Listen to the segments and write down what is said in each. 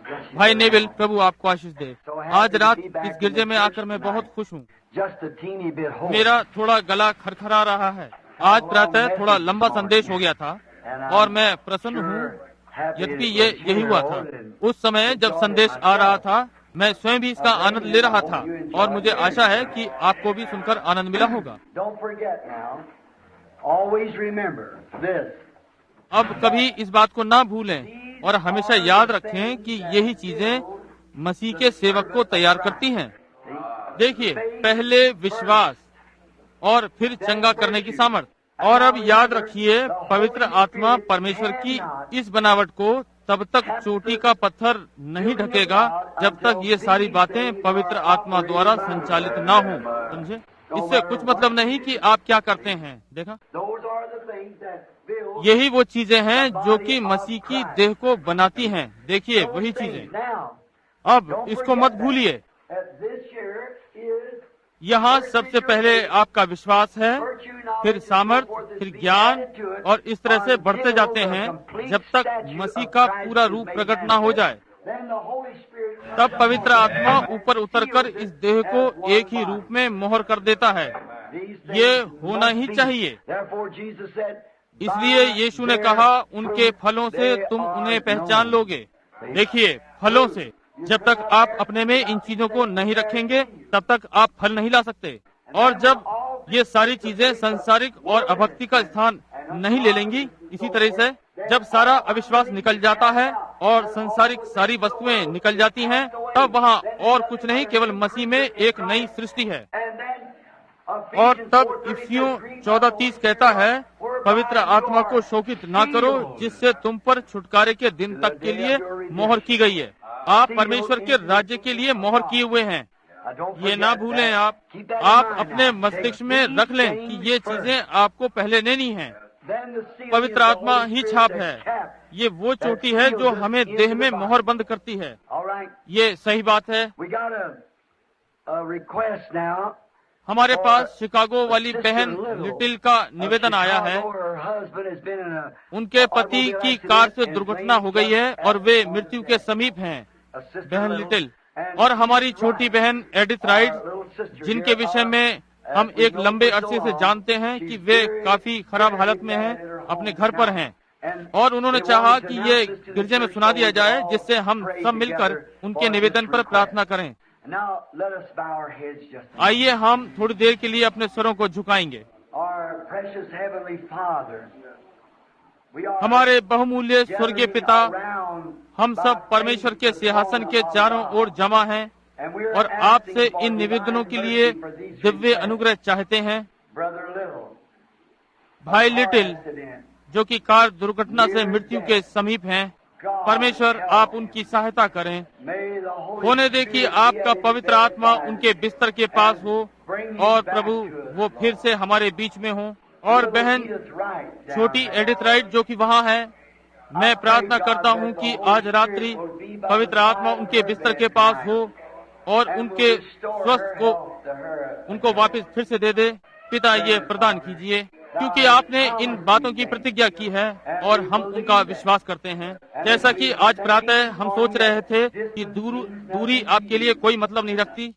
भाई नेविल, प्रभु आपको आशीष दे। आज रात इस गिरजे में आकर मैं बहुत खुश हूँ। मेरा थोड़ा गला खरखरा रहा है। आज प्रातः थोड़ा लंबा संदेश हो गया था और मैं प्रसन्न हूँ, यद्यपि ये यही हुआ था। उस समय जब संदेश आ रहा था, मैं स्वयं भी इसका आनंद ले रहा था और मुझे आशा है कि आपको भी सुनकर आनंद मिला होगा। अब कभी इस बात को ना भूलें और हमेशा याद रखें कि यही चीजें मसीह के सेवक को तैयार करती हैं। देखिए, पहले विश्वास और फिर चंगा करने की सामर्थ। और अब याद रखिए, पवित्र आत्मा परमेश्वर की इस बनावट को तब तक चोटी का पत्थर नहीं ढकेगा जब तक ये सारी बातें पवित्र आत्मा द्वारा संचालित ना हो। समझे? इससे कुछ मतलब नहीं कि आप क्या करते हैं। देखा, यही वो चीजें हैं जो कि मसीह की देह को बनाती हैं। देखिए, वही चीजें। अब इसको मत भूलिए, यहाँ सबसे पहले आपका विश्वास है, फिर सामर्थ, फिर ज्ञान, और इस तरह से बढ़ते जाते हैं जब तक मसीह का पूरा रूप प्रकट ना हो जाए। तब पवित्र आत्मा ऊपर उतरकर इस देह को एक ही रूप में मोहर कर देता है। ये होना ही चाहिए। इसलिए यीशु ने कहा, उनके फलों से तुम उन्हें पहचान लोगे। देखिए, फलों से। जब तक आप अपने में इन चीजों को नहीं रखेंगे, तब तक आप फल नहीं ला सकते। और जब ये सारी चीजें संसारिक और अभक्ति का स्थान नहीं ले लेंगी, इसी तरह से जब सारा अविश्वास निकल जाता है और संसारिक सारी वस्तुएं निकल जाती हैं, तब वहाँ और कुछ नहीं, केवल मसीह में एक नई सृष्टि है। और तब इफिसियों 14:30 कहता है, पवित्र आत्मा को शोकित ना करो, जिससे तुम पर छुटकारे के दिन तक के लिए मोहर की गई है। आप परमेश्वर के राज्य के लिए मोहर किए हुए हैं। ये ना भूलें। आप अपने मस्तिष्क में रख लें कि ये चीजें आपको पहले लेनी हैं। पवित्र आत्मा ही छाप है। ये वो चोटी है जो हमें देह में मोहर बंद करती है। ये सही बात है। हमारे पास शिकागो वाली बहन लिटिल का निवेदन आया है। उनके पति की कार से दुर्घटना हो गई है और वे मृत्यु के समीप हैं, बहन लिटिल। और हमारी छोटी बहन एडिथ राइट, जिनके विषय में हम एक लंबे अरसे से जानते हैं कि वे काफी खराब हालत में हैं, अपने घर पर हैं। और उन्होंने चाहा कि ये गिरजे में सुना दिया जाए, जिससे हम सब मिलकर उनके निवेदन पर प्रार्थना करें। आइए हम थोड़ी देर के लिए अपने स्वरों को झुकाएंगे। हमारे बहुमूल्य स्वर्गीय पिता, हम सब परमेश्वर के सिंहासन के चारों ओर जमा हैं और आपसे इन निवेदनों के लिए दिव्य अनुग्रह चाहते हैं। भाई लिटिल, जो कि कार दुर्घटना से मृत्यु के समीप हैं, परमेश्वर आप उनकी सहायता करें। होने दे कि आपका पवित्र आत्मा उनके बिस्तर के पास हो और प्रभु वो फिर से हमारे बीच में हो। और बहन छोटी एडिथ राइट जो कि वहाँ है, मैं प्रार्थना करता हूँ कि आज रात्रि पवित्र आत्मा उनके बिस्तर के पास हो और उनके स्वस्थ को उनको वापस फिर से दे दे। पिता, ये प्रदान कीजिए, क्योंकि आपने इन बातों की प्रतिज्ञा की है और हम उनका विश्वास करते हैं। जैसा कि आज प्रातः हम सोच रहे थे कि दूरी आपके लिए कोई मतलब नहीं रखती।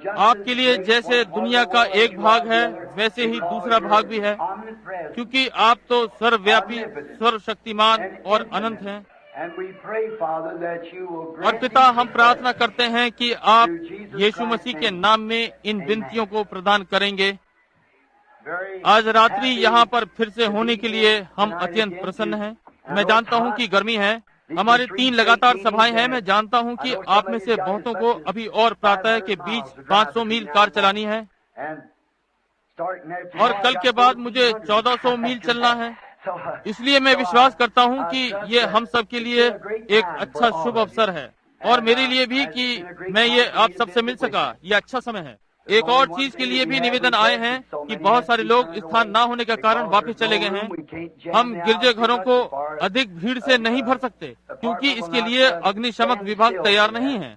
आपके लिए जैसे दुनिया का एक भाग है, वैसे ही दूसरा भाग भी है, क्योंकि आप तो सर्वव्यापी, सर्वशक्तिमान और अनंत हैं। और पिता, हम प्रार्थना करते हैं कि आप यीशु मसीह के नाम में इन विनतियों को प्रदान करेंगे। आज रात्रि यहाँ पर फिर से होने के लिए हम अत्यंत प्रसन्न हैं। मैं जानता हूँ कि गर्मी है। हमारी 3 लगातार सभाएं हैं। मैं जानता हूँ कि आप में से बहुतों को अभी और प्रातः के बीच 500 मील कार चलानी है और कल के बाद मुझे 1400 मील चलना है। इसलिए मैं विश्वास करता हूँ कि ये हम सब के लिए एक अच्छा शुभ अवसर है और मेरे लिए भी कि मैं ये आप सबसे मिल सका। ये अच्छा समय है। एक और चीज के लिए भी निवेदन आए हैं कि बहुत सारे लोग स्थान ना होने के कारण वापस चले गए हैं। हम गिरजे घरों को अधिक भीड़ से नहीं भर सकते, क्योंकि इसके लिए अग्निशमक विभाग तैयार नहीं है।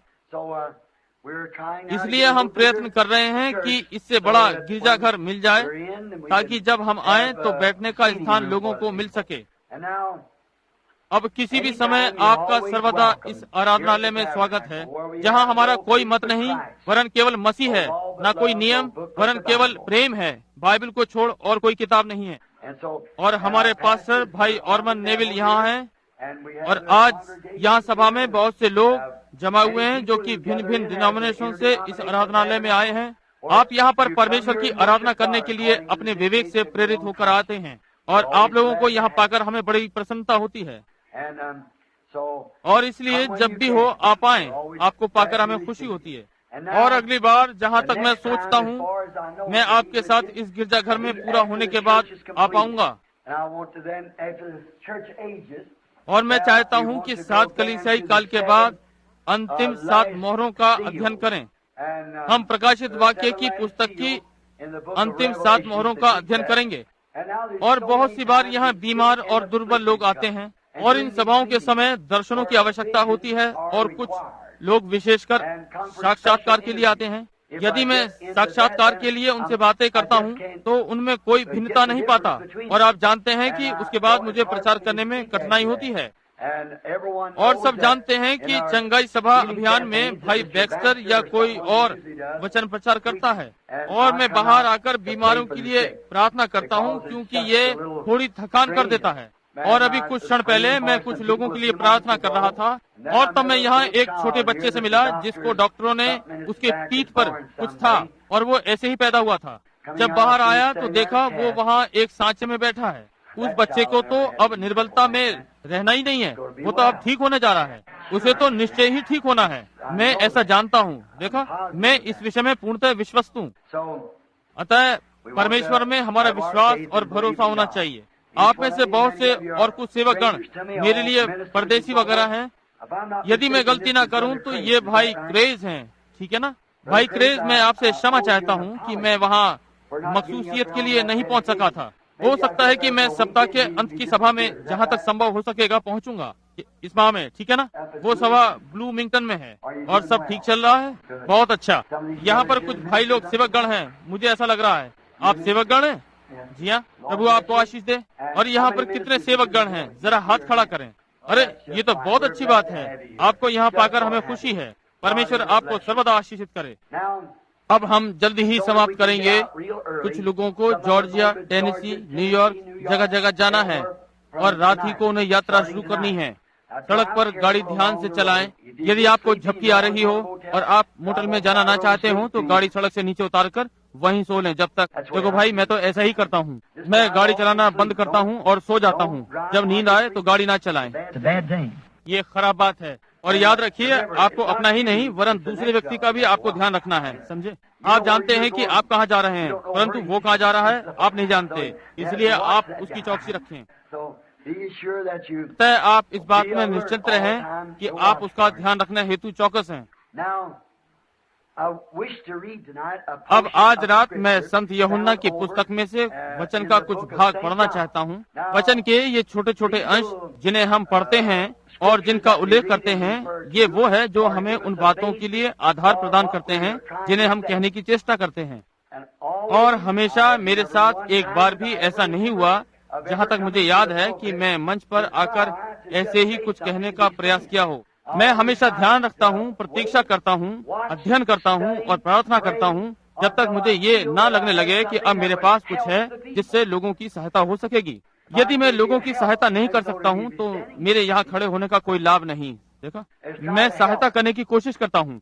इसलिए हम प्रयत्न कर रहे हैं कि इससे बड़ा गिरजाघर मिल जाए, ताकि जब हम आए तो बैठने का स्थान लोगों को मिल सके। अब किसी भी समय आपका सर्वदा इस आराधनालय में स्वागत है, जहां हमारा कोई मत नहीं वरन केवल मसीह है, न कोई नियम वरन केवल प्रेम है, बाइबल को छोड़ और कोई किताब नहीं है। और हमारे पास्टर भाई ऑर्मन नेविल यहाँ हैं, और आज यहाँ सभा में बहुत से लोग जमा हुए हैं जो कि भिन्न भिन्न डिनोमिनेशन से इस आराधनालय में आए हैं। आप यहाँ पर परमेश्वर की आराधना करने के लिए अपने विवेक से प्रेरित होकर आते हैं, और आप लोगों को यहाँ पाकर हमें बड़ी प्रसन्नता होती है। और इसलिए जब भी हो आप आए, आपको पाकर हमें खुशी होती है। और अगली बार जहाँ तक मैं सोचता हूँ, मैं आपके साथ इस गिरजाघर में पूरा होने के बाद आ पाऊंगा, और मैं चाहता हूँ कि 7 कलीसियाई काल के बाद अंतिम 7 मोहरों का अध्ययन करें। हम प्रकाशित वाक्य की पुस्तक की अंतिम 7 मोहरों का अध्ययन करेंगे। और बहुत सी बार यहाँ बीमार और दुर्बल लोग आते हैं, और इन सभाओं के समय दर्शनों की आवश्यकता होती है, और कुछ लोग विशेषकर साक्षात्कार के लिए आते हैं। यदि मैं साक्षात्कार के लिए उनसे बातें करता हूँ तो उनमें कोई भिन्नता नहीं पाता, और आप जानते हैं कि उसके बाद मुझे प्रचार करने में कठिनाई होती है। और सब जानते हैं कि चंगाई सभा अभियान में भाई बैक्स्टर या कोई और वचन प्रचार करता है, और मैं बाहर आकर बीमारों के लिए प्रार्थना करता हूँ, क्योंकि ये थोड़ी थकान कर देता है। और अभी कुछ क्षण पहले मैं कुछ लोगों के लिए प्रार्थना कर रहा था, और तब मैं यहाँ एक छोटे बच्चे से मिला जिसको डॉक्टरों ने उसके पीठ पर कुछ था, और वो ऐसे ही पैदा हुआ था। जब बाहर आया तो देखा वो वहाँ एक सांचे में बैठा है। उस बच्चे को तो अब निर्बलता में रहना ही नहीं है, वो तो अब ठीक होने जा रहा है। उसे तो निश्चय ही ठीक होना है, मैं ऐसा जानता हूँ। देखा, मैं इस विषय में पूर्णतः विश्वस्त हूँ। अतः परमेश्वर में हमारा विश्वास और भरोसा होना चाहिए। आप में से बहुत से और कुछ सेवकगण मेरे लिए परदेसी वगैरह हैं। यदि मैं गलती ना करूं तो ये भाई क्रेज हैं, ठीक है ना? भाई क्रेज, मैं आपसे क्षमा चाहता हूं कि मैं वहां मखसूसियत के लिए नहीं पहुंच सका था। हो सकता है कि मैं सप्ताह के अंत की सभा में जहां तक संभव हो सकेगा पहुंचूंगा इस माह में, ठीक है ना? वो सभा ब्लूमिंगटन में है, और सब ठीक चल रहा है। बहुत अच्छा। यहाँ पर कुछ भाई लोग सेवकगण हैं, मुझे ऐसा लग रहा है। आप सेवकगण हैं? जी हाँ, प्रभु आपको आशीष दे। और यहाँ पर कितने सेवकगण हैं, जरा हाथ खड़ा करें। अरे, ये तो बहुत अच्छी बात है। आपको यहाँ पाकर हमें खुशी है। परमेश्वर आपको सर्वदा आशीषित करे। अब हम जल्दी ही समाप्त करेंगे। कुछ लोगों को जॉर्जिया, टेनेसी, न्यूयॉर्क जगह जगह जाना है, और रात ही को उन्हें यात्रा शुरू करनी है। सड़क पर गाड़ी ध्यान से चलाएं। यदि आपको झपकी आ रही हो और आप मोटल में जाना ना चाहते हो तो गाड़ी सड़क से नीचे उतारकर वहीं सो लें जब तक। देखो भाई, मैं तो ऐसा ही करता हूँ। मैं गाड़ी चलाना बंद करता हूँ और सो जाता हूँ। जब नींद आए तो गाड़ी ना चलाएं। ये खराब बात है। और याद रखिए, आपको अपना ही नहीं वरन दूसरे व्यक्ति का भी आपको ध्यान रखना है, समझे? आप जानते हैं कि आप कहाँ जा रहे हैं, परंतु वो कहाँ जा रहा है आप नहीं जानते, इसलिए आप उसकी चौकसी रखें। तय आप इस बात में निश्चिंत रहें कि आप उसका ध्यान रखने हेतु चौकस हैं। अब आज रात मैं संत यूहन्ना की पुस्तक में से वचन का कुछ भाग पढ़ना चाहता हूँ। वचन के ये छोटे छोटे अंश जिन्हें हम पढ़ते हैं और जिनका उल्लेख करते हैं, ये वो है जो हमें उन बातों के लिए आधार प्रदान करते हैं जिन्हें हम कहने की चेष्टा करते हैं। और हमेशा मेरे साथ एक बार भी ऐसा नहीं हुआ, जहाँ तक मुझे याद है, कि मैं मंच पर आकर ऐसे ही कुछ कहने का प्रयास किया हो। मैं हमेशा ध्यान रखता हूँ, प्रतीक्षा करता हूँ, अध्ययन करता हूँ और प्रार्थना करता हूँ जब तक मुझे ये ना लगने लगे कि अब मेरे पास कुछ है जिससे लोगों की सहायता हो सकेगी। यदि मैं लोगों की सहायता नहीं कर सकता हूँ तो मेरे यहाँ खड़े होने का कोई लाभ नहीं। देखा, मैं सहायता करने की कोशिश करता हूँ।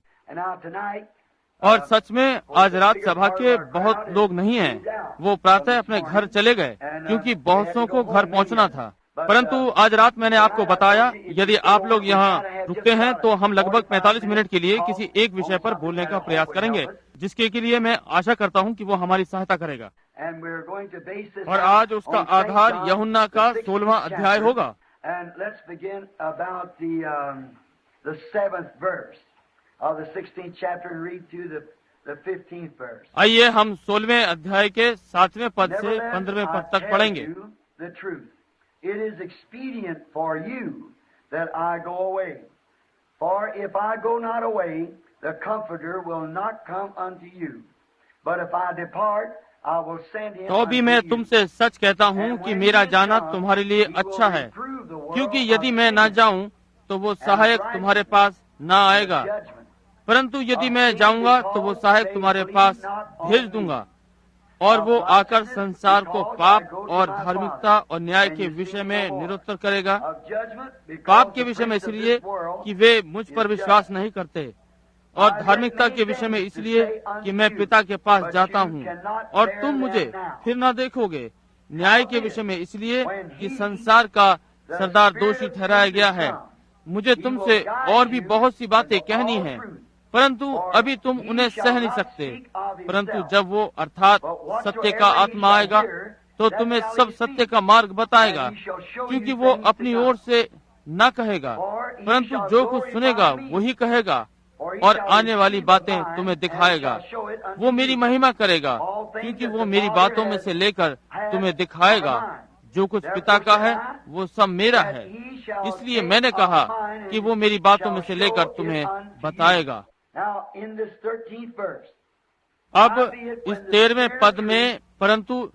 और सच में आज रात सभा के बहुत लोग नहीं हैं। वो प्रातः अपने घर चले गए क्योंकि बहुतों को घर पहुँचना था। परंतु आज रात मैंने आपको बताया, यदि आप लोग यहाँ रुकते हैं तो हम लगभग 45 मिनट के लिए किसी एक विषय पर बोलने का प्रयास करेंगे, जिसके के लिए मैं आशा करता हूँ कि वो हमारी सहायता करेगा। और आज उसका आधार यूहन्ना का 16वां अध्याय होगा। आइए हम 16वें अध्याय के 7वें पद से 15वें पद तक पढ़ेंगे। It is expedient for you that I go away. For if I go not away, the Comforter will not come unto you. But if I depart, I will send him तो भी मैं unto you. तुमसे सच कहता हूँ कि मेरा जाना तुम्हारे लिए अच्छा है, क्योंकि यदि मैं ना जाऊं तो वो सहायक तुम्हारे पास ना आएगा, परंतु यदि मैं जाऊंगा तो वो सहायक तुम्हारे पास भेज दूंगा, और वो आकर संसार को पाप और धार्मिकता और न्याय के विषय में निरुत्तर करेगा। पाप के विषय में इसलिए कि वे मुझ पर विश्वास नहीं करते, और धार्मिकता के विषय में इसलिए कि मैं पिता के पास जाता हूँ और तुम मुझे फिर ना देखोगे। न्याय के विषय में इसलिए कि संसार का सरदार दोषी ठहराया गया है। मुझे तुमसे और भी बहुत सी बातें कहनी हैं, परंतु अभी तुम उन्हें सह नहीं सकते। परंतु जब वो अर्थात सत्य का आत्मा आएगा तो तुम्हें सब सत्य का मार्ग बताएगा, क्योंकि वो अपनी ओर से न कहेगा, परंतु जो कुछ सुनेगा वही कहेगा, और आने वाली बातें तुम्हें दिखाएगा। वो मेरी महिमा करेगा, क्योंकि वो मेरी बातों में से लेकर तुम्हें दिखाएगा। जो कुछ पिता का है वो सब मेरा है, इसलिए मैंने कहा कि वो मेरी बातों में से लेकर तुम्हें बताएगा। अब इस 13वें पद में, परंतु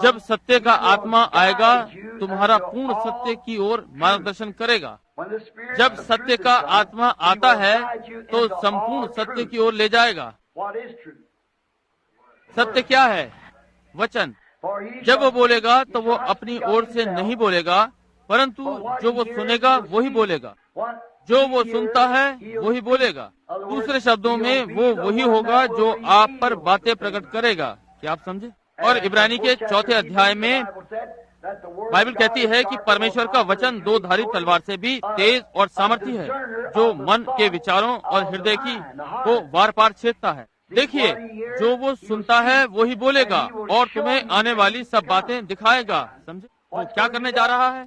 जब सत्य का आत्मा आएगा तुम्हारा पूर्ण सत्य की ओर मार्गदर्शन करेगा। जब सत्य का आत्मा आता है तो संपूर्ण सत्य की ओर ले जाएगा। सत्य क्या है? वचन। जब वो बोलेगा तो वो अपनी ओर से नहीं बोलेगा, परंतु जो वो सुनेगा वही बोलेगा। जो वो सुनता है वही बोलेगा। दूसरे शब्दों में वो वही होगा जो आप पर बातें प्रकट करेगा। क्या आप समझे? और इब्रानी के 4 अध्याय में बाइबल कहती है कि परमेश्वर का वचन 2 धारी तलवार से भी तेज और सामर्थी है, जो मन के विचारों और हृदय की को वार पार छेदता है। देखिए, जो वो सुनता है वही बोलेगा और तुम्हें आने वाली सब बातें दिखाएगा। समझे? वो क्या करने जा रहा है?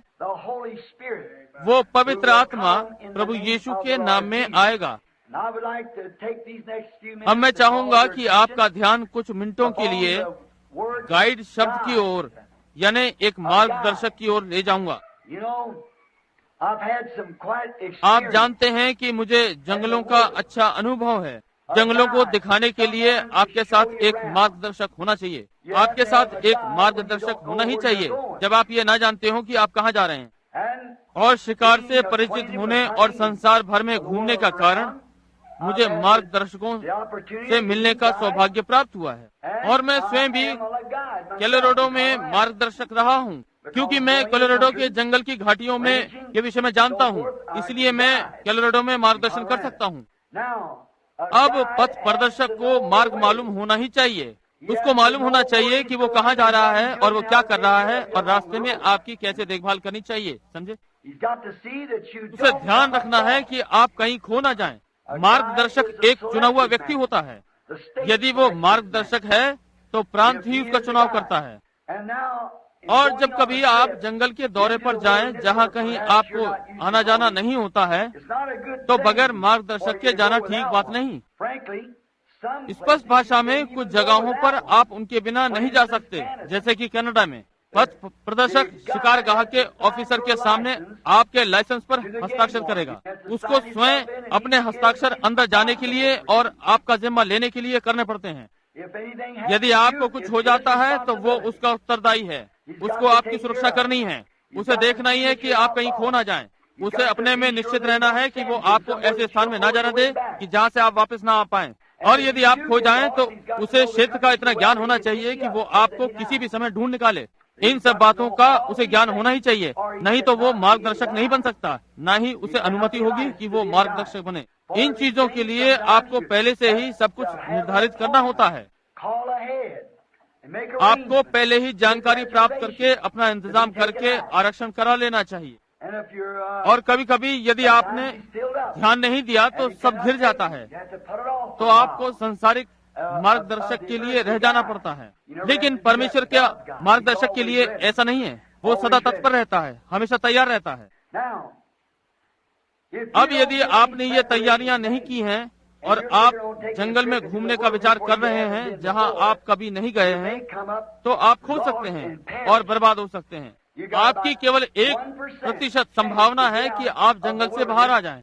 वो पवित्र आत्मा प्रभु यीशु के नाम में आएगा। अब मैं चाहूंगा कि आपका ध्यान कुछ मिनटों के लिए गाइड शब्द की ओर, यानी एक मार्गदर्शक की ओर ले जाऊंगा। आप जानते हैं कि मुझे जंगलों का अच्छा अनुभव है। जंगलों को दिखाने के लिए आपके साथ एक मार्गदर्शक होना चाहिए। आपके साथ एक मार्गदर्शक होना ही चाहिए जब आप ये ना जानते हो कि आप कहाँ जा रहे हैं। और शिकार से परिचित होने और संसार भर में घूमने का कारण मुझे मार्गदर्शकों से मिलने का सौभाग्य प्राप्त हुआ है। और मैं स्वयं भी कोलोराडो में मार्गदर्शक रहा हूँ, क्योंकि मैं कोलोराडो के जंगल की घाटियों में के विषय में जानता हूँ, इसलिए मैं कोलोराडो में मार्गदर्शन कर सकता हूँ। अब पथ प्रदर्शक को मार्ग मालूम होना ही चाहिए। उसको मालूम होना चाहिए कि वो कहाँ जा रहा है और वो क्या कर रहा है और रास्ते में आपकी कैसे देखभाल करनी चाहिए। समझे? उसे ध्यान रखना है कि आप कहीं खो ना जाएं। मार्गदर्शक एक चुना हुआ व्यक्ति होता है। यदि वो मार्गदर्शक है तो प्रांत ही उसका चुनाव करता है। और जब कभी आप जंगल के दौरे पर जाएं जहां कहीं आपको आना जाना नहीं होता है, तो बगैर मार्गदर्शक के जाना ठीक बात नहीं। स्पष्ट भाषा में कुछ जगहों पर आप उनके बिना नहीं जा सकते, जैसे कि कनाडा में पथ प्रदर्शक शिकारगाह के ऑफिसर के सामने आपके लाइसेंस पर हस्ताक्षर करेगा। उसको स्वयं अपने हस्ताक्षर अंदर जाने के लिए और आपका जिम्मा लेने के लिए करने पड़ते हैं। यदि आपको कुछ हो जाता है तो वो उसका उत्तरदायी है। उसको आपकी सुरक्षा करनी है। उसे देखना ही है कि आप कहीं खो ना जाएं। उसे अपने में निश्चित रहना है कि वो आपको ऐसे स्थान में ना जाने दे कि जहाँ से आप वापस ना आ पाएं। और यदि आप खो जाएं तो उसे क्षेत्र का इतना ज्ञान होना चाहिए कि वो आपको किसी भी समय ढूंढ निकाले। इन सब बातों का उसे ज्ञान होना ही चाहिए, नहीं तो वो मार्गदर्शक नहीं बन सकता, न ही उसे अनुमति होगी कि वो मार्गदर्शक बने। इन चीजों के लिए आपको पहले से ही सब कुछ निर्धारित करना होता है। आपको पहले ही जानकारी प्राप्त करके अपना इंतजाम करके आरक्षण करा लेना चाहिए। और कभी कभी यदि आपने ध्यान नहीं दिया तो सब घिर जाता है, तो आपको संसारिक मार्गदर्शक के लिए रह जाना पड़ता है। लेकिन परमेश्वर के मार्गदर्शक के लिए ऐसा नहीं है। वो सदा तत्पर रहता है, हमेशा तैयार रहता है। अब यदि आपने ये तैयारियां नहीं की हैं और आप जंगल में घूमने का विचार कर रहे हैं जहां आप कभी नहीं गए हैं, तो आप खो सकते हैं और बर्बाद हो सकते हैं। आपकी केवल 1% संभावना है कि आप जंगल से बाहर आ जाएं।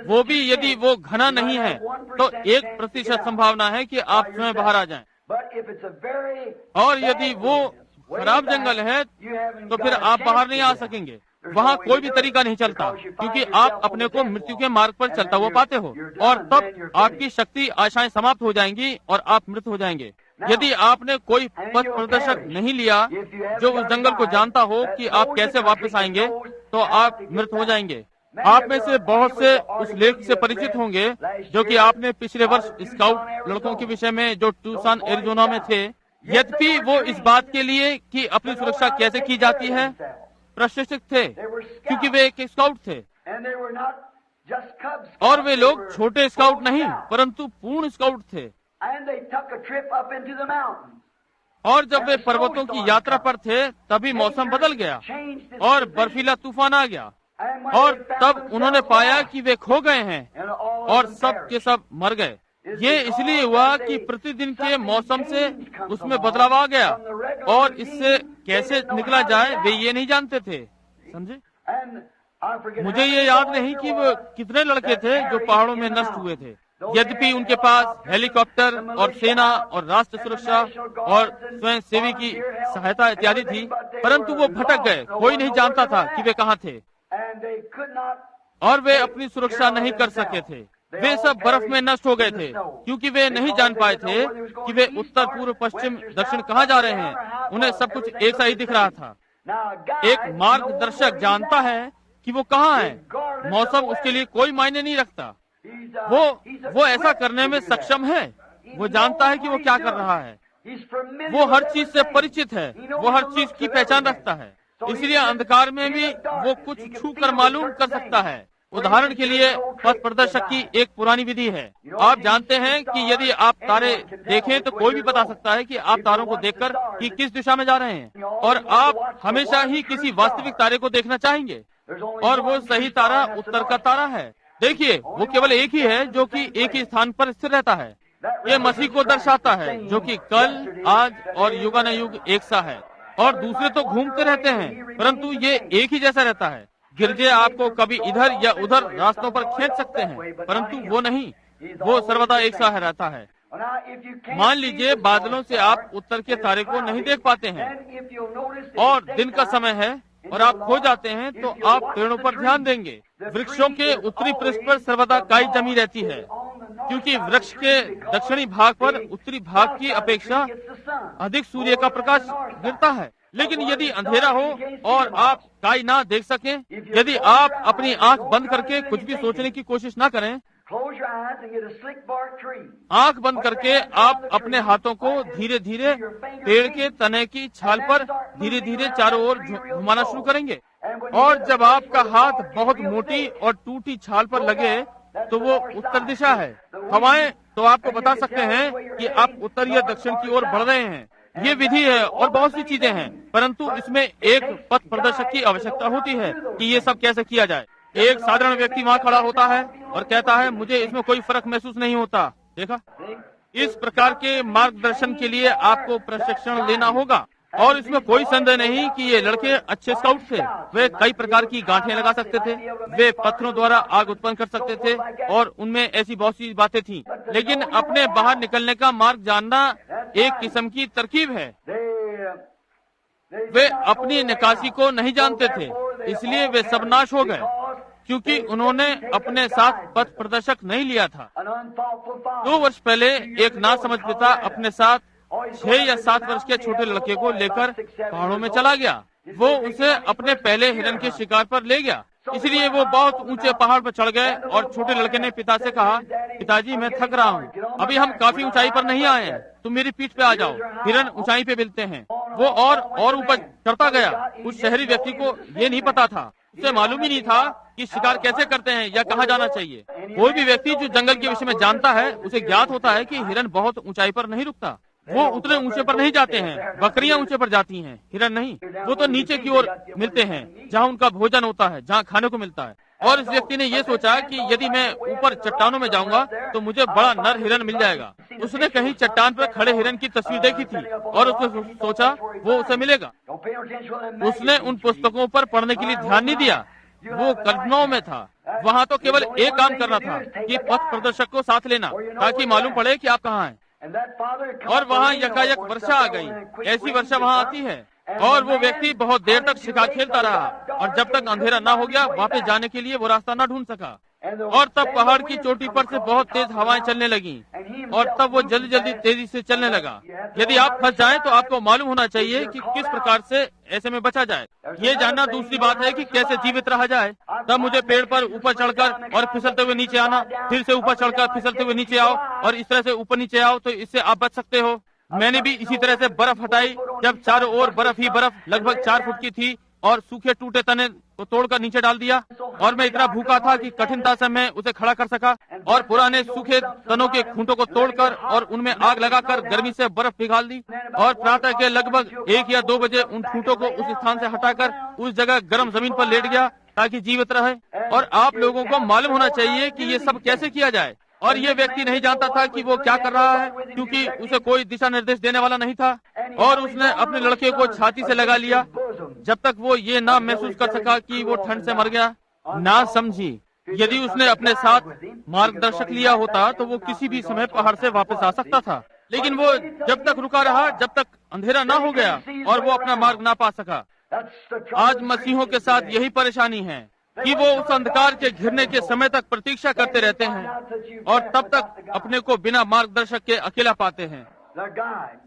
वो भी यदि वो घना नहीं है तो 1% संभावना है कि आप स्वयं बाहर आ जाएं। और यदि वो खराब जंगल है तो फिर आप बाहर नहीं आ सकेंगे। वहाँ कोई भी तरीका नहीं चलता, क्योंकि आप अपने को मृत्यु के मार्ग पर चलता हुआ पाते हो और तब आपकी शक्ति आशाएं समाप्त हो जाएंगी और आप मृत हो जाएंगे। यदि आपने कोई पथ प्रदर्शक नहीं लिया जो उस जंगल को जानता हो कि आप कैसे वापस आएंगे, तो आप मृत हो जाएंगे। आप में से बहुत से उस लेख से परिचित होंगे जो कि आपने पिछले वर्ष स्काउट लड़कों के विषय में जो ट्यूसन एरिजोना में थे। यद्यपि वो इस बात के लिए कि अपनी सुरक्षा कैसे की जाती है प्रशिक्षित थे, क्योंकि वे एक स्काउट थे और वे लोग छोटे स्काउट नहीं परंतु पूर्ण स्काउट थे। और जब वे पर्वतों की यात्रा पर थे तभी मौसम बदल गया और बर्फीला तूफान आ गया और तब उन्होंने पाया कि वे खो गए हैं और सब के सब मर गए। ये इसलिए हुआ कि प्रतिदिन के मौसम से उसमें बदलाव आ गया और इससे कैसे निकला जाए वे ये नहीं जानते थे। समझे? मुझे ये याद नहीं कि वो कितने लड़के थे जो पहाड़ों में नष्ट हुए थे। यद्यपि उनके पास हेलीकॉप्टर और सेना और राष्ट्र सुरक्षा और स्वयं सेवी की सहायता इत्यादि थी, परंतु वो भटक गए। कोई नहीं जानता था कि वे कहाँ थे और वे अपनी सुरक्षा नहीं कर सके थे। वे सब बर्फ में नष्ट हो गए थे क्योंकि वे नहीं जान पाए थे कि वे उत्तर पूर्व पश्चिम दक्षिण कहाँ जा रहे हैं। उन्हें सब कुछ एक सा ही दिख रहा था। एक मार्गदर्शक जानता है कि वो कहाँ है। मौसम उसके लिए कोई मायने नहीं रखता। वो ऐसा करने में सक्षम है। वो जानता है कि वो क्या कर रहा है। वो हर चीज से परिचित है। वो हर चीज की पहचान रखता है। इसलिए अंधकार में भी वो कुछ छू कर मालूम कर सकता है। उदाहरण के लिए पथ प्रदर्शक की एक पुरानी विधि है। आप जानते हैं कि यदि आप तारे देखें तो कोई भी बता सकता है कि आप तारों को देखकर कि किस दिशा में जा रहे हैं, और आप हमेशा ही किसी वास्तविक तारे को देखना चाहेंगे और वो सही तारा उत्तर का तारा है। देखिए, वो केवल एक ही है जो कि एक ही स्थान पर स्थिर रहता है। ये मसीह को दर्शाता है जो कि कल, आज और युगानुयुग एक सा है, और दूसरे तो घूमते रहते हैं परंतु ये एक ही जैसा रहता है। गिरजे आपको कभी इधर या उधर रास्तों पर खींच सकते हैं, परंतु वो नहीं, वो सर्वदा एक सा रहता है। मान लीजिए बादलों से आप उत्तर के तारे को नहीं देख पाते हैं और दिन का समय है और आप खो जाते हैं, तो आप पेड़ों पर ध्यान देंगे। वृक्षों के उत्तरी पृष्ठ पर सर्वदा काई जमी रहती है, क्योंकि वृक्ष के दक्षिणी भाग पर उत्तरी भाग की अपेक्षा अधिक सूर्य का प्रकाश गिरता है। लेकिन यदि अंधेरा हो और आप काई ना देख सकें, यदि आप अपनी आंख बंद करके कुछ भी सोचने की कोशिश ना करें, आंख बंद करके आप अपने हाथों को धीरे धीरे पेड़ के तने की छाल पर धीरे धीरे चारों ओर घुमाना शुरू करेंगे, और जब आपका हाथ बहुत मोटी और टूटी छाल पर लगे तो वो उत्तर दिशा है। हवाएं तो आपको बता सकते हैं कि आप उत्तर या दक्षिण की ओर बढ़ रहे हैं। ये विधि है और बहुत सी चीजें हैं, परंतु इसमें एक पथ प्रदर्शक की आवश्यकता होती है कि ये सब कैसे किया जाए। एक साधारण व्यक्ति वहाँ खड़ा होता है और कहता है मुझे इसमें कोई फर्क महसूस नहीं होता। देखा, इस प्रकार के मार्गदर्शन के लिए आपको प्रशिक्षण लेना होगा, और इसमें कोई संदेह नहीं कि ये लड़के अच्छे स्काउट थे। वे कई प्रकार की गांठें लगा सकते थे, वे पत्थरों द्वारा आग उत्पन्न कर सकते थे, और उनमें ऐसी बहुत सी बातें थीं। लेकिन अपने बाहर निकलने का मार्ग जानना एक किस्म की तरकीब है। वे अपनी निकासी को नहीं जानते थे, इसलिए वे सब नाश हो गए, क्योंकि उन्होंने अपने साथ पथ प्रदर्शक नहीं लिया था। 2 वर्ष पहले एक नासमझ पिता अपने साथ 6 या 7 वर्ष के छोटे लड़के को लेकर पहाड़ों में चला गया। वो उसे अपने पहले हिरन के शिकार पर ले गया, इसलिए वो बहुत ऊंचे पहाड़ पर चढ़ गए, और छोटे लड़के ने पिता से कहा, पिताजी मैं थक रहा हूँ, अभी हम काफी ऊंचाई पर नहीं आए हैं, तुम मेरी पीठ पे आ जाओ। हिरन ऊंचाई पे मिलते हैं। वो और ऊपर चढ़ता गया। उस शहरी व्यक्ति को ये नहीं पता था, उसे मालूम ही नहीं था कि शिकार कैसे करते हैं या कहाँ जाना चाहिए। कोई भी व्यक्ति जो जंगल के विषय में जानता है उसे ज्ञात होता है कि हिरन बहुत ऊंचाई पर नहीं रुकता। वो उतने ऊंचे पर नहीं जाते हैं। बकरियां ऊंचे पर जाती हैं, हिरन नहीं। वो तो नीचे की ओर मिलते हैं जहाँ उनका भोजन होता है, जहाँ खाने को मिलता है। और इस व्यक्ति ने ये सोचा कि यदि मैं ऊपर चट्टानों में जाऊंगा तो मुझे बड़ा नर हिरन मिल जाएगा। उसने कहीं चट्टान पर खड़े हिरन की तस्वीर देखी थी और उसने सोचा वो उसे मिलेगा। उसने उन पुस्तकों पर पढ़ने के लिए ध्यान नहीं दिया, वो कल्पनाओं में था। वहाँ तो केवल एक काम करना था कि पथ प्रदर्शक को साथ लेना, ताकि मालूम पड़े कि आप कहाँ हैं। और वहाँ यकायक वर्षा आ गई। ऐसी वर्षा वहाँ आती है, और वो व्यक्ति बहुत देर तक शिकार खेलता रहा, और जब तक अंधेरा ना हो गया वापस जाने के लिए वो रास्ता ना ढूंढ सका। और तब पहाड़ की चोटी पर से बहुत तेज हवाएं चलने लगी, और तब वो जल्दी जल्दी तेजी से चलने लगा। यदि आप फंस जाएं तो आपको मालूम होना चाहिए कि किस प्रकार से ऐसे में बचा जाए। ये जानना दूसरी बात है कि कैसे जीवित रहा जाए। तब मुझे पेड़ पर ऊपर चढ़कर और फिसलते हुए नीचे आना, फिर से ऊपर चढ़कर फिसलते हुए नीचे आओ, और इस तरह से ऊपर नीचे आओ, तो इससे आप बच सकते हो। मैंने भी इसी तरह से बर्फ हटाई, जब चारों ओर बर्फ ही बर्फ लगभग 4 फुट की थी, और सूखे टूटे तने को तोड़कर नीचे डाल दिया। और मैं इतना भूखा था कि कठिनता से मैं उसे खड़ा कर सका, और पुराने सूखे तनों के खूंटों को तोड़कर और उनमें आग लगाकर गर्मी से बर्फ पिघाल दी। और प्रातः के लगभग 1 या 2 बजे उन खूंटों को उस स्थान से हटाकर उस जगह गर्म जमीन पर लेट गया ताकि जीवित रहे। और आप लोगों को मालूम होना चाहिए कि ये सब कैसे किया जाए। और ये व्यक्ति नहीं जानता था कि वो क्या कर रहा है, क्योंकि उसे कोई दिशा निर्देश देने वाला नहीं था। और उसने अपने लड़के को छाती से लगा लिया जब तक वो ये ना महसूस कर सका कि वो ठंड से मर गया। ना समझी, यदि उसने अपने साथ मार्गदर्शक लिया होता तो वो किसी भी समय पहाड़ से वापस आ सकता था, लेकिन वो जब तक रुका रहा जब तक अंधेरा ना हो गया और वो अपना मार्ग ना पा सका। आज मसीहों के साथ यही परेशानी है कि वो उस अंधकार के घिरने के समय तक प्रतीक्षा करते रहते हैं, और तब तक अपने को बिना मार्गदर्शक के अकेला पाते हैं।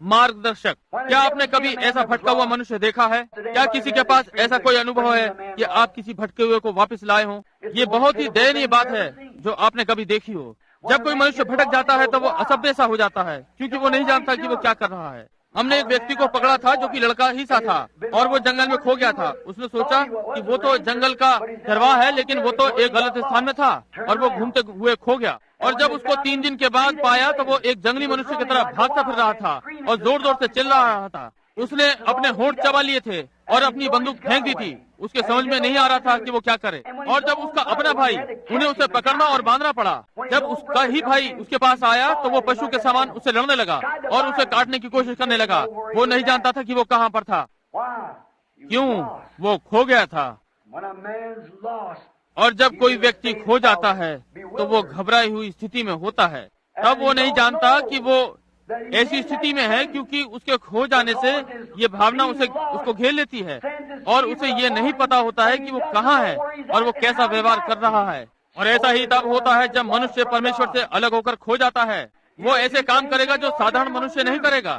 मार्गदर्शक, क्या आपने कभी ऐसा भटका हुआ मनुष्य देखा है? क्या किसी के पास ऐसा कोई अनुभव है कि आप किसी भटके हुए को वापस लाए हों? ये बहुत ही दयनीय बात है जो आपने कभी देखी हो। जब कोई मनुष्य भटक जाता है तो वो असभ्य सा हो जाता है, क्योंकि वो नहीं जानता कि वो क्या कर रहा है। हमने एक व्यक्ति को पकड़ा था जो कि लड़का ही सा था, और वो जंगल में खो गया था। उसने सोचा कि वो तो जंगल का चरवाहा है, लेकिन वो तो एक गलत स्थान में था, और वो घूमते हुए खो गया। और जब उसको 3 दिन के बाद पाया तो वो एक जंगली मनुष्य की तरह भागता फिर रहा था और जोर जोर से चिल्ला रहा था। उसने अपने होंठ चबा लिए थे और अपनी बंदूक फेंक दी थी। उसके समझ में नहीं आ रहा था कि वो क्या करे। और जब उसका अपना भाई, उन्हें उसे पकड़ना और बांधना पड़ा। जब उसका ही भाई उसके पास आया तो वो पशु के समान उससे लड़ने लगा और उसे काटने की कोशिश करने लगा। वो नहीं जानता था कि वो कहाँ पर था। क्यों? वो खो गया था। और जब कोई व्यक्ति खो जाता है तो वो घबराई हुई स्थिति में होता है। तब वो नहीं जानता कि वो ऐसी स्थिति में है, क्योंकि उसके खो जाने से ये भावना उसको घेर लेती है, और उसे ये नहीं पता होता है कि वो कहाँ है और वो कैसा व्यवहार कर रहा है। और ऐसा ही तब होता है जब मनुष्य परमेश्वर से अलग होकर खो जाता है। वो ऐसे काम करेगा जो साधारण मनुष्य नहीं करेगा।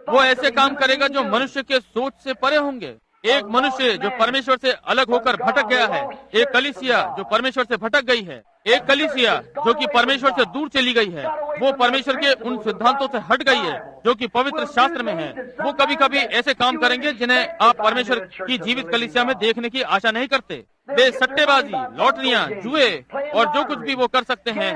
वो ऐसे काम करेगा जो मनुष्य के सोच से परे होंगे। एक मनुष्य जो परमेश्वर से अलग होकर भटक गया है, एक कलीसिया जो परमेश्वर से भटक गई है, एक कलीसिया जो कि परमेश्वर से दूर चली गई है, वो परमेश्वर के उन सिद्धांतों से हट गई है जो कि पवित्र शास्त्र में है। वो कभी कभी ऐसे काम करेंगे जिन्हें आप परमेश्वर की जीवित कलीसिया में देखने की आशा नहीं करते। वे सट्टेबाजी, लॉटरियां, जुए और जो कुछ भी वो कर सकते हैं,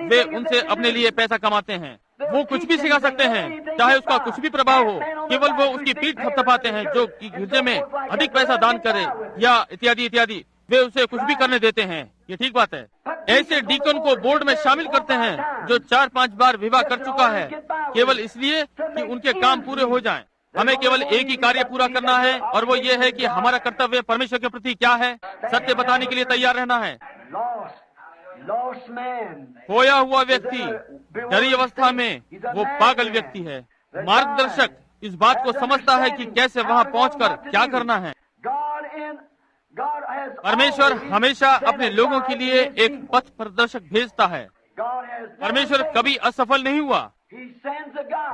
वे उनसे अपने लिए पैसा कमाते हैं। वो कुछ भी सिखा सकते हैं, चाहे उसका कुछ भी प्रभाव हो। केवल वो उसकी पीठ थपथपाते हैं जो कि गिरजे में अधिक पैसा दान करे या इत्यादि इत्यादि। वे उसे कुछ भी करने देते हैं। ये ठीक बात है। ऐसे डीकन को बोर्ड में शामिल करते हैं जो 4-5 बार विवाह कर चुका है, केवल इसलिए कि उनके काम पूरे हो जाएं। हमें केवल एक ही कार्य पूरा करना है, और वो ये है कि हमारा कर्तव्य परमेश्वर के प्रति क्या है, सत्य बताने के लिए तैयार रहना है। खोया हुआ व्यक्ति डरी अवस्था में वो पागल व्यक्ति है। मार्गदर्शक इस बात को समझता है कि कैसे वहाँ पहुंचकर क्या करना है। परमेश्वर हमेशा अपने लोगों के लिए एक पथ प्रदर्शक भेजता है। परमेश्वर कभी असफल नहीं हुआ।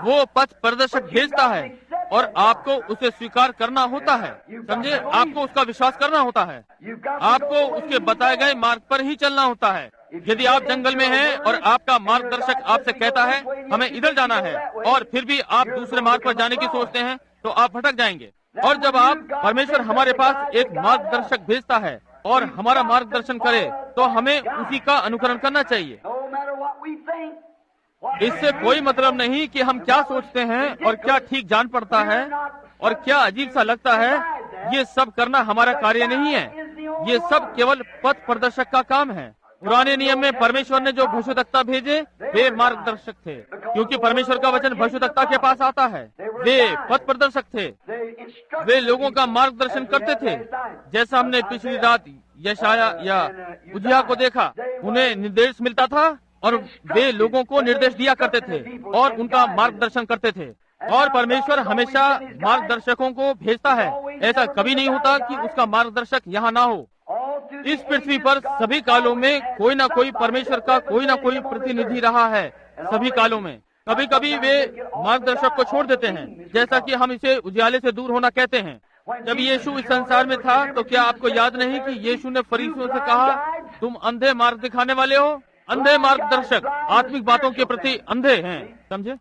वो पथ प्रदर्शक भेजता है और आपको उसे स्वीकार करना होता है। समझे? आपको उसका विश्वास करना होता है। आपको उसके बताए गए मार्ग पर ही चलना होता है। यदि आप जंगल में हैं और आपका मार्गदर्शक आपसे कहता है हमें इधर जाना है, और फिर भी आप दूसरे मार्ग पर जाने की सोचते हैं, तो आप भटक जाएंगे। और जब परमेश्वर हमारे पास एक मार्गदर्शक भेजता है और हमारा मार्गदर्शन करे, तो हमें उसी का अनुकरण करना चाहिए। इससे कोई मतलब नहीं कि हम क्या सोचते हैं और क्या ठीक जान पड़ता है और क्या अजीब सा लगता है। ये सब करना हमारा कार्य नहीं है। ये सब केवल पथ प्रदर्शक का काम है। पुराने नियम में परमेश्वर ने जो भविष्यवक्ता भेजे वे मार्गदर्शक थे, क्योंकि परमेश्वर का वचन भविष्यवक्ता के पास आता है। वे पथ प्रदर्शक थे। वे लोगों का मार्गदर्शन करते थे। जैसा हमने पिछली रात यशाया या उजिया को देखा, उन्हें निर्देश मिलता था और वे लोगों को निर्देश दिया करते थे और उनका मार्गदर्शन करते थे। और परमेश्वर हमेशा मार्गदर्शकों को भेजता है। ऐसा कभी नहीं होता कि उसका मार्गदर्शक यहाँ ना हो। इस पृथ्वी पर सभी कालों में कोई ना कोई परमेश्वर का कोई ना कोई प्रतिनिधि रहा है। सभी कालों में कभी कभी वे मार्गदर्शक को छोड़ देते हैं, जैसा कि हम इसे उजियाले से दूर होना कहते हैं। जब यीशु इस संसार में था तो क्या आपको याद नहीं कि यीशु ने फरीसियों से कहा, तुम अंधे मार्ग दिखाने वाले हो। अंधे मार्गदर्शक आत्मिक बातों के प्रति अंधे हैं, समझे।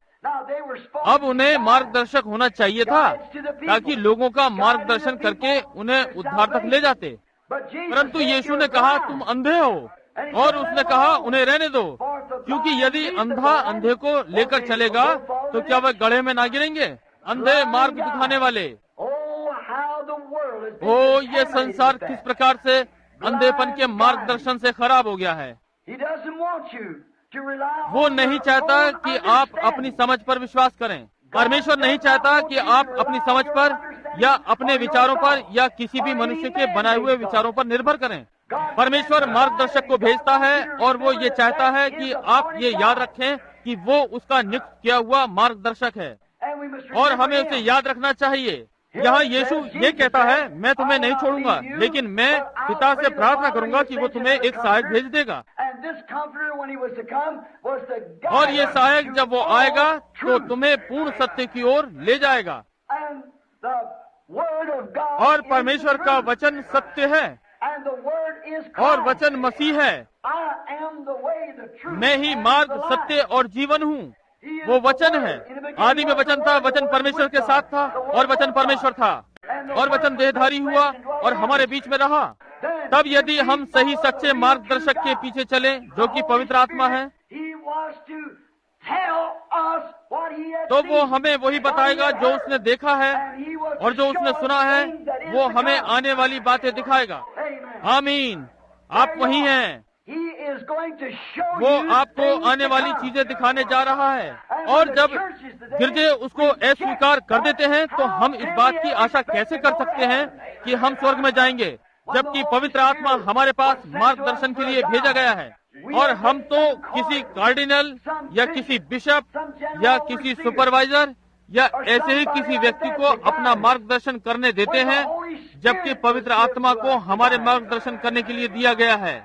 अब उन्हें मार्गदर्शक होना चाहिए था ताकि लोगों का मार्गदर्शन करके उन्हें उद्धार तक ले जाते, परंतु यीशु ने कहा तुम अंधे हो, और उसने कहा उन्हें रहने दो, क्योंकि यदि अंधा अंधे को लेकर चलेगा तो क्या वह गड्ढे में ना गिरेंगे। अंधे मार्ग दिखाने वाले। ओ, ये संसार किस प्रकार से अंधेपन के मार्गदर्शन से खराब हो गया है। वो नहीं चाहता कि आप अपनी समझ पर विश्वास करें। परमेश्वर नहीं चाहता कि आप अपनी समझ पर या अपने विचारों पर या किसी भी मनुष्य के बनाए हुए विचारों पर निर्भर करें। परमेश्वर मार्गदर्शक को भेजता है और वो ये चाहता है कि आप ये याद रखें कि वो उसका नियुक्त किया हुआ मार्गदर्शक है, और हमें उसे याद रखना चाहिए। यहाँ यीशु ये कहता है, मैं तुम्हें नहीं छोड़ूंगा, लेकिन मैं पिता से प्रार्थना करूंगा कि वो तुम्हें एक सहायक भेज देगा। और ये सहायक जब वो आएगा तो तुम्हें पूर्ण सत्य की ओर ले जाएगा। और परमेश्वर का वचन सत्य है, और वचन मसीह है। मैं ही मार्ग, सत्य और जीवन हूँ। वो वचन है। आदि में वचन था, वचन परमेश्वर के साथ था, और वचन परमेश्वर था, और वचन देहधारी हुआ और हमारे बीच में रहा। तब यदि हम सही सच्चे मार्गदर्शक के पीछे चलें, जो कि पवित्र आत्मा है, तो वो हमें वही बताएगा जो उसने देखा है, और जो उसने सुना है वो हमें आने वाली बातें दिखाएगा। आमीन। आप वही हैं। वो आपको आने वाली चीजें दिखाने जा रहा है। और जब गिरजे उसको अस्वीकार कर देते हैं तो हम इस बात की आशा कैसे कर सकते हैं कि हम स्वर्ग में जाएंगे, जबकि पवित्र आत्मा हमारे पास मार्गदर्शन के लिए भेजा गया है। और हम तो किसी कार्डिनल या किसी बिशप या किसी सुपरवाइजर या ऐसे ही किसी व्यक्ति को अपना मार्गदर्शन करने देते हैं, जबकि पवित्र आत्मा को हमारे मार्गदर्शन करने के लिए दिया गया है।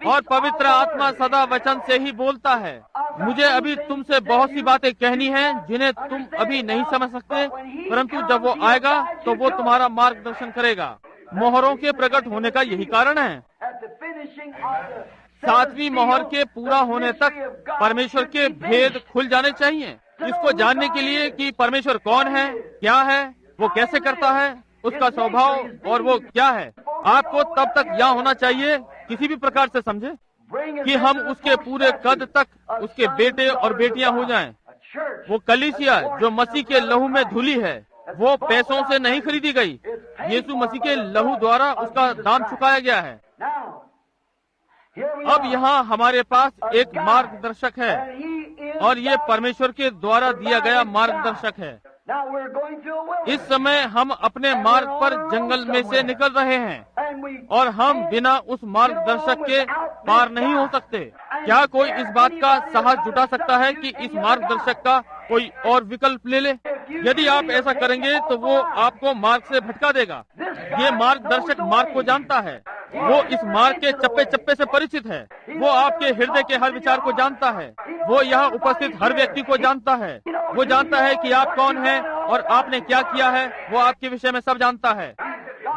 और पवित्र आत्मा सदा वचन से ही बोलता है। मुझे अभी तुमसे बहुत सी बातें कहनी हैं जिन्हें तुम अभी नहीं समझ सकते, परंतु जब वो आएगा तो वो तुम्हारा मार्गदर्शन करेगा। मोहरों के प्रकट होने का यही कारण है। 7वीं मोहर के पूरा होने तक परमेश्वर के भेद खुल जाने चाहिए, इसको जानने के लिए कि परमेश्वर कौन है, क्या है, वो कैसे करता है, उसका स्वभाव और वो क्या है। आपको तब तक यह होना चाहिए, किसी भी प्रकार से समझे, कि हम उसके पूरे कद तक उसके बेटे और बेटियां हो जाएं। वो कलीसिया जो मसीह के लहू में धुली है, वो पैसों से नहीं खरीदी गई। यीशु मसीह के लहू द्वारा उसका दाम चुकाया गया है। अब यहाँ हमारे पास एक मार्गदर्शक है, और ये परमेश्वर के द्वारा दिया गया मार्गदर्शक है। इस समय हम अपने मार्ग पर जंगल में से निकल रहे हैं, और हम बिना उस मार्गदर्शक के पार नहीं हो सकते। क्या कोई इस बात का साहस जुटा सकता है कि इस मार्गदर्शक का कोई और विकल्प ले ले? यदि आप ऐसा करेंगे तो वो आपको मार्ग से भटका देगा। ये मार्गदर्शक मार्ग को जानता है। वो इस मार्ग के चप्पे चप्पे से परिचित है। वो आपके हृदय के हर विचार को जानता है। वो यहाँ उपस्थित हर व्यक्ति को जानता है। वो जानता है कि आप कौन हैं और आपने क्या किया है। वो आपके विषय में सब जानता है।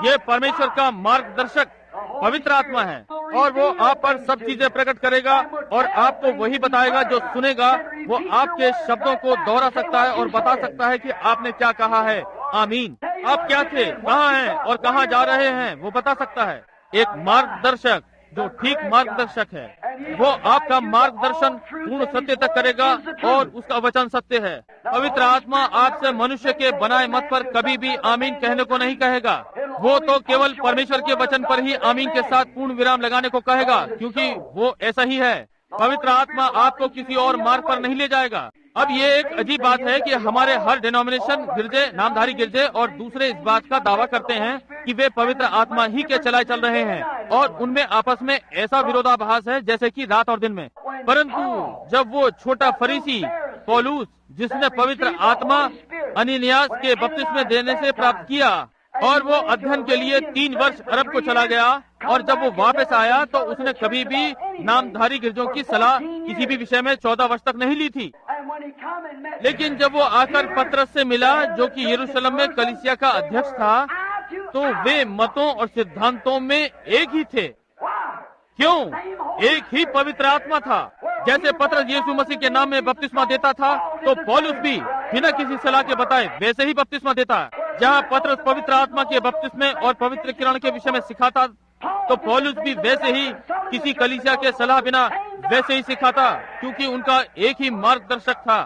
ये परमेश्वर का मार्गदर्शक पवित्र आत्मा है, और वो आप पर सब चीजें प्रकट करेगा और आपको वही बताएगा जो सुनेगा। वो आपके शब्दों को दोहरा सकता है और बता सकता है कि आपने क्या कहा है। आमीन। आप क्या थे, कहाँ हैं और कहाँ जा रहे हैं, वो बता सकता है। एक मार्गदर्शक जो ठीक मार्गदर्शक है, वो आपका मार्गदर्शन पूर्ण सत्य तक करेगा, और उसका वचन सत्य है। पवित्र आत्मा आपसे मनुष्य के बनाए मत पर कभी भी आमीन कहने को नहीं कहेगा। वो तो केवल परमेश्वर के वचन पर ही आमीन के साथ पूर्ण विराम लगाने को कहेगा, क्योंकि वो ऐसा ही है। पवित्र आत्मा आपको किसी और मार्ग पर नहीं ले जाएगा। अब ये एक अजीब बात है कि हमारे हर डिनोमिनेशन गिरजे, नामधारी गिरजे और दूसरे इस बात का दावा करते हैं कि वे पवित्र आत्मा ही के चलाए चल रहे हैं, और उनमें आपस में ऐसा विरोधाभास है जैसे कि रात और दिन में। परंतु जब वो छोटा फरीसी पौलुस जिसने पवित्र आत्मा अनिनियास के बपतिस्मे देने से प्राप्त किया, और वो अध्ययन के लिए 3 वर्ष अरब को चला गया, और जब वो वापस आया तो उसने कभी भी नामधारी गिरजों की सलाह किसी भी विषय में 14 वर्ष तक नहीं ली थी। लेकिन जब वो आकर पतरस से मिला, जो कि यरूशलेम में कलीसिया का अध्यक्ष था, तो वे मतों और सिद्धांतों में एक ही थे। क्यों? एक ही पवित्र आत्मा था। जैसे पतरस यीशु मसीह के नाम में बपतिस्मा देता था, तो पौलुस भी बिना किसी सलाह के बताए वैसे ही बपतिस्मा देता है। जहाँ पतरस पवित्र आत्मा के बपतिस्मे और पवित्र किरण के विषय में सिखाता, तो पौलुस भी वैसे ही किसी कलीसिया के सलाह बिना वैसे ही सिखाता, क्योंकि उनका एक ही मार्गदर्शक था।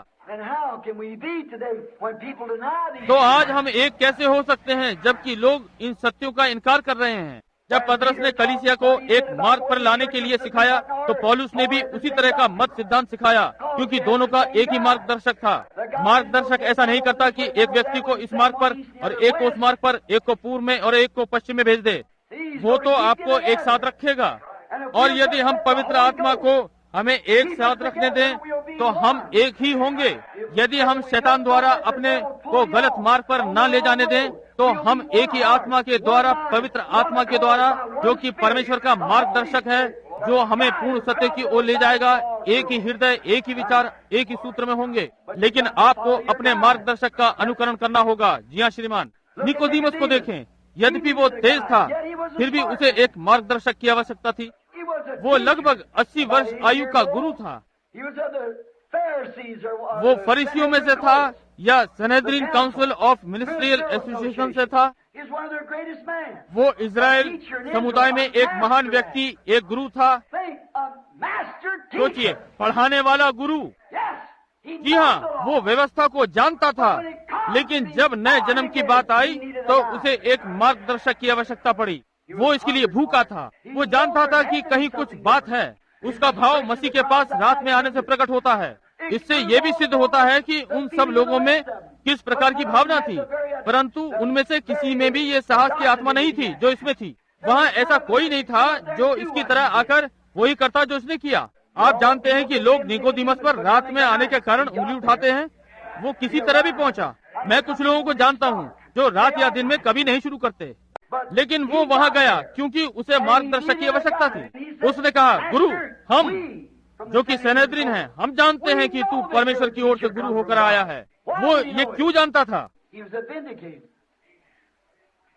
तो आज हम एक कैसे हो सकते हैं जबकि लोग इन सत्यों का इनकार कर रहे हैं? जब पतरस ने कलीसिया को एक मार्ग पर लाने के लिए सिखाया, तो पौलुस ने भी उसी तरह का मत सिद्धांत सिखाया, क्योंकि दोनों का एक ही मार्गदर्शक था। मार्गदर्शक ऐसा नहीं करता कि एक व्यक्ति को इस मार्ग पर और एक को उस मार्ग पर, एक को पूर्व में और एक को पश्चिम में भेज दे। वो तो आपको एक साथ रखेगा, और यदि हम पवित्र आत्मा को हमें एक साथ रखने दें तो हम एक ही होंगे। यदि हम शैतान द्वारा अपने को गलत मार्ग पर न ले जाने दें, तो हम एक ही आत्मा के द्वारा, पवित्र आत्मा के द्वारा, जो कि परमेश्वर का मार्गदर्शक है, जो हमें पूर्ण सत्य की ओर ले जाएगा, एक ही हृदय, एक ही विचार, एक ही सूत्र में होंगे। लेकिन आपको अपने मार्गदर्शक का अनुकरण करना होगा। जी हाँ श्रीमान, निकोदीमस को देखें, यद्यपि वो तेज था, फिर भी उसे एक मार्गदर्शक की आवश्यकता थी। वो लगभग 80 वर्ष आयु का गुरु था। वो फरीसियों में से था या सनेद्रीन काउंसिल ऑफ मिनिस्ट्रियल एसोसिएशन से था। वो इजराइल समुदाय में एक महान व्यक्ति, एक गुरु था। सोचिए, पढ़ाने वाला गुरु। जी हाँ, वो व्यवस्था को जानता था, लेकिन जब नए जन्म की बात आई तो उसे एक मार्गदर्शक की आवश्यकता पड़ी। वो इसके लिए भूखा था। वो जानता था कि कहीं कुछ बात है। उसका भाव मसीह के पास रात में आने से प्रकट होता है। इससे ये भी सिद्ध होता है कि उन सब लोगों में किस प्रकार की भावना थी, परंतु उनमें से किसी में भी ये साहस की आत्मा नहीं थी जो इसमें थी। वहाँ ऐसा कोई नहीं था जो इसकी तरह आकर वही करता जो इसने किया। आप जानते हैं कि लोग निकोदीमस पर रात में आने के कारण उंगली उठाते हैं। वो किसी तरह भी पहुंचा। मैं कुछ लोगों को जानता हूँ जो रात या दिन में कभी नहीं शुरू करते, लेकिन वो वहाँ गया क्योंकि उसे मार्गदर्शक की आवश्यकता थी। उसने कहा, गुरु, हम जो कि सनेद्रीन हैं, हम जानते हैं कि तू परमेश्वर की ओर से गुरु होकर आया है। वो ये क्यों जानता था?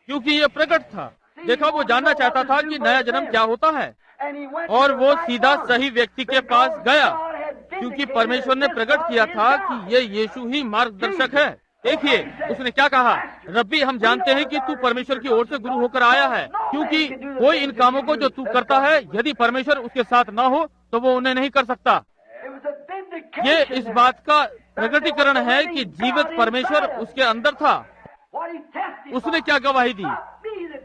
क्योंकि ये प्रकट था। देखा, वो जानना चाहता था कि नया जन्म क्या होता है, और वो सीधा सही व्यक्ति के पास गया, क्योंकि परमेश्वर ने प्रकट किया था कि ये यीशु ही मार्गदर्शक है। देखिए, उसने क्या कहा, रब्बी, हम जानते हैं कि तू परमेश्वर की ओर से गुरु होकर आया है, क्योंकि कोई इन कामों को जो तू करता है, यदि परमेश्वर उसके साथ ना हो तो वो उन्हें नहीं कर सकता। ये इस बात का प्रकटीकरण है कि जीवित परमेश्वर उसके अंदर था। उसने क्या गवाही दी?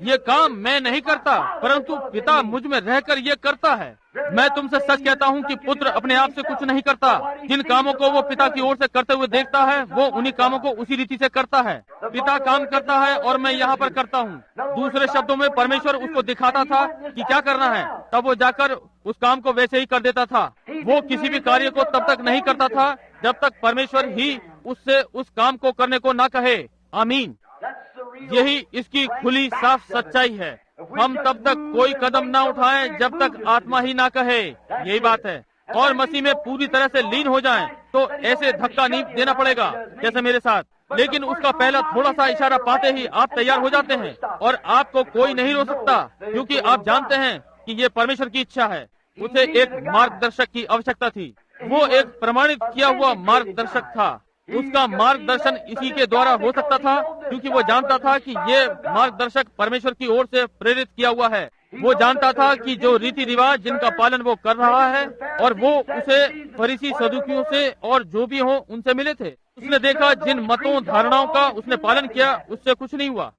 ये काम मैं नहीं करता, परंतु पिता मुझ में रहकर ये करता है। मैं तुमसे सच कहता हूँ कि पुत्र अपने आप से कुछ नहीं करता। जिन कामों को वो पिता की ओर से करते हुए देखता है, वो उन्हीं कामों को उसी रीति से करता है। पिता काम करता है और मैं यहाँ पर करता हूँ। दूसरे शब्दों में, परमेश्वर उसको दिखाता था कि क्या करना है, तब वो जाकर उस काम को वैसे ही कर देता था। वो किसी भी कार्य को तब तक नहीं करता था जब तक परमेश्वर ही उससे उस काम को करने को ना कहे। आमीन। यही इसकी खुली साफ सच्चाई है। हम तब तक कोई कदम ना उठाएं जब तक आत्मा ही ना कहे। यही बात है। और मसीह में पूरी तरह से लीन हो जाएं, तो ऐसे धक्का नहीं देना पड़ेगा जैसे मेरे साथ। लेकिन उसका पहला थोड़ा सा इशारा पाते ही आप तैयार हो जाते हैं, और आपको कोई नहीं रोक सकता, क्योंकि आप जानते हैं कि ये परमेश्वर की इच्छा है। उसे एक मार्गदर्शक की आवश्यकता थी। वो एक प्रमाणित किया हुआ मार्गदर्शक था। उसका मार्गदर्शन इसी के द्वारा हो सकता था, क्योंकि वो जानता था कि ये मार्गदर्शक परमेश्वर की ओर से प्रेरित किया हुआ है। वो जानता था कि जो रीति रिवाज जिनका पालन वो कर रहा है, और वो उसे फरीसी सदूकियों से और जो भी हो उनसे मिले थे। उसने देखा जिन मतों धारणाओं का उसने पालन किया, उससे कुछ नहीं हुआ।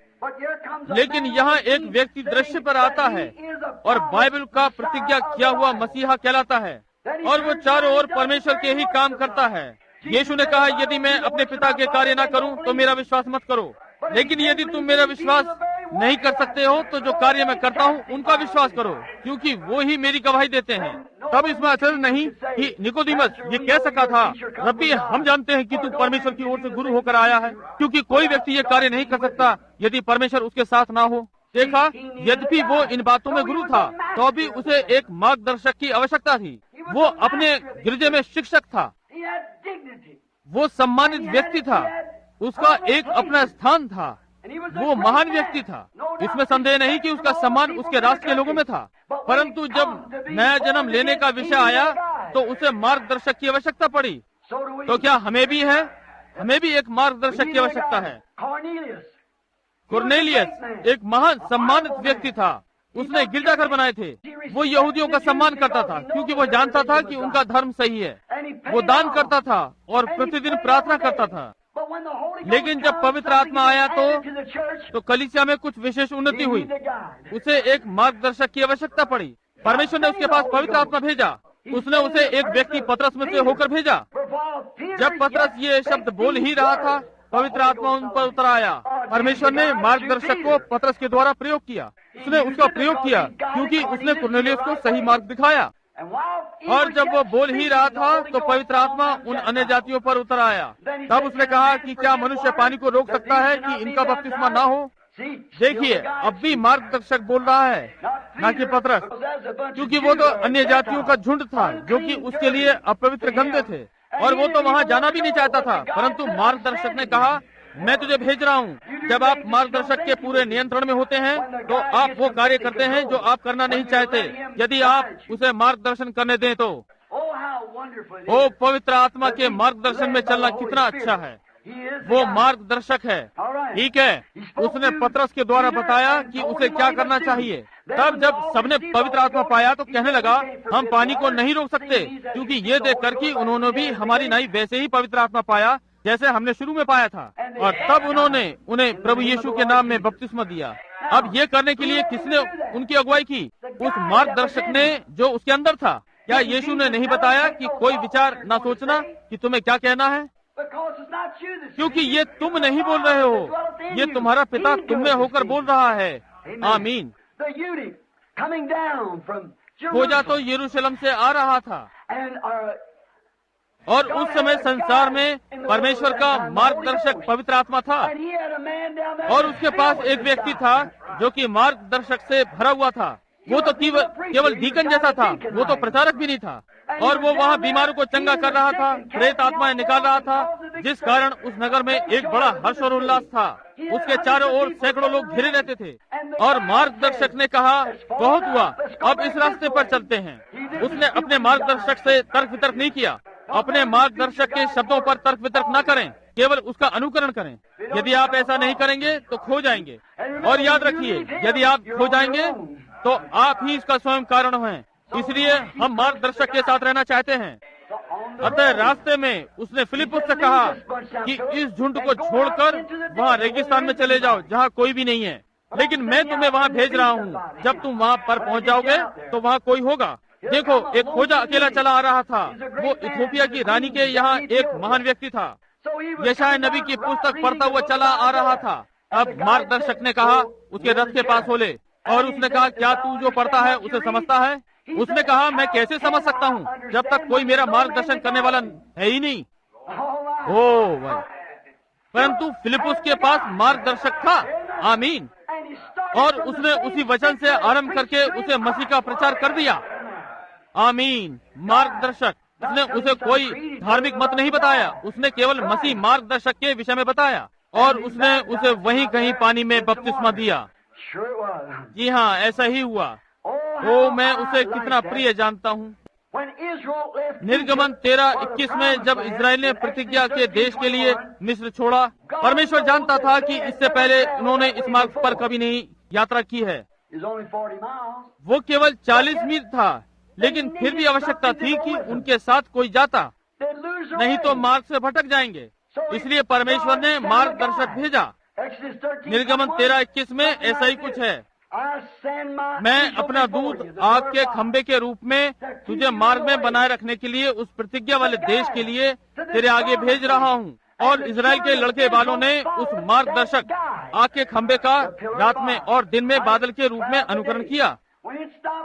लेकिन यहाँ एक व्यक्ति दृश्य पर आता है और बाइबल का प्रतिज्ञा किया हुआ मसीहा कहलाता है, और वो चारों ओर परमेश्वर के ही काम करता है। यीशु ने कहा, यदि मैं अपने पिता के कार्य ना करूं तो मेरा विश्वास मत करो, लेकिन यदि तुम मेरा विश्वास नहीं कर सकते हो तो जो कार्य मैं करता हूँ उनका विश्वास करो, क्योंकि वो ही मेरी गवाही देते हैं। तब इसमें आश्चर्य नहीं कि निकोदेमस ये कह सका था, रब्बी हम जानते हैं कि तू परमेश्वर की ओर से गुरु होकर आया है, क्योंकि कोई व्यक्ति ये कार्य नहीं कर सकता यदि परमेश्वर उसके साथ ना हो। देखा, यद्यपि वो इन बातों में गुरु था तो भी उसे एक मार्गदर्शक की आवश्यकता थी। वो अपने गिरजे में शिक्षक था, वो सम्मानित व्यक्ति था, उसका एक अपना स्थान था, वो महान व्यक्ति था। इसमें संदेह नहीं कि उसका सम्मान उसके राष्ट्र के लोगों में था, परंतु जब नया जन्म लेने का विषय आया तो उसे मार्गदर्शक की आवश्यकता पड़ी। तो क्या हमें भी है? हमें भी एक मार्गदर्शक की आवश्यकता है। कुरनेलियस एक महान सम्मानित व्यक्ति था, उसने गिरजाघर बनाए थे। वो यहूदियों का सम्मान करता था क्योंकि वो जानता था कि उनका धर्म सही है। वो दान करता था और प्रतिदिन प्रार्थना करता था। लेकिन जब पवित्र आत्मा आया तो कलीसिया में कुछ विशेष उन्नति हुई। उसे एक मार्गदर्शक की आवश्यकता पड़ी। परमेश्वर ने उसके पास पवित्र आत्मा भेजा। उसने उसे एक व्यक्ति पतरस में से होकर भेजा। जब पतरस ये शब्द बोल ही रहा था, पवित्र आत्मा उन पर उतर आया। परमेश्वर ने मार्गदर्शक को पतरस के द्वारा प्रयोग किया। उसने उसका प्रयोग किया क्योंकि उसने कुरनेलियस को सही मार्ग दिखाया। और जब वो बोल ही रहा था तो पवित्र आत्मा उन अन्य जातियों पर उतर आया। तब उसने कहा कि क्या मनुष्य पानी को रोक सकता है कि इनका बपतिस्मा ना हो? देखिए, अब भी मार्गदर्शक बोल रहा है, न कि पतरस, क्योंकि वो तो अन्य जातियों का झुंड था जो कि उसके लिए अपवित्र गंदे थे, और वो तो वहाँ जाना भी नहीं चाहता था। परंतु मार्गदर्शक ने कहा, मैं तुझे भेज रहा हूँ। जब आप मार्गदर्शक के पूरे नियंत्रण में होते हैं तो आप वो कार्य करते हैं जो आप करना नहीं चाहते, यदि आप उसे मार्गदर्शन करने दें तो। ओ पवित्र आत्मा के मार्गदर्शन में चलना कितना अच्छा है। वो मार्गदर्शक है। ठीक है, उसने पतरस के द्वारा बताया कि उसे क्या करना चाहिए। तब जब सबने पवित्र आत्मा पाया तो कहने लगा, हम पानी को नहीं रोक सकते, क्योंकि ये देखकर कि उन्होंने भी हमारी नाई वैसे ही पवित्र आत्मा पाया जैसे हमने शुरू में पाया था। और तब उन्होंने उन्हें प्रभु यीशु के नाम में बपतिस्मा दिया। अब ये करने के लिए किसने उनकी अगुवाई की? उस मार्गदर्शक ने जो उसके अंदर था। क्या यीशु ने नहीं बताया कि कोई विचार ना सोचना कि तुम्हें क्या कहना है, क्योंकि ये तुम नहीं बोल रहे हो, ये तुम्हारा पिता तुम में होकर बोल रहा है। आमीन। खोजा तो यरूशलेम से आ रहा था, और उस समय संसार में परमेश्वर का मार्गदर्शक पवित्र आत्मा था, और उसके पास एक व्यक्ति था जो कि मार्गदर्शक से भरा हुआ था। वो तो केवल डीकन जैसा था, वो तो प्रचारक भी नहीं था। और वो वहाँ बीमारों को चंगा कर रहा था, प्रेत आत्माएं निकाल रहा था, जिस कारण उस नगर में एक बड़ा हर्ष और उल्लास था। उसके चारों ओर सैकड़ों लोग घिरे रहते थे। और मार्गदर्शक ने कहा, बहुत हुआ, अब इस रास्ते पर चलते हैं। उसने अपने मार्गदर्शक से तर्क वितर्क नहीं किया। अपने मार्गदर्शक के शब्दों पर तर्क वितर्क न करें, केवल उसका अनुकरण करें। यदि आप ऐसा नहीं करेंगे तो खो जाएंगे। और याद रखिए, यदि आप खो जाएंगे तो आप ही इसका स्वयं कारण हैं। इसलिए हम मार्गदर्शक के साथ रहना चाहते हैं। अतः रास्ते में उसने फिलिपुस से कहा कि इस झुंड को छोड़कर वहाँ रेगिस्तान में चले जाओ जहाँ कोई भी नहीं है, लेकिन मैं तुम्हें वहाँ भेज रहा हूँ। जब तुम वहाँ पर पहुँच जाओगे तो वहाँ कोई होगा। देखो, एक खोजा अकेला चला आ रहा था। वो इथियोपिया की रानी के यहाँ एक महान व्यक्ति था। यशायाह नबी की पुस्तक पढ़ता हुआ चला आ रहा था। अब मार्गदर्शक ने कहा, उसके रथ के पास हो ले। और उसने कहा, क्या तू जो पढ़ता है उसे समझता है? उसने कहा, मैं कैसे समझ सकता हूँ जब तक कोई मेरा मार्गदर्शन करने वाला है ही नहीं। ओ भाई, परंतु फिलिपुस के पास मार्गदर्शक था। आमीन। और उसने उसी वचन से आरंभ करके उसे मसीह का प्रचार कर दिया। आमीन। मार्गदर्शक, उसने उसे कोई धार्मिक मत नहीं बताया, उसने केवल मसीह मार्गदर्शक के विषय में बताया, और उसने उसे वहीं कहीं पानी में बपतिस्मा दिया। जी हाँ, ऐसा ही हुआ। ओ, मैं उसे कितना प्रिय जानता हूँ। निर्गमन 13:21 में जब इजराइल ने प्रतिज्ञा के देश के लिए मिस्र छोड़ा, परमेश्वर जानता था कि इससे पहले उन्होंने इस मार्ग पर कभी नहीं यात्रा की है। वो केवल 40 मील था, लेकिन फिर भी आवश्यकता थी कि उनके साथ कोई जाता, नहीं तो मार्ग से भटक जाएंगे। इसलिए परमेश्वर ने मार्गदर्शक भेजा। निर्गमन 13:21 में ऐसा ही कुछ है। मैं अपना दूत आग के खंबे के रूप में तुझे मार्ग में बनाए रखने के लिए उस प्रतिज्ञा वाले देश के लिए तेरे आगे भेज रहा हूँ। और इजराइल के लड़के वालों ने उस मार्गदर्शक आग के खंबे का रात में और दिन में बादल के रूप में अनुकरण किया।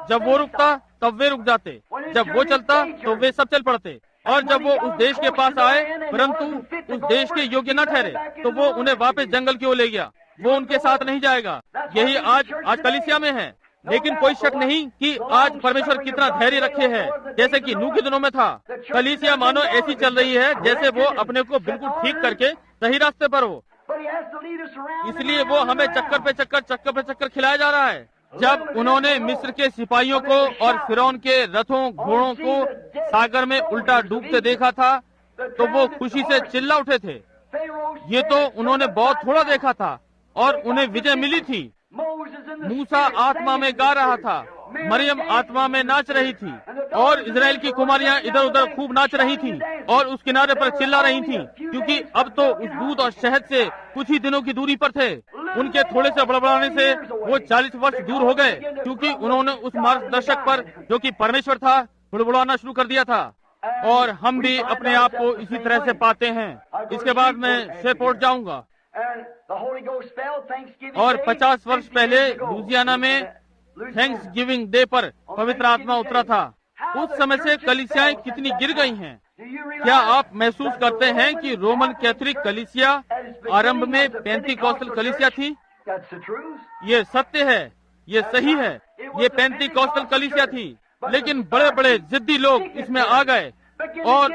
जब वो रुकता तब वे रुक जाते, जब वो चलता तो वे सब चल पड़ते। और जब वो उस देश के पास आए परंतु उस देश के योग्य न ठहरे तो वो उन्हें वापस जंगल की ओर ले गया। वो उनके साथ नहीं जाएगा। यही आज कलीसिया में है। लेकिन कोई शक नहीं कि आज परमेश्वर कितना धैर्य रखे है, जैसे कि नूह के दिनों में था। कलीसिया मानो ऐसी चल रही है जैसे वो अपने को बिल्कुल ठीक करके सही रास्ते पर हो। इसलिए वो हमें चक्कर पे चक्कर खिलाया जा रहा है। जब उन्होंने मिस्र के सिपाहियों को और फिरौन के रथों घोड़ों को सागर में उल्टा डूबते देखा था तो वो खुशी से चिल्ला उठे थे। ये तो उन्होंने बहुत थोड़ा देखा था और उन्हें विजय मिली थी। मूसा आत्मा में गा रहा था, मरियम आत्मा में नाच रही थी और इजराइल की कुमारियां इधर उधर खूब नाच रही थी और उस किनारे पर चिल्ला रही थी, क्योंकि अब तो उस दूध और शहद से कुछ ही दिनों की दूरी पर थे। उनके थोड़े से बड़बड़ाने से वो 40 वर्ष दूर हो गए, क्योंकि उन्होंने उस मार्गदर्शक पर जो कि परमेश्वर था बड़बड़ाना शुरू कर दिया था। और हम भी अपने आप को इसी तरह से पाते हैं। इसके बाद मैं शेपोर्ट जाऊंगा। और 50 वर्ष पहले लुजियाना में थैंक्स गिविंग डे पर पवित्र आत्मा उतरा था। उस समय से कलीसियाएं कितनी गिर गई हैं। क्या आप महसूस करते हैं कि रोमन कैथोलिक कलीसिया आरंभ में पेंतीकॉस्टल कलीसिया थी? ये सत्य है, ये सही है। ये पेंतीकॉस्टल कलीसिया थी, लेकिन बड़े बड़े जिद्दी लोग इसमें आ गए और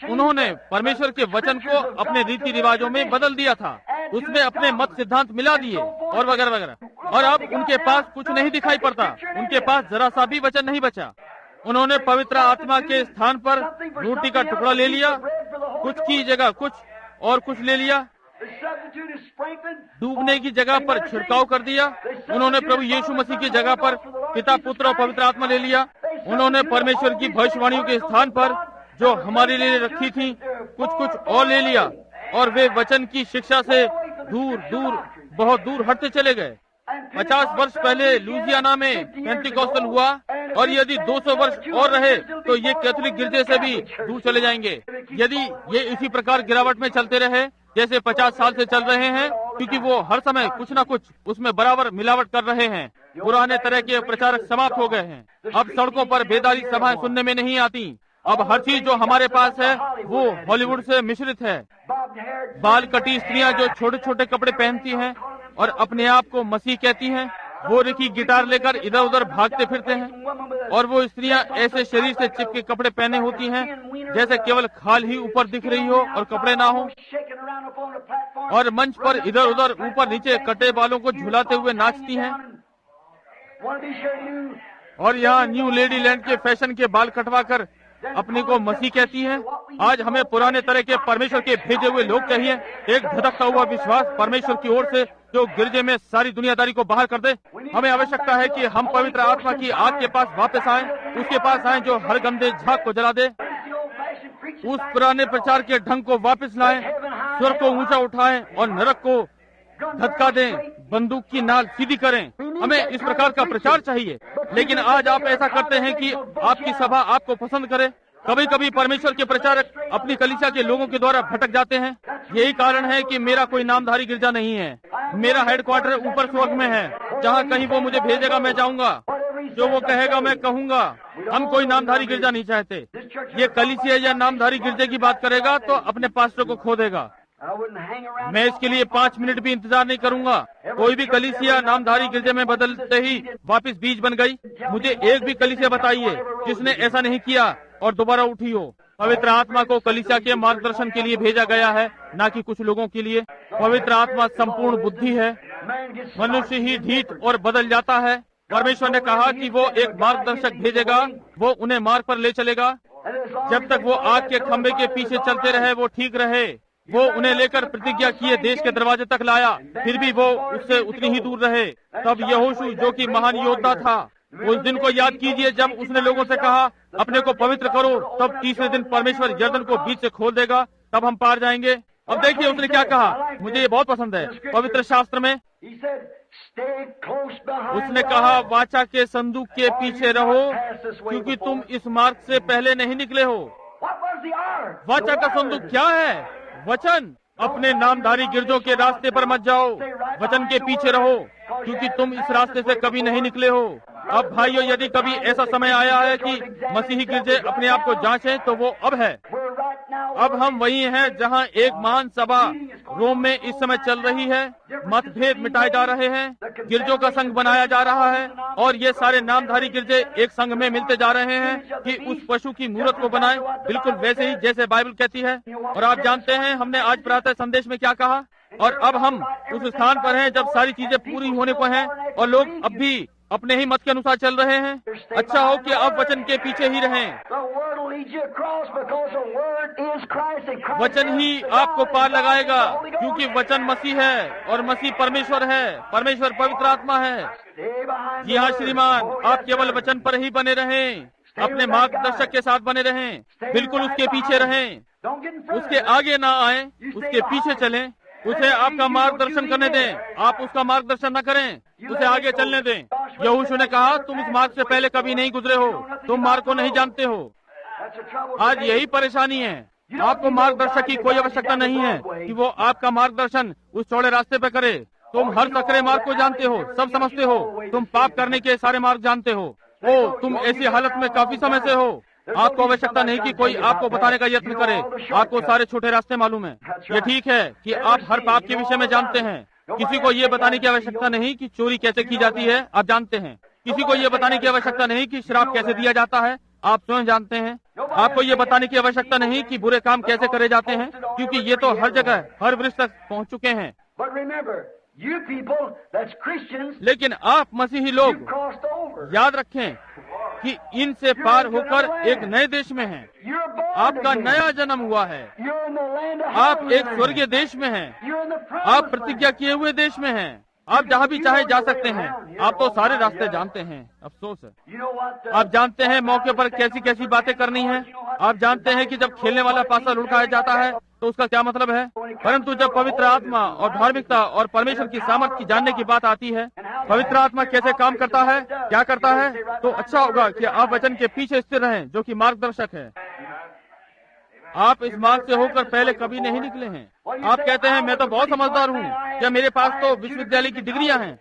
उन्होंने परमेश्वर के वचन को अपने रीति रिवाजों में बदल दिया था। उसमें अपने मत सिद्धांत मिला दिए और वगैरह वगैरह। और अब उनके पास कुछ नहीं दिखाई पड़ता, उनके पास जरा सा भी वचन नहीं बचा। उन्होंने पवित्र आत्मा के स्थान पर रोटी का टुकड़ा ले लिया, कुछ की जगह कुछ और कुछ ले लिया, डूबने की जगह पर छिड़काव कर दिया। उन्होंने प्रभु यीशु मसीह की जगह पर पिता पुत्र और पवित्र आत्मा ले लिया। उन्होंने परमेश्वर की भविष्यवाणियों के स्थान पर जो हमारे लिए रखी थी कुछ और ले लिया और वे वचन की शिक्षा से दूर दूर बहुत दूर हटते चले गए। 50 वर्ष पहले लुजियाना में पेंटीकॉस्टल हुआ और यदि 200 वर्ष और रहे तो ये कैथोलिक गिरजे से भी दूर चले जाएंगे। यदि ये इसी प्रकार गिरावट में चलते रहे जैसे 50 साल से चल रहे हैं, क्योंकि वो हर समय कुछ न कुछ उसमें बराबर मिलावट कर रहे हैं। पुराने तरह के प्रचारक समाप्त हो गए हैं। अब सड़कों पर बेदारी सभाएं सुनने में नहीं आती। अब हर चीज जो हमारे पास है वो हॉलीवुड से मिश्रित है। बाल कटी स्त्रियां जो छोटे छोटे कपड़े पहनती हैं और अपने आप को मसीह कहती हैं, वो रिकी गिटार लेकर इधर उधर भागते फिरते हैं। और वो स्त्रियां ऐसे शरीर से चिपके कपड़े पहने होती हैं जैसे केवल खाल ही ऊपर दिख रही हो और कपड़े ना हो। और मंच पर इधर उधर ऊपर नीचे कटे बालों को झुलाते हुए नाचती हैं। और यहाँ न्यू लेडी लैंड के फैशन के बाल कटवा कर अपने को मसीह कहती हैं। आज हमें पुराने तरह के परमेश्वर के भेजे हुए लोग चाहिए, एक धधकता हुआ विश्वास परमेश्वर की ओर से जो गिरजे में सारी दुनियादारी को बाहर कर दे। हमें आवश्यकता है कि हम पवित्र आत्मा की आग के पास वापस आएं, उसके पास आएं जो हर गंदे झाग को जला दे, उस पुराने प्रचार के ढंग को वापस लाएं, स्वर को ऊंचा उठाएं और नरक को धक्का दें, बंदूक की नाल सीधी करें। हमें इस प्रकार का प्रचार चाहिए। लेकिन आज आप ऐसा करते हैं कि आपकी सभा आपको पसंद करे। कभी कभी परमेश्वर के प्रचारक अपनी कलीसिया के लोगों के द्वारा भटक जाते हैं। यही कारण है कि मेरा कोई नामधारी गिरजा नहीं है। मेरा हेडक्वार्टर ऊपर स्वर्ग में है। जहाँ कहीं वो मुझे भेजेगा मैं जाऊंगा, जो वो कहेगा मैं कहूंगा। हम कोई नामधारी गिरजा नहीं चाहते। ये कलीसिया या नामधारी गिरजे की बात करेगा तो अपने पास्टर को खो देगा। मैं इसके लिए 5 मिनट भी इंतजार नहीं करूंगा। कोई भी कलीसिया नामधारी गिरजे में बदलते ही वापस बीज बन गई। मुझे एक भी कलीसिया बताइए जिसने ऐसा नहीं किया और दोबारा उठी हो। पवित्र आत्मा को कलीसिया के मार्गदर्शन के लिए भेजा गया है, न कि कुछ लोगों के लिए। पवित्र आत्मा संपूर्ण बुद्धि है। मनुष्य ही ढीठ और बदल जाता है। परमेश्वर ने कहा कि वो एक मार्गदर्शक भेजेगा, वो उन्हें मार्ग पर ले चलेगा। जब तक वो आग के खंभे के पीछे चलते रहे वो ठीक रहे। वो उन्हें लेकर प्रतिज्ञा किए देश के दरवाजे तक लाया, फिर भी वो उससे उतनी ही दूर रहे। तब यहोशू जो कि महान योद्धा था, उस दिन को याद कीजिए जब उसने लोगों से कहा अपने को पवित्र करो। तब तीसरे दिन परमेश्वर यरदन को बीच से खोल देगा, तब हम पार जाएंगे। अब देखिए उसने क्या कहा, मुझे ये बहुत पसंद है। पवित्र शास्त्र में उसने कहा वाचा के संदूक के पीछे रहो, क्योंकि तुम इस मार्ग से पहले नहीं निकले हो। वाचा का संदूक क्या है? वचन। अपने नामधारी गिरजों के रास्ते पर मत जाओ, वचन के पीछे रहो, क्योंकि तुम इस रास्ते से कभी नहीं निकले हो। अब भाइयों, यदि कभी ऐसा समय आया है कि मसीही गिरजे अपने आप को जांचें, तो वो अब है। अब हम वही हैं जहां एक महान सभा रोम में इस समय चल रही है। मतभेद मिटाए जा रहे हैं, गिरजों का संघ बनाया जा रहा है, और ये सारे नामधारी गिरजे एक संघ में मिलते जा रहे हैं कि उस पशु की मूर्त को बनाएं, बिल्कुल वैसे ही जैसे बाइबल कहती है। और आप जानते हैं हमने आज प्रातः संदेश में क्या कहा, और अब हम उस स्थान पर हैं जब सारी चीजें पूरी होने को हैं और लोग अब भी अपने ही मत के अनुसार चल रहे हैं। अच्छा हो कि आप वचन के पीछे ही रहें। वचन ही आपको पार लगाएगा, क्योंकि वचन मसीह है और मसीह परमेश्वर है, परमेश्वर पवित्र आत्मा है। जी हाँ श्रीमान, आप केवल वचन पर ही बने रहें, अपने मार्गदर्शक के साथ बने रहें, बिल्कुल उसके पीछे रहें, उसके आगे ना आए, उसके पीछे चलें, उसे आपका मार्गदर्शन करने दें। आप उसका मार्गदर्शन न करें, उसे आगे चलने दें। यहोशू ने कहा, तुम इस मार्ग से पहले कभी नहीं गुजरे हो, तुम मार्ग को नहीं जानते हो। आज यही परेशानी है, आपको मार्गदर्शक की कोई आवश्यकता नहीं है कि वो आपका मार्गदर्शन उस चौड़े रास्ते पे करे। तुम हर सकरे मार्ग को जानते हो, सब समझते हो, तुम पाप करने के सारे मार्ग जानते हो। ओ, तुम ऐसी हालत में काफी समय से हो, आपको आवश्यकता नहीं कि कोई आपको बताने का यत्न करे, आपको सारे छोटे रास्ते मालूम है। ये ठीक है कि आप हर पाप के विषय में जानते हैं, किसी को ये बताने की आवश्यकता नहीं कि चोरी कैसे की जाती है, आप जानते हैं। किसी को ये बताने की आवश्यकता नहीं कि श्राप कैसे दिया जाता है, आप स्वयं जानते हैं। आपको ये बताने की आवश्यकता नहीं कि बुरे काम कैसे करे जाते हैं, क्योंकि ये तो हर जगह हर वृक्ष तक पहुंच चुके हैं। लेकिन आप मसीही लोग याद रखें कि इनसे पार होकर एक नए देश में हैं। आपका नया जन्म हुआ है, आप एक स्वर्गीय देश में हैं, आप प्रतिज्ञा किए हुए देश में हैं, आप जहाँ भी चाहे जा सकते हैं। आप तो सारे रास्ते जानते हैं, अफसोस है। आप जानते हैं मौके पर कैसी कैसी बातें करनी है। आप जानते हैं कि जब खेलने वाला पासा लुढ़काया जाता है तो उसका क्या मतलब है, परंतु जब पवित्र आत्मा और धार्मिकता और परमेश्वर की सामर्थ की जानने की बात आती है, पवित्र आत्मा कैसे काम करता है, क्या करता है, तो अच्छा होगा कि आप वचन के पीछे स्थिर रहें, जो कि मार्गदर्शक है। आप इस मार्ग से होकर पहले कभी नहीं निकले हैं। आप कहते हैं मैं तो बहुत समझदार हूँ, क्या मेरे पास तो विश्वविद्यालय की डिग्रियां हैं।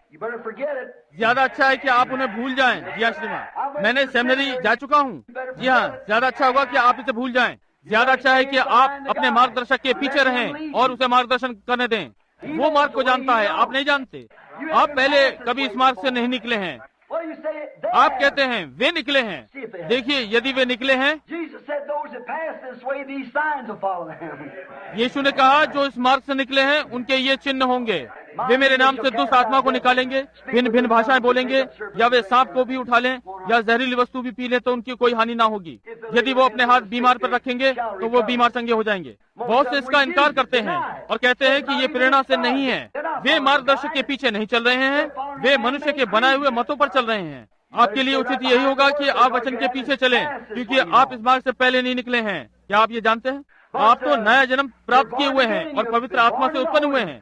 ज्यादा अच्छा है कि आप उन्हें भूल जाएं। जी हाँ श्रीमान, मैंने सेमिनरी जा चुका हूँ। जी हाँ, ज्यादा अच्छा होगा कि आप इसे भूल जाएं। ज्यादा अच्छा है कि आप अपने मार्गदर्शक के पीछे रहें और उसे मार्गदर्शन करने दें। वो मार्ग को जानता है, आप नहीं जानते। आप पहले कभी इस मार्ग से नहीं निकले हैं। आप कहते हैं वे निकले हैं। देखिए, यदि वे निकले हैं, यीशु ने कहा जो इस मार्ग से निकले हैं उनके ये चिन्ह होंगे, वे मेरे नाम से दुष्ट आत्मा को निकालेंगे, भिन्न भिन्न भाषाएं बोलेंगे, या वे सांप को भी उठा लें या जहरीली वस्तु भी पी लें तो उनकी कोई हानि ना होगी। यदि वो अपने हाथ बीमार पर रखेंगे तो वो बीमार चंगे हो जाएंगे। बहुत से इसका इनकार करते हैं और कहते हैं कि ये प्रेरणा से नहीं है। वे मार्गदर्शक के पीछे नहीं चल रहे हैं, वे मनुष्य के बनाए हुए मतों पर चल रहे हैं। आपके लिए उचित यही होगा कि आप वचन के पीछे चलें, क्योंकि आप इस मार्ग से पहले नहीं निकले हैं। क्या आप ये जानते हैं? आप तो नया जन्म प्राप्त किए हुए हैं और पवित्र आत्मा से उत्पन्न हुए हैं।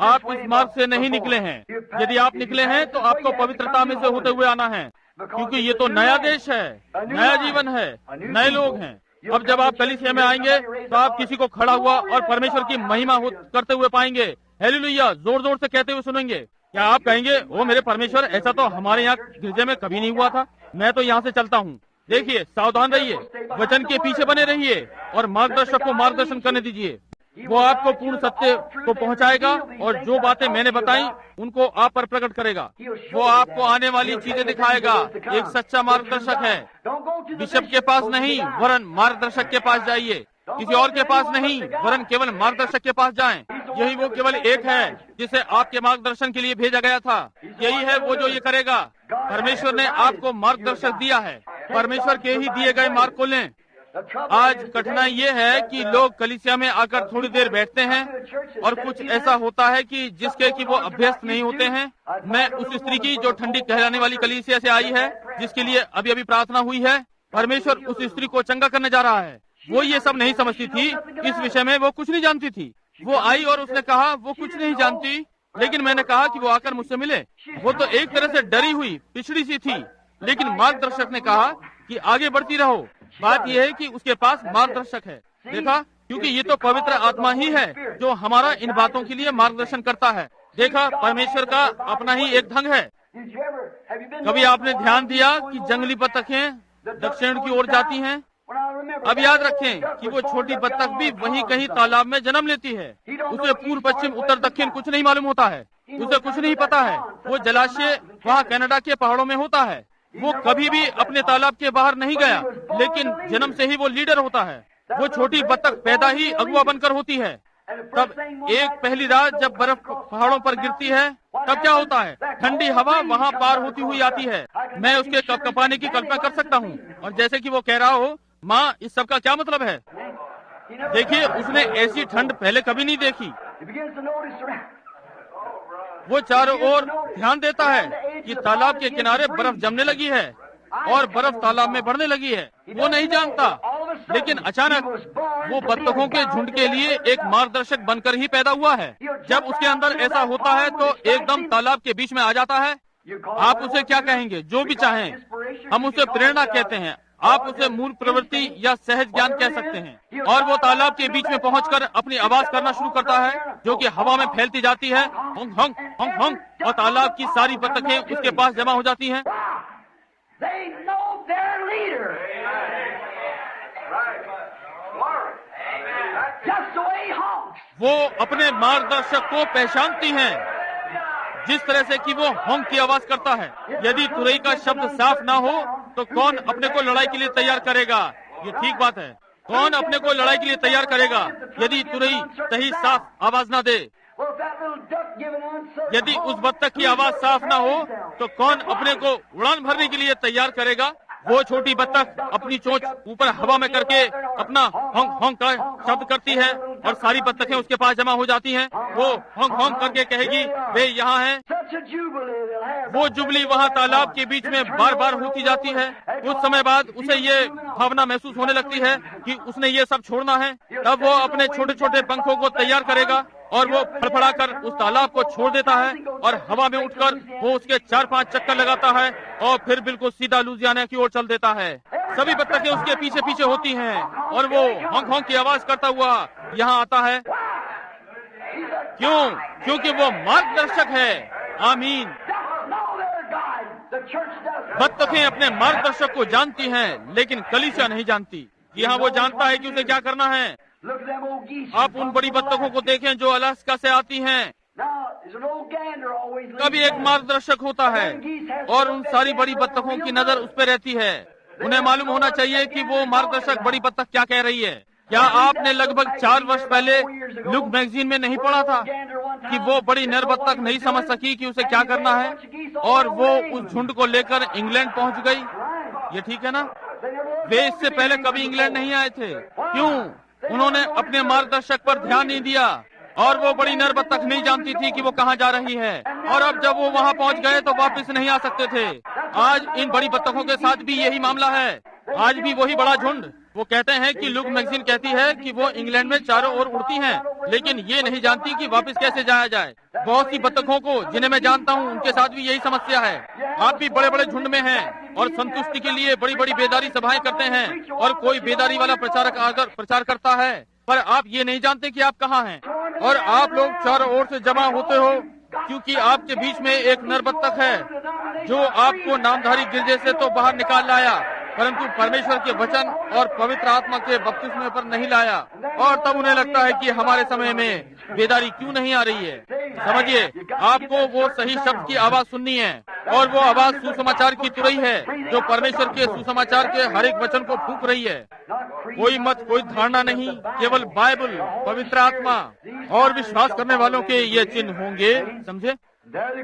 आप इस मार्ग से नहीं निकले हैं। यदि आप निकले हैं तो आपको पवित्रता में से होते हुए आना है, क्योंकि ये तो नया देश है, नया जीवन है, नए लोग हैं। अब जब आप कलीसिया में आएंगे तो आप किसी को खड़ा हुआ और परमेश्वर की महिमा करते हुए पाएंगे, हालेलुया जोर जोर से कहते हुए सुनेंगे। क्या आप कहेंगे ओ मेरे परमेश्वर, ऐसा तो हमारे यहाँ गिरजे में कभी नहीं हुआ था, मैं तो यहाँ से चलता हूँ। देखिए, सावधान रहिए, वचन के पीछे बने रहिए और मार्गदर्शक को मार्गदर्शन करने दीजिए। वो आपको पूर्ण सत्य को पहुंचाएगा और जो बातें मैंने बताई उनको आप पर प्रकट करेगा। वो आपको आने वाली चीजें दिखाएगा। एक सच्चा मार्गदर्शक है। बिशप के पास नहीं, वरन मार्गदर्शक के पास जाइए। किसी और के पास नहीं, वरन केवल मार्गदर्शक के पास जाएं। यही वो केवल एक है जिसे आपके मार्गदर्शन के लिए भेजा गया था। यही है वो जो ये करेगा। परमेश्वर ने आपको मार्गदर्शक दिया है, परमेश्वर के ही दिए गए मार्ग को लें। आज कठिनाई ये है कि लोग कलीसिया में आकर थोड़ी देर बैठते हैं और कुछ ऐसा होता है कि जिसके कि वो अभ्यस्त नहीं होते हैं। मैं उस स्त्री की जो ठंडी कहलाने वाली कलीसिया से आई है, जिसके लिए अभी अभी प्रार्थना हुई है, परमेश्वर उस स्त्री को चंगा करने जा रहा है। वो ये सब नहीं समझती थी, इस विषय में वो कुछ नहीं जानती थी। वो आई और उसने कहा वो कुछ नहीं जानती, लेकिन मैंने कहा कि वो आकर मुझसे मिले। वो तो एक तरह से डरी हुई पिछड़ी सी थी, लेकिन मार्गदर्शक ने कहा कि आगे बढ़ती रहो। बात यह है कि उसके पास मार्गदर्शक है। देखा, क्योंकि ये तो पवित्र आत्मा ही है जो हमारा इन बातों के लिए मार्गदर्शन करता है। देखा, परमेश्वर का अपना ही एक ढंग है। कभी आपने ध्यान दिया कि जंगली बत्तखें दक्षिण की ओर जाती हैं? अब याद रखें कि वो छोटी बत्तख भी वहीं कहीं तालाब में जन्म लेती है। उसे पूर्व पश्चिम उत्तर दक्षिण कुछ नहीं मालूम होता है, उसे कुछ नहीं पता है। वो जलाशय वहाँ कनाडा के पहाड़ों में होता है। वो कभी भी अपने तालाब के बाहर नहीं गया, लेकिन जन्म से ही वो लीडर होता है। वो छोटी बत्तख पैदा ही अगुआ बनकर होती है। तब एक पहली रात जब बर्फ पहाड़ों पर गिरती है, तब क्या होता है? ठंडी हवा वहाँ पार होती हुई आती है। मैं उसके कपकपाने की कल्पना कर सकता हूँ। और जैसे कि वो कह रहा हो, माँ इस सब का क्या मतलब है? देखिए, उसने ऐसी ठंड पहले कभी नहीं देखी। वो चारों ओर ध्यान देता है कि तालाब के किनारे बर्फ जमने लगी है और बर्फ तालाब में बढ़ने लगी है। वो नहीं जानता, लेकिन अचानक वो बत्तखों के झुंड के लिए एक मार्गदर्शक बनकर ही पैदा हुआ है। जब उसके अंदर ऐसा होता है तो एकदम तालाब के बीच में आ जाता है। आप उसे क्या कहेंगे? जो भी चाहें, हम उसे प्रेरणा कहते हैं, आप उसे मूल प्रवृत्ति या सहज ज्ञान कह सकते हैं। और वो तालाब के बीच में पहुंचकर अपनी आवाज करना शुरू करता है, जो कि हवा में फैलती जाती है, होंग होंग होंग होंग, और तालाब की सारी बत्तखें उसके पास जमा हो जाती हैं। वो अपने मार्गदर्शक को पहचानती हैं, जिस तरह से कि वो होंग की आवाज करता है। यदि तुरई का शब्द साफ ना हो तो कौन अपने को लड़ाई के लिए तैयार करेगा? ये ठीक बात है। कौन अपने को लड़ाई के लिए तैयार करेगा यदि तुरई सही साफ आवाज ना दे? यदि उस बत्तख की आवाज साफ ना हो तो कौन अपने को उड़ान भरने के लिए तैयार करेगा? वो छोटी बत्तख अपनी चोंच ऊपर हवा में करके अपना होंग होंग का शब्द करती है और सारी बत्तखें उसके पास जमा हो जाती हैं। वो होंग होंग करके कहेगी, वे यहाँ हैं। वो जुबली वहाँ तालाब के बीच में बार बार होती जाती है। कुछ समय बाद उसे ये भावना महसूस होने लगती है कि उसने ये सब छोड़ना है। तब वो अपने छोटे छोटे पंखों को तैयार करेगा और वो फड़फड़ाकर उस तालाब को छोड़ देता है और हवा में उठकर वो उसके 4-5 चक्कर लगाता है और फिर बिल्कुल सीधा लुधियाना की ओर चल देता है। सभी बत्तखें उसके पीछे पीछे होती हैं और वो होंग होंग की आवाज करता हुआ यहाँ आता है। क्यों? क्योंकि वो मार्गदर्शक है। आमीन। बत्तखें अपने मार्गदर्शक को जानती हैं, लेकिन कलीसिया नहीं जानती। यहाँ वो जानता है कि उसे क्या करना है। आप उन बड़ी बत्तखों को देखें जो अलास्का से आती हैं। कभी एक मार्गदर्शक होता है और उन सारी बड़ी बत्तखों की नजर उस पर रहती है। उन्हें मालूम होना चाहिए कि वो मार्गदर्शक बड़ी बत्तख क्या कह रही है। क्या आपने लगभग 4 वर्ष पहले लुक मैगजीन में नहीं पढ़ा था कि वो बड़ी नर बत्तख नहीं समझ सकी कि उसे क्या करना है और वो उस झुंड को लेकर इंग्लैंड पहुंच गई? ये ठीक है ना? वे इससे पहले कभी इंग्लैंड नहीं आए थे। क्यों? उन्होंने अपने मार्गदर्शक पर ध्यान नहीं दिया और वो बड़ी नर बत्तख नहीं जानती थी कि वो कहाँ जा रही है। और अब जब वो वहाँ पहुँच गए तो वापस नहीं आ सकते थे। आज इन बड़ी बत्तखों के साथ भी यही मामला है। आज भी वही बड़ा झुंड। वो कहते हैं कि लुक मैगजीन कहती है कि वो इंग्लैंड में चारों ओर उड़ती हैं, लेकिन ये नहीं जानती कि वापस कैसे जाया जाए। बहुत सी बत्तखों को जिन्हें मैं जानता हूँ उनके साथ भी यही समस्या है। आप भी बड़े बड़े झुंड में हैं और संतुष्टि के लिए बड़ी बड़ी बेदारी सभाएं करते हैं और कोई बेदारी वाला प्रचारक आकर प्रचार करता है, पर आप ये नहीं जानते कि आप कहाँ हैं। और आप लोग चारों ओर से जमा होते हो क्योंकि आपके बीच में एक नर बत्तख है जो आपको नामधारी गिरजे से तो बाहर निकाल लाया, परंतु परमेश्वर के वचन और पवित्र आत्मा के बपतिस्मे पर नहीं लाया। और तब उन्हें लगता है कि हमारे समय में बेदारी क्यों नहीं आ रही है। समझिए, आपको वो सही शब्द की आवाज सुननी है और वो आवाज सुसमाचार की तुरई है जो परमेश्वर के सुसमाचार के हर एक वचन को फूंक रही है। कोई मत, कोई धारणा नहीं, केवल बाइबल, पवित्र आत्मा और विश्वास करने वालों के ये चिन्ह होंगे। समझे?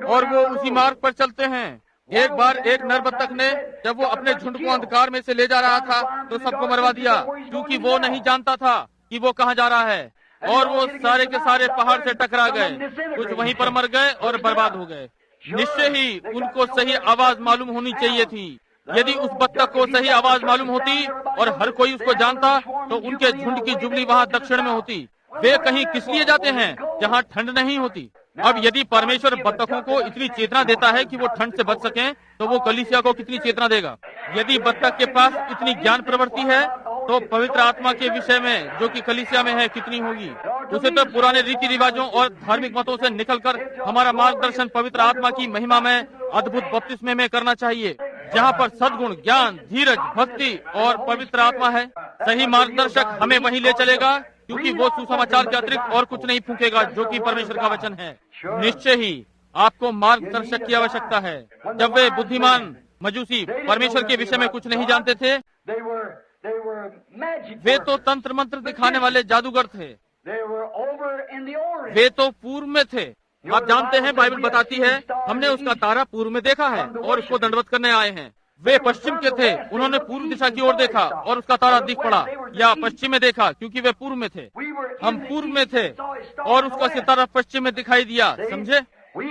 और वो उसी मार्ग पर चलते हैं। एक बार एक नर बत्तख ने जब वो अपने झुंड को अंधकार में से ले जा रहा था तो सबको मरवा दिया, क्योंकि वो नहीं जानता था कि वो कहाँ जा रहा है। और वो सारे के सारे पहाड़ से टकरा गए, कुछ वहीं पर मर गए और बर्बाद हो गए। निश्चय ही उनको सही आवाज मालूम होनी चाहिए थी। यदि उस बत्तख को सही आवाज मालूम होती और हर कोई उसको जानता तो उनके झुंड की जुबली वहाँ दक्षिण में होती। वे कहीं किस लिए जाते हैं जहाँ ठंड नहीं होती। अब यदि परमेश्वर बत्तखों को इतनी चेतना देता है कि वो ठंड से बच सकें, तो वो कलीसिया को कितनी चेतना देगा। यदि बत्तख के पास इतनी ज्ञान प्रवृत्ति है तो पवित्र आत्मा के विषय में जो कि कलीसिया में है कितनी होगी। उसे तो पुराने रीति रिवाजों और धार्मिक मतों से निकलकर हमारा मार्गदर्शन पवित्र आत्मा की महिमा में अद्भुत बपतिस्मे में करना चाहिए, जहाँ पर सद्गुण, ज्ञान, धीरज, भक्ति और पवित्र आत्मा है। सही मार्गदर्शक हमें वहीं ले चलेगा, क्योंकि वो सुसमाचार के अतिरिक्त और कुछ नहीं फूकेगा, जो कि परमेश्वर का वचन है। निश्चय ही आपको मार्गदर्शक की आवश्यकता है। जब वे बुद्धिमान मजूसी परमेश्वर के विषय में कुछ नहीं जानते थे, वे तो तंत्र मंत्र दिखाने वाले जादूगर थे, वे तो पूर्व में थे। आप जानते हैं, बाइबल बताती है हमने उसका तारा पूर्व में देखा है और उसको दंडवत करने आए हैं। वे पश्चिम के थे, उन्होंने पूर्व दिशा की ओर देखा और उसका तारा दिख पड़ा, या पश्चिम में देखा, क्योंकि वे पूर्व में थे। हम पूर्व में थे और उसका सितारा पश्चिम में दिखाई दिया, समझे।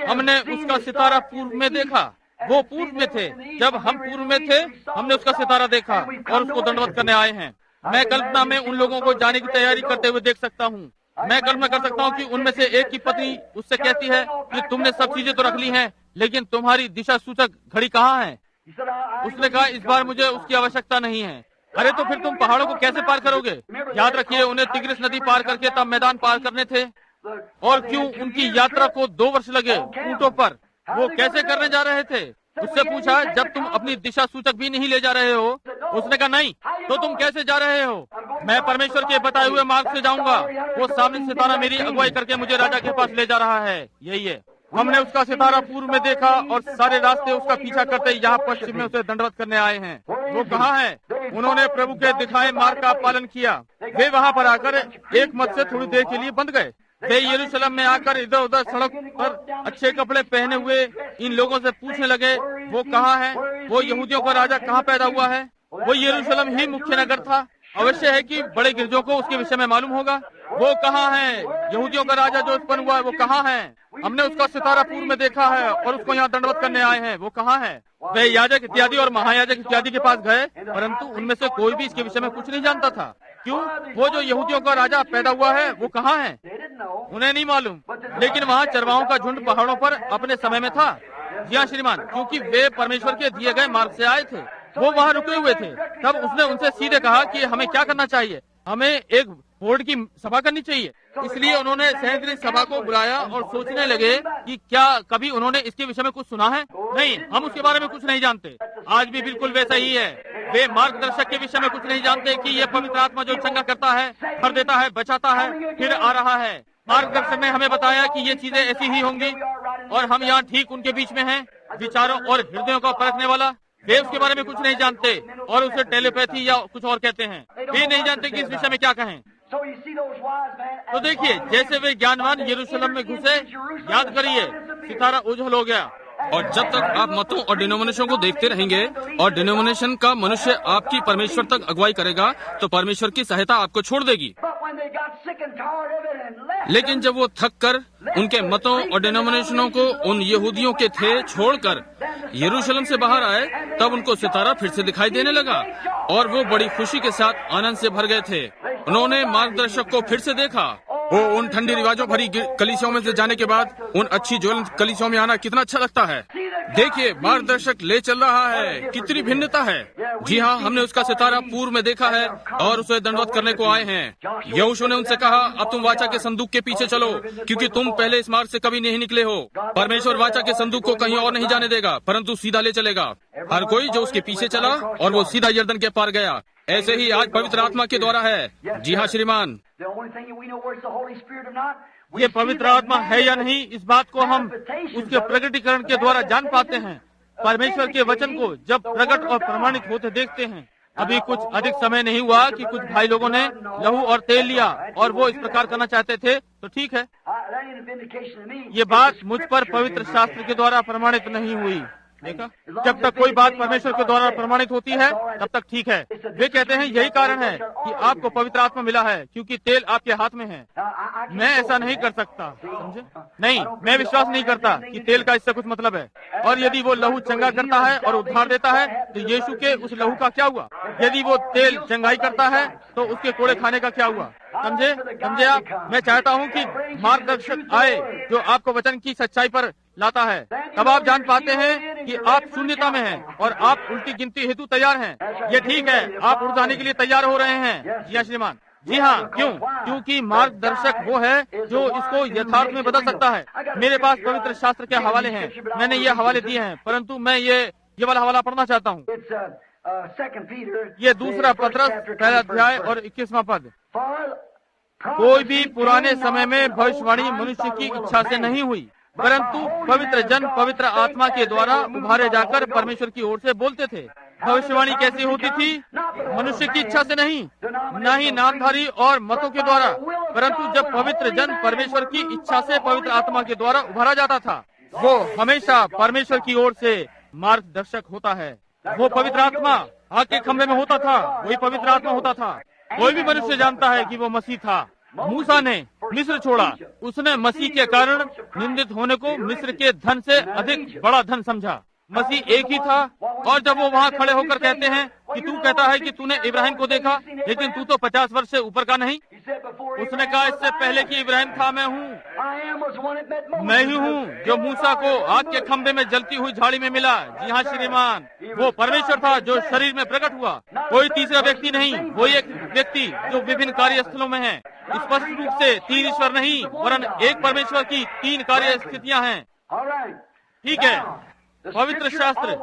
हमने उसका सितारा पूर्व में देखा, वो पूर्व में थे। जब हम पूर्व में थे, हमने उसका सितारा देखा और उसको दंडवत करने आए हैं। मैं कल्पना में उन लोगों को जाने की तैयारी करते हुए देख सकता हूँ। मैं कल्पना कर सकता हूँ कि उनमें से एक की पत्नी उससे कहती है कि तुमने सब चीजें तो रख ली हैं, लेकिन तुम्हारी दिशा सूचक घड़ी कहाँ है। उसने कहा, इस बार मुझे उसकी आवश्यकता नहीं है। अरे तो फिर तुम पहाड़ों को कैसे पार करोगे। याद रखिए, उन्हें तिग्रिस नदी पार करके तब मैदान पार करने थे। और क्यों उनकी यात्रा को 2 वर्ष लगे ऊंटों पर। वो कैसे करने जा रहे थे। उससे पूछा, जब तुम अपनी दिशा सूचक भी नहीं ले जा रहे हो। उसने कहा, नहीं, तो तुम कैसे जा रहे हो। मैं परमेश्वर के बताए हुए मार्ग से जाऊंगा। वो सामने सितारा मेरी अगुवाई करके मुझे राजा के पास ले जा रहा है। यही है, हमने उसका सितारा पूर्व में देखा और सारे रास्ते उसका पीछा करते यहाँ पश्चिम में उसे दंडवत करने आए हैं। वो कहाँ है। उन्होंने प्रभु के दिखाए मार्ग का पालन किया। वे वहाँ पर आकर एक मत से थोड़ी देर के लिए बंध गए। वे यरूशलेम में आकर इधर उधर सड़क पर अच्छे कपड़े पहने हुए इन लोगों से पूछने लगे, वो कहाँ है, वो यहूदियों का राजा कहाँ पैदा हुआ है। वो यरूशलेम ही मुख्य नगर था। अवश्य है कि बड़े गिरजों को उसके विषय में मालूम होगा। वो कहाँ है, यहूदियों का राजा जो उत्पन्न हुआ है, वो कहाँ है। हमने उसका सितारा पूर्व में देखा है और उसको यहाँ दंडवत करने आए हैं। वो कहाँ है। वे याजक इत्यादि और महायाजक इत्यादि के पास गए, परंतु उनमें से कोई भी इसके विषय में कुछ नहीं जानता था। क्यों। वो जो यहूदियों का राजा पैदा हुआ है, वो कहाँ है, उन्हें नहीं मालूम। लेकिन वहाँ चरवाहों का झुंड पहाड़ों पर अपने समय में था। जी हाँ श्रीमान, क्योंकि वे परमेश्वर के दिए गए मार्ग से आए थे। वो वहाँ रुके हुए थे। तब उसने उनसे सीधे कहा कि हमें क्या करना चाहिए। हमें एक बोर्ड की सभा करनी चाहिए। इसलिए उन्होंने सैकड़ों सभा को बुलाया और सोचने लगे कि क्या कभी उन्होंने इसके विषय में कुछ सुना है। नहीं, हम उसके बारे में कुछ नहीं जानते। आज भी बिल्कुल वैसा ही है। वे मार्गदर्शक के विषय में कुछ नहीं जानते कि यह पवित्र आत्मा जो चंगा करता है, भर देता है, बचाता है, फिर आ रहा है। मार्गदर्शक ने हमें बताया कि ये चीजें ऐसी ही होंगी और हम यहाँ ठीक उनके बीच में हैं, विचारों और हृदयों का परखने वाला। वे उसके बारे में कुछ नहीं जानते और उसे टेलीपैथी या कुछ और कहते हैं। वे नहीं जानते कि इस विषय में क्या कहें। तो देखिए, जैसे वे ज्ञानवान यरूशलेम में घुसे, याद करिए, सितारा उज्जवल हो गया। और जब तक आप मतों और डिनोमिनेशन को देखते रहेंगे और डिनोमिनेशन का मनुष्य आपकी परमेश्वर तक अगुवाई करेगा, तो परमेश्वर की सहायता आपको छोड़ देगी। लेकिन जब वो थक कर उनके मतों और डिनोमिनेशनों को उन यहूदियों के थे छोड़कर यरूशलेम से बाहर आए, तब उनको सितारा फिर से दिखाई देने लगा और वो बड़ी खुशी के साथ आनंद से भर गए थे। उन्होंने मार्गदर्शक को फिर से देखा। वो उन ठंडी रिवाजों भरी कलीसियाओं में से जाने के बाद उन अच्छी ज्वलंत कलीसियाओं में आना कितना अच्छा लगता है। देखिए, मार्गदर्शक ले चल रहा है, कितनी भिन्नता है। जी हाँ, हमने उसका सितारा पूर्व में देखा है और उसे दंडवत करने को आए हैं। यहोशू ने उनसे कहा, अब तुम वाचा के संदूक के पीछे चलो, क्योंकि तुम पहले इस मार्ग से कभी नहीं निकले हो। परमेश्वर वाचा के संदूक को कहीं और नहीं जाने देगा, परंतु सीधा ले चलेगा। हर कोई जो उसके पीछे चला और वो सीधा यर्दन के पार गया। ऐसे ही आज पवित्र आत्मा के द्वारा है। जी हाँ श्रीमान, ये पवित्र आत्मा है या नहीं, इस बात को हम उसके प्रकटीकरण के द्वारा जान पाते हैं। परमेश्वर के वचन को जब प्रकट और प्रमाणित होते देखते हैं। अभी कुछ अधिक समय नहीं हुआ कि कुछ भाई लोगों ने लहू और तेल लिया और वो इस प्रकार करना चाहते थे, तो ठीक है। ये बात मुझ पर पवित्र शास्त्र के द्वारा प्रमाणित नहीं हुई। देखा, जब तक कोई बात परमेश्वर के द्वारा प्रमाणित होती है तब तक ठीक है। वे कहते हैं यही कारण है कि आपको पवित्र आत्मा मिला है, क्योंकि तेल आपके हाथ में है। मैं ऐसा नहीं कर सकता, समझे। नहीं, मैं विश्वास नहीं करता कि तेल का इससे कुछ मतलब है। और यदि वो लहू चंगा करता है और उद्धार देता है, तो यीशु के उस लहू का क्या हुआ। यदि वो तेल चंगाई करता है, तो उसके कोड़े खाने का क्या हुआ। समझे आप। मैं चाहता हूँ कि मार्गदर्शक आए जो आपको वचन की सच्चाई पर लाता है, तब आप जान पाते हैं कि आप शून्यता में हैं और आप उल्टी गिनती हेतु तैयार हैं। ये ठीक है, आप उड़ जाने के लिए तैयार हो रहे हैं। जी हाँ श्रीमान, जी हाँ। क्यों? क्योंकि मार्गदर्शक वो है जो इसको यथार्थ में बदल सकता है। मेरे पास पवित्र शास्त्र के हवाले हैं, मैंने ये हवाले दिए हैं, परंतु मैं ये वाला हवाला पढ़ना चाहता हूँ। ये दूसरा पत्रस पहला अध्याय और 21वां पद। कोई भी पुराने समय में भविष्यवाणी मनुष्य की इच्छा से नहीं हुई, परंतु पवित्र जन पवित्र आत्मा के द्वारा उभारे जाकर परमेश्वर की ओर से बोलते थे। भविष्यवाणी कैसी होती थी? मनुष्य की इच्छा से नहीं, न ही नामधारी और मतों के द्वारा, परंतु जब पवित्र जन परमेश्वर की इच्छा से पवित्र आत्मा के द्वारा उभारा जाता था। वो हमेशा परमेश्वर की ओर से मार्गदर्शक होता है। वो पवित्र आत्मा आग के खंभे में होता था, वही पवित्र आत्मा होता था। कोई भी मनुष्य जानता है कि वो मसीह था। मूसा ने मिस्र छोड़ा, उसने मसीह के कारण निंदित होने को मिस्र के धन से अधिक बड़ा धन समझा। मसीह एक ही था, और जब वो वहाँ खड़े होकर कहते हैं कि तू कहता है कि तूने इब्राहिम को देखा, लेकिन तू तो 50 वर्ष से ऊपर का नहीं। उसने कहा इससे पहले कि इब्राहिम था, मैं हूँ, मैं ही हूँ जो मूसा को आग के खंभे में जलती हुई झाड़ी में मिला। जी हाँ श्रीमान, वो परमेश्वर था जो शरीर में प्रकट हुआ, कोई तीसरा व्यक्ति नहीं। वो एक व्यक्ति जो विभिन्न कार्यस्थलों में है। स्पष्ट रूप से 3 ईश्वर नहीं, वरन एक परमेश्वर की 3 कार्य स्थितियाँ हैं। ठीक है, पवित्र शास्त्र,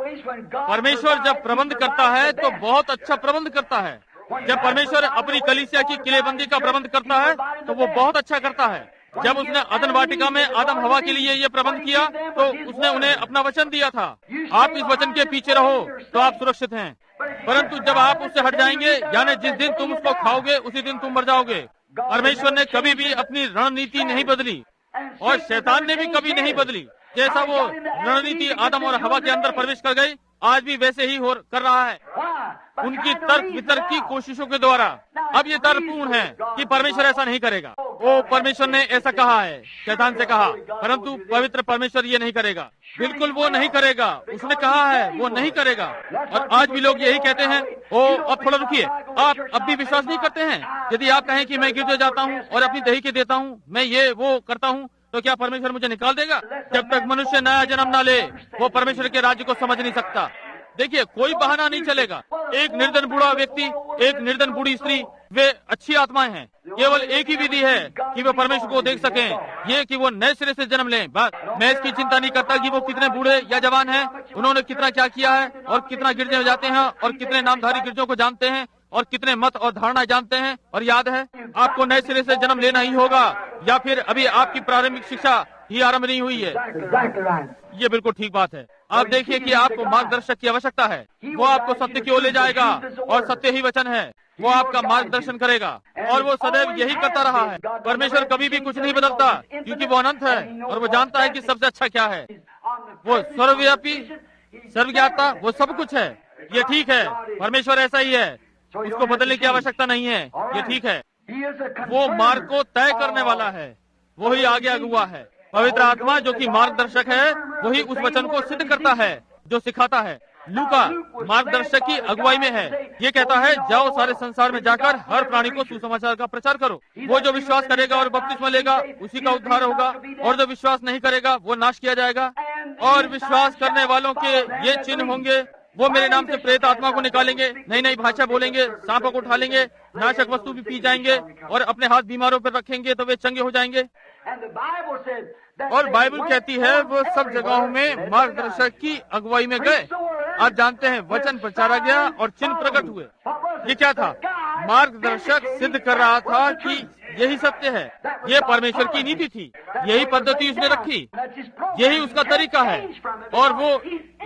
परमेश्वर जब प्रबंध करता है तो बहुत अच्छा प्रबंध करता है। जब परमेश्वर अपनी कलीसिया की किलेबंदी का प्रबंध करता है तो वो बहुत अच्छा करता है। जब उसने अदन वाटिका में आदम हवा के लिए ये प्रबंध किया तो उसने उन्हें अपना वचन दिया था, आप इस वचन के पीछे रहो तो आप सुरक्षित हैं। परंतु जब आप उससे हट जाएंगे, यानी जिस दिन तुम उसको खाओगे उसी दिन तुम मर जाओगे। परमेश्वर ने कभी भी अपनी रणनीति नहीं बदली और शैतान ने भी कभी नहीं बदली। जैसा वो रणनीति आदम और हवा के अंदर प्रवेश कर गई, आज भी वैसे ही कर रहा है, उनकी तर्क वितर्क की कोशिशों के द्वारा। अब ये तर्कपूर्ण है कि परमेश्वर ऐसा नहीं करेगा। वो परमेश्वर ने ऐसा कहा है, शैतान से कहा, परंतु पवित्र परमेश्वर ये नहीं करेगा। बिल्कुल वो नहीं करेगा, उसने कहा है वो नहीं करेगा। और आज भी लोग यही कहते हैं। ओ अब थोड़ा रुकिए, आप अब भी विश्वास नहीं करते हैं? यदि आप कहें कि मैं गिरजे जाता हूँ और अपनी दही के देता हूँ, मैं ये वो करता हूँ, तो क्या परमेश्वर मुझे निकाल देगा? जब तक मनुष्य नया जन्म न ले, वो परमेश्वर के राज्य को समझ नहीं सकता। देखिए, कोई बहाना नहीं चलेगा। एक निर्धन बूढ़ा व्यक्ति, एक निर्धन बूढ़ी स्त्री, वे अच्छी आत्माएं हैं। केवल एक ही विधि है कि वे परमेश्वर को देख सकें, ये कि वो नए सिरे से जन्म लें। बस, मैं इसकी चिंता नहीं करता कि वो कितने बूढ़े या जवान हैं, उन्होंने कितना क्या किया है, और कितना गिरजे में जाते हैं, और कितने नामधारी गिरजों को जानते हैं, और कितने मत और धारणा जानते हैं। और याद है, आपको नए सिरे से जन्म लेना ही होगा, या फिर अभी आपकी प्रारंभिक शिक्षा ही आरंभ नहीं हुई है। ये बिल्कुल ठीक बात है। आप देखिए कि आपको मार्गदर्शक की आवश्यकता है। वो आपको सत्य की ओर ले जाएगा, और सत्य ही वचन है। वो आपका मार्गदर्शन करेगा, और वो सदैव यही करता रहा है। परमेश्वर कभी भी कुछ नहीं बदलता, क्योंकि वो अनंत है और वो जानता है कि सबसे अच्छा क्या है। वो सर्वव्यापी, सर्वज्ञाता, वो सब कुछ है। ये ठीक है, परमेश्वर ऐसा ही है, उसको बदलने की आवश्यकता नहीं है। ये ठीक है, वो मार्ग को तय करने वाला है, वही आगे अगुआ है। पवित्र आत्मा जो कि मार्गदर्शक है, वही उस वचन को सिद्ध करता है जो सिखाता है। लूका मार्गदर्शक की अगुवाई में है। ये कहता है, जाओ सारे संसार में जाकर हर प्राणी को सुसमाचार का प्रचार करो। वो जो विश्वास करेगा और बपतिस्मा लेगा, उसी का उद्धार होगा, और जो विश्वास नहीं करेगा वो नाश किया जाएगा। और विश्वास करने वालों के ये चिन्ह होंगे, वो मेरे नाम से प्रेत आत्मा को निकालेंगे, नई नई भाषा बोलेंगे, सांपों को उठा लेंगे, नाशक वस्तु भी पी जाएंगे, और अपने हाथ बीमारों पर रखेंगे तो वे चंगे हो जाएंगे। और बाइबल कहती है वो सब जगहों में मार्गदर्शक की अगुवाई में गए। आप जानते हैं, वचन प्रचारा गया और चिन्ह प्रकट हुए। ये क्या था? मार्गदर्शक सिद्ध कर रहा था कि यही सत्य है, ये परमेश्वर की नीति थी, यही पद्धति उसने रखी, यही उसका तरीका है, और वो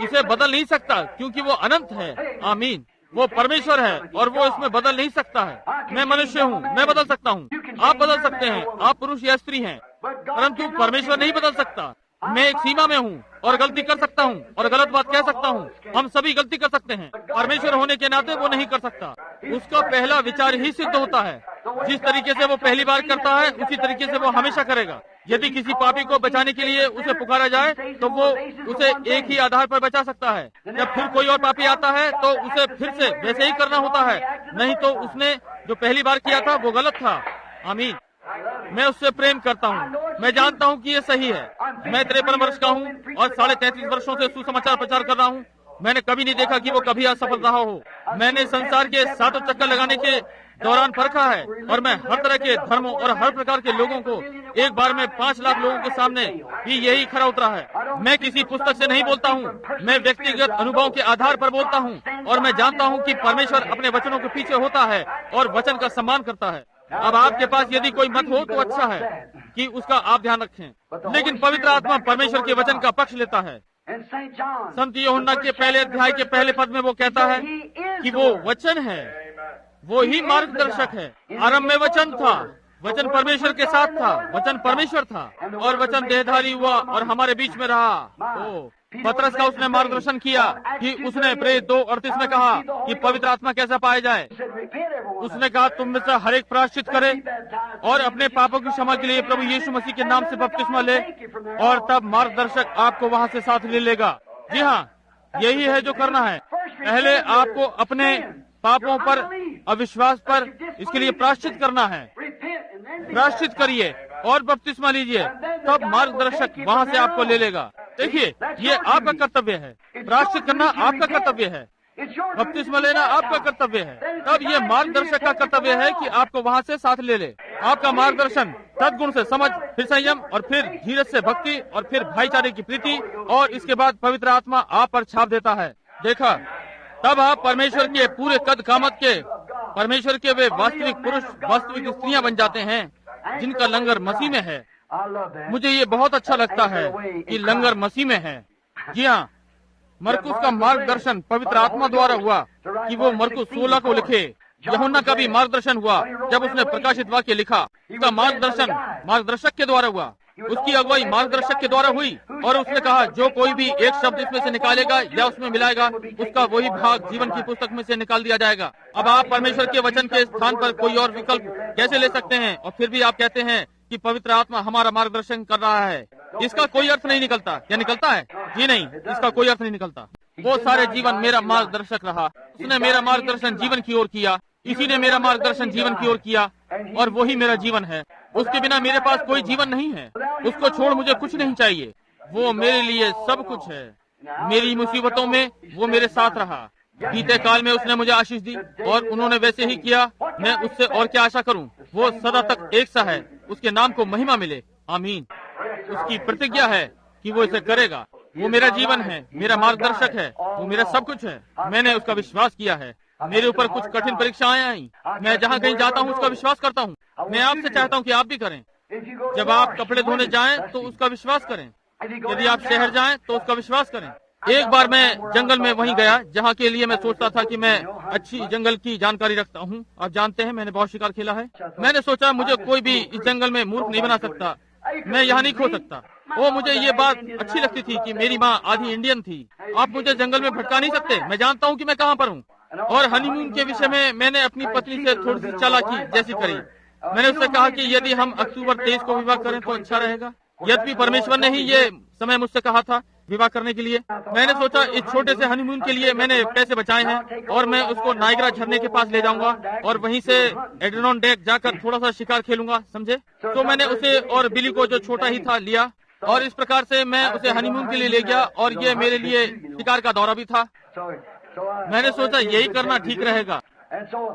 इसे बदल नहीं सकता क्योंकि वो अनंत है। आमीन। वो परमेश्वर है और वो इसमें बदल नहीं सकता है। मैं मनुष्य हूँ, मैं बदल सकता हूँ, आप बदल सकते हैं, आप पुरुष या स्त्री हैं, परंतु परमेश्वर नहीं बदल सकता। मैं एक सीमा में हूँ और गलती कर सकता हूँ और गलत बात कह सकता हूँ। हम सभी गलती कर सकते हैं। परमेश्वर होने के नाते वो नहीं कर सकता। उसका पहला विचार ही सिद्ध होता है। जिस तरीके से वो पहली बार करता है, उसी तरीके से वो हमेशा करेगा। यदि किसी पापी को बचाने के लिए उसे पुकारा जाए तो वो उसे एक ही आधार पर बचा सकता है। जब फिर कोई और पापी आता है तो उसे फिर से वैसे ही करना होता है, नहीं तो उसने जो पहली बार किया था वो गलत था। आमीन। मैं उससे प्रेम करता हूँ, मैं जानता हूँ कि ये सही है। मैं 53 वर्ष का हूँ और 33.5 वर्षों से सुसमाचार प्रचार कर रहा हूँ। मैंने कभी नहीं देखा कि वो कभी असफल रहा हो। मैंने संसार के 7 चक्कर लगाने के दौरान परखा है और मैं हर तरह के धर्मों और हर प्रकार के लोगों को एक बार में 5 लाख लोगों के सामने भी यही खरा उतरा है। मैं किसी पुस्तक से नहीं बोलता हूँ, मैं व्यक्तिगत अनुभवों के आधार पर बोलता हूँ और मैं जानता हूँ कि परमेश्वर अपने वचनों के पीछे होता है और वचन का सम्मान करता है। अब आपके पास यदि कोई मत हो तो अच्छा है कि उसका आप ध्यान रखें, लेकिन पवित्र आत्मा परमेश्वर के वचन का पक्ष लेता है। संत यूहन्ना के पहले अध्याय के पहले पद में वो कहता है कि वो वचन है, वो ही मार्गदर्शक है। आरंभ में वचन था, वचन परमेश्वर के साथ था, वचन परमेश्वर था और वचन देहधारी हुआ और हमारे बीच में रहा। पतरस का उसने मार्गदर्शन किया कि उसने प्रेरित 2:38 में कहा कि पवित्र आत्मा कैसा पाया जाए। उसने कहा तुम में से हर एक प्रायश्चित करे और अपने पापों की क्षमा के लिए प्रभु यीशु मसीह के नाम से बपतिस्मा ले और तब मार्गदर्शक आपको वहाँ से साथ ले लेगा। जी हाँ, यही है जो करना है। पहले आपको अपने पापों पर, अविश्वास पर, इसके लिए प्रायश्चित करना है। प्रायश्चित करिए और बपतिस्मा लीजिए, तब मार्गदर्शक वहाँ से आपको ले लेगा। देखिए, ये आपका कर्तव्य है। प्रायश्चित करना आपका कर्तव्य है, बपतिस्मा लेना आपका कर्तव्य है। तब ये मार्गदर्शक का कर्तव्य है कि आपको वहाँ से साथ ले ले। आपका मार्गदर्शन सद्गुण से समझ, फिर संयम और फिर धीरज से भक्ति और फिर भाईचारे की प्रीति और इसके बाद पवित्र आत्मा आप पर छाप देता है। देखा, तब आप परमेश्वर के पूरे कद कामत के, परमेश्वर के वे वास्तविक पुरुष, वास्तविक स्त्रियां बन जाते हैं जिनका लंगर मसीह में है। मुझे ये बहुत अच्छा लगता है कि लंगर मसीह में है। जी हाँ, मरकुस का मार्गदर्शन पवित्र आत्मा द्वारा हुआ कि वो मरकुस 16 को लिखे। यूहन्ना का भी मार्गदर्शन हुआ जब उसने प्रकाशित वाक्य लिखा। उसका मार्गदर्शन मार्गदर्शक के द्वारा हुआ, उसकी अगुवाई मार्गदर्शक के द्वारा हुई और उसने कहा जो कोई भी एक शब्द इसमें से निकालेगा या उसमें मिलाएगा, उसका वही भाग जीवन की पुस्तक में से निकाल दिया जाएगा। अब आप परमेश्वर के वचन के स्थान पर कोई और विकल्प कैसे ले सकते हैं? और फिर भी आप कहते हैं कि पवित्र आत्मा हमारा मार्गदर्शन कर रहा है। इसका कोई अर्थ नहीं निकलता। क्या निकलता है? जी नहीं, इसका कोई अर्थ नहीं निकलता। वो सारे जीवन मेरा मार्गदर्शक रहा। उसने मेरा मार्गदर्शन जीवन की ओर किया, इसी ने मेरा मार्गदर्शन जीवन की ओर किया और वही मेरा जीवन है। उसके बिना मेरे पास कोई जीवन नहीं है। उसको छोड़ मुझे कुछ नहीं चाहिए। वो मेरे लिए सब कुछ है। मेरी मुसीबतों में वो मेरे साथ रहा। बीते काल में उसने मुझे आशीष दी और उन्होंने वैसे ही किया। मैं उससे और क्या आशा करूं? वो सदा तक एक सा है। उसके नाम को महिमा मिले। आमीन। उसकी प्रतिज्ञा है कि वो इसे करेगा। वो मेरा जीवन है, मेरा मार्गदर्शक है, वो मेरा सब कुछ है। मैंने उसका विश्वास किया है। मेरे ऊपर कुछ कठिन परीक्षाएं आई। मैं जहाँ कहीं जाता हूँ उसका विश्वास करता हूँ। मैं आपसे चाहता हूँ कि आप भी करें। जब आप कपड़े धोने जाएं तो उसका विश्वास करें। यदि आप शहर जाएं तो उसका विश्वास करें। एक बार मैं जंगल में वहीं गया जहाँ के लिए मैं सोचता था कि मैं अच्छी जंगल की जानकारी रखता हूँ। आप जानते हैं मैंने बहुत शिकार खेला है। मैंने सोचा मुझे कोई भी इस जंगल में मूर्ख नहीं बना सकता। मैं यहाँ नहीं खो सकता। वो मुझे ये बात अच्छी लगती थी कि मेरी माँ आधी इंडियन थी। आप मुझे जंगल में भटका नहीं सकते। मैं जानता हूँ कि मैं कहाँ पर हूँ। और हनीमून के विषय में मैंने अपनी पत्नी से थोड़ी सी चालाकी जैसी करी। मैंने उससे कहा कि यदि हम अक्टूबर 23 को विवाह करें तो अच्छा रहेगा। यद्यपि परमेश्वर ने ही ये समय मुझसे कहा था विवाह करने के लिए। मैंने सोचा इस छोटे से हनीमून के लिए मैंने पैसे बचाए हैं और मैं उसको नायग्रा झरने के पास ले जाऊंगा और वहीं से एडिरोनडेक जाकर थोड़ा सा शिकार खेलूंगा, समझे? तो मैंने उसे और बिली को, जो छोटा ही था, लिया और इस प्रकार से मैं उसे हनीमून के लिए ले गया और ये मेरे लिए शिकार का दौरा भी था। मैंने सोचा यही करना ठीक रहेगा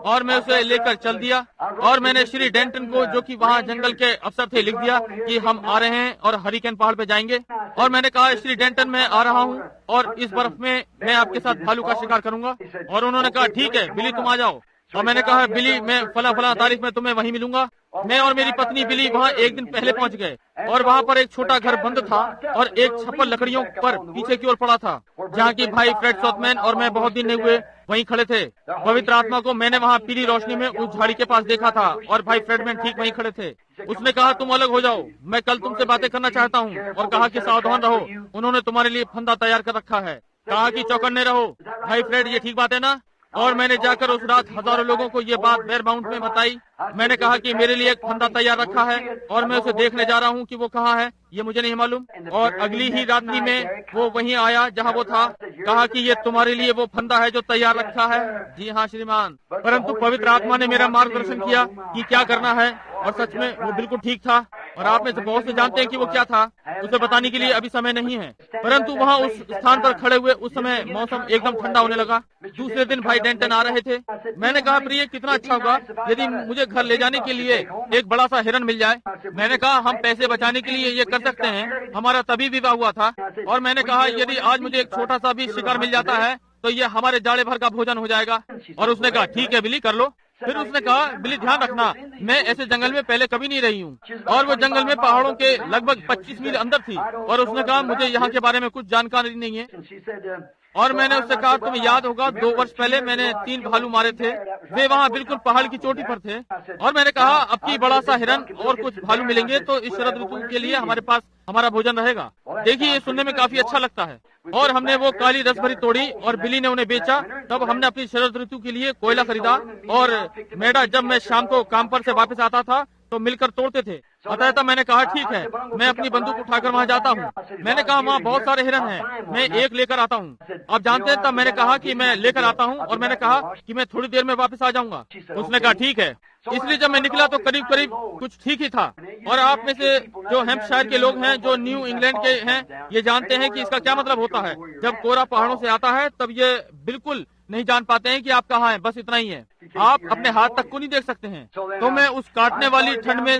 और मैं उसे लेकर चल दिया और मैंने श्री डेंटन को, जो कि वहाँ जंगल के अफसर थे, लिख दिया कि हम आ रहे हैं और हरिकेन पहाड़ पे जाएंगे। और मैंने कहा श्री डेंटन मैं आ रहा हूँ और इस बर्फ में मैं आपके साथ भालू का शिकार करूंगा। और उन्होंने कहा ठीक है बिली तुम आ जाओ। और मैंने कहा बिली मैं फला तारीख में तुम्हें वहीं मिलूंगा। मैं और मेरी पत्नी बिली वहाँ एक दिन पहले पहुँच गए और वहाँ पर एक छोटा घर बंद था और एक छप्पर लकड़ियों पर पीछे की ओर पड़ा था, जहाँ की भाई फ्रेड सॉथमैन और मैं बहुत दिन हुए वहीं खड़े थे। पवित्र आत्मा को मैंने वहाँ पीली रोशनी में उस झाड़ी के पास देखा था और भाई फ्रेडमैन ठीक वहीं खड़े थे। उसने कहा तुम अलग हो जाओ, मैं कल तुमसे बातें करना चाहता हूँ। और कहा कि सावधान रहो, उन्होंने तुम्हारे लिए फंदा तैयार कर रखा है। कहा कि चौकन्ने रहो। भाई फ्रेड ये ठीक बात है ना? और मैंने जाकर उस रात हजारों लोगों को ये बात बेयर माउंट में बताई। मैंने कहा कि मेरे लिए एक फंदा तैयार रखा है और मैं उसे देखने जा रहा हूँ कि वो कहाँ है, ये मुझे नहीं मालूम। और अगली ही रात्रि में वो वहीं आया जहाँ वो था। कहा कि ये तुम्हारे लिए वो फंदा है जो तैयार रखा है। जी हाँ श्रीमान। परंतु पवित्र आत्मा ने मेरा मार्गदर्शन किया कि क्या करना है और सच में वो बिल्कुल ठीक था। और आप में से बहुत से जानते हैं कि वो क्या था। उसे बताने के लिए अभी समय नहीं है, परंतु वहाँ उस स्थान पर खड़े हुए उस समय मौसम एकदम ठंडा होने लगा। दूसरे दिन भाई डेंटन आ रहे थे। मैंने कहा, प्रिय, कितना अच्छा होगा यदि मुझे घर ले जाने के लिए एक बड़ा सा हिरन मिल जाए। मैंने कहा, हम पैसे बचाने के लिए ये कर सकते हैं, हमारा तभी विवाह हुआ था। और मैंने कहा, यदि आज मुझे एक छोटा सा भी शिकार मिल जाता है तो ये हमारे जाड़े भर का भोजन हो जाएगा। और उसने कहा, ठीक है बिली, कर लो। फिर उसने कहा, बिली, ध्यान रखना, मैं ऐसे जंगल में पहले कभी नहीं रही हूँ। और वो जंगल में पहाड़ों के लगभग 25 मील अंदर थी। और उसने कहा, मुझे यहाँ के बारे में कुछ जानकारी नहीं है। और मैंने उससे कहा, तुम्हें याद होगा 2 वर्ष पहले मैंने 3 भालू मारे थे, वे वहाँ बिल्कुल पहाड़ की चोटी पर थे। और मैंने कहा, अब की बड़ा सा हिरन और कुछ भालू मिलेंगे तो इस शरद ऋतु के लिए हमारे पास हमारा भोजन रहेगा। देखिए, ये सुनने में काफी अच्छा लगता है। और हमने वो काली रसभरी तोड़ी और बिली ने उन्हें बेचा। तब हमने अपनी शरद ऋतु के लिए कोयला खरीदा। और मेढा जब मैं शाम को काम पर से वापस आता था तो मिलकर तोड़ते थे। अतः मैंने कहा, ठीक है, मैं अपनी बंदूक उठाकर वहाँ जाता हूँ। मैंने कहा, वहाँ बहुत सारे हिरन हैं, मैं एक लेकर आता हूँ। आप जानते हैं, तब मैंने कहा कि मैं लेकर आता हूँ और मैंने कहा कि मैं थोड़ी देर में वापस आ जाऊंगा। उसने कहा, ठीक है। इसलिए जब मैं निकला तो करीब करीब कुछ ठीक ही था। और आप में से जो हैम्पशायर के लोग हैं, जो न्यू इंग्लैंड के हैं, ये जानते हैं कि इसका क्या मतलब होता है। जब कोहरा पहाड़ों से आता है तब ये बिल्कुल नहीं जान पाते हैं कि आप कहाँ हैं, बस इतना ही है, आप अपने हाथ तक को नहीं देख सकते हैं। तो मैं उस काटने वाली ठंड में